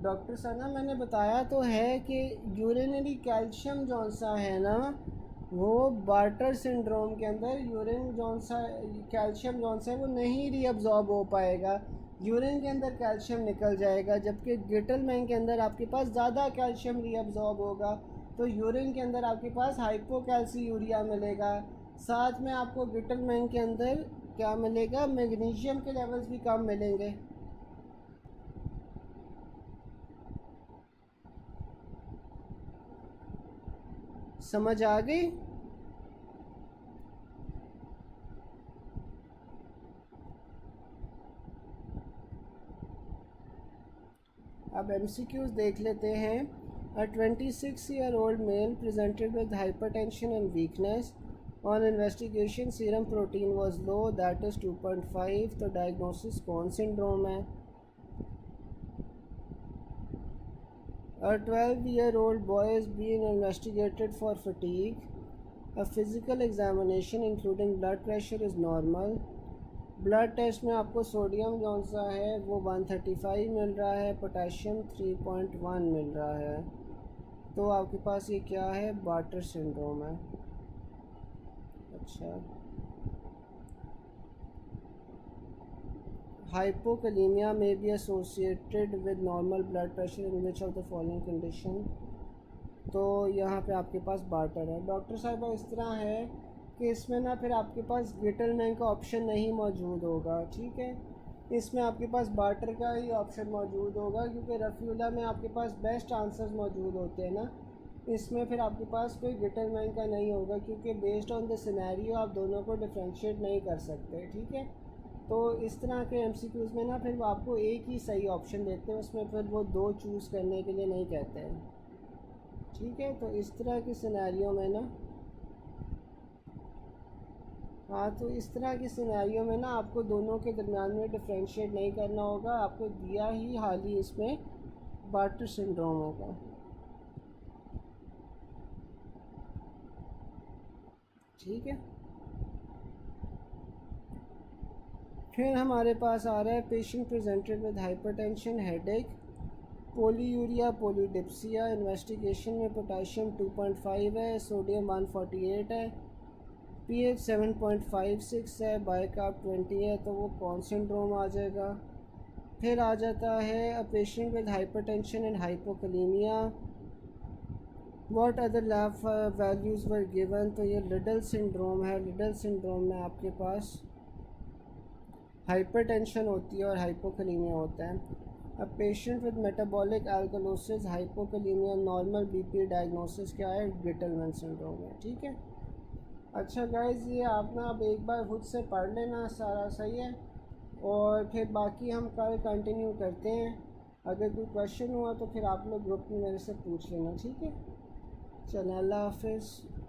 डॉक्टर सना, मैंने बताया तो है कि यूरिनरी कैल्शियम जौन सा है ना, वो बार्टर सिंड्रोम के अंदर यूरिन जौन सा कैल्शियम जौन सा है वो नहीं रीअब्जॉर्ब हो पाएगा, यूरिन के अंदर कैल्शियम निकल जाएगा, जबकि गिटलमैन के अंदर आपके पास ज़्यादा कैल्शियम रीअब्जॉर्ब होगा, तो यूरिन के अंदर आपके पास हाइपोकैल्सीयूरिया मिलेगा। साथ में आपको गिटलमैन के अंदर क्या मिलेगा? मैग्नीशियम के लेवल्स भी कम मिलेंगे। समझ आ गई? अब MCQs देख लेते हैं। A 26-year-old male presented with hypertension and weakness. On investigation, serum protein was low, that is 2.5. तो diagnosis कौन syndrome है? A 12-year-old boy is being investigated for fatigue. A physical examination including blood pressure is normal. Blood test में आपको sodium जौन सा है वो 135 मिल रहा है, पोटेशियम 3.1 मिल रहा है। तो आपके पास ये क्या है? बार्टर सिंड्रोम है। अच्छा, हाइपोकलीमिया में be associated with normal blood pressure in which of the following condition. तो यहाँ पे आपके पास बार्टर है। डॉक्टर साहब इस तरह है कि इसमें ना फिर आपके पास गिटलमैन का ऑप्शन नहीं मौजूद होगा, ठीक है, इसमें आपके पास बार्टर का ही ऑप्शन मौजूद होगा, क्योंकि रफ़ीउल्लाह में आपके पास बेस्ट आंसर्स मौजूद होते हैं ना, इसमें फिर आपके पास कोई गिटलमैन का नहीं होगा, क्योंकि बेस्ड ऑन द सिनेरियो आप दोनों को डिफ्रेंशिएट नहीं कर सकते, ठीक है। तो इस तरह के MCQs में ना फिर वो आपको एक ही सही ऑप्शन देते हैं, उसमें फिर वो दो चूज़ करने के लिए नहीं कहते हैं, ठीक है। तो इस तरह के सिनेरियो में ना हाँ, तो इस तरह की सिनेरियो में ना आपको दोनों के दरमियान में डिफ्रेंशिएट नहीं करना होगा, आपको दिया ही हाल ही इसमें बार्टर सिंड्रोम होगा। ठीक है, फिर हमारे पास आ रहा है patient presented with hypertension, headache, polyuria, polydipsia. Investigation में पोटाशियम 2.5 है, सोडियम 148 है, पीएच 7.56 है, बाइकार्ब 20 है, तो वो कौन सिंड्रोम आ जाएगा। फिर आ जाता है a patient with hypertension and hypokalaemia, what other lab values were given, तो ये लिडल सिंड्रोम है। लिडल सिंड्रोम में आपके पास हाइपरटेंशन होती है और हाइपोकलीमिया होता है। अब patient with metabolic alkalosis, hypokalaemia, normal BP, diagnosis क्या है, गिटलमैन सिंड्रोम है। ठीक है, अच्छा गाइज, ये आप ना अब एक बार खुद से पढ़ लेना, सारा सही है, और फिर बाकी हम कल कंटिन्यू करते हैं। अगर कोई क्वेश्चन हुआ तो फिर आप लोग ग्रुप में मेरे से पूछ लेना। ठीक है, चलें, अल्लाह हाफिज़।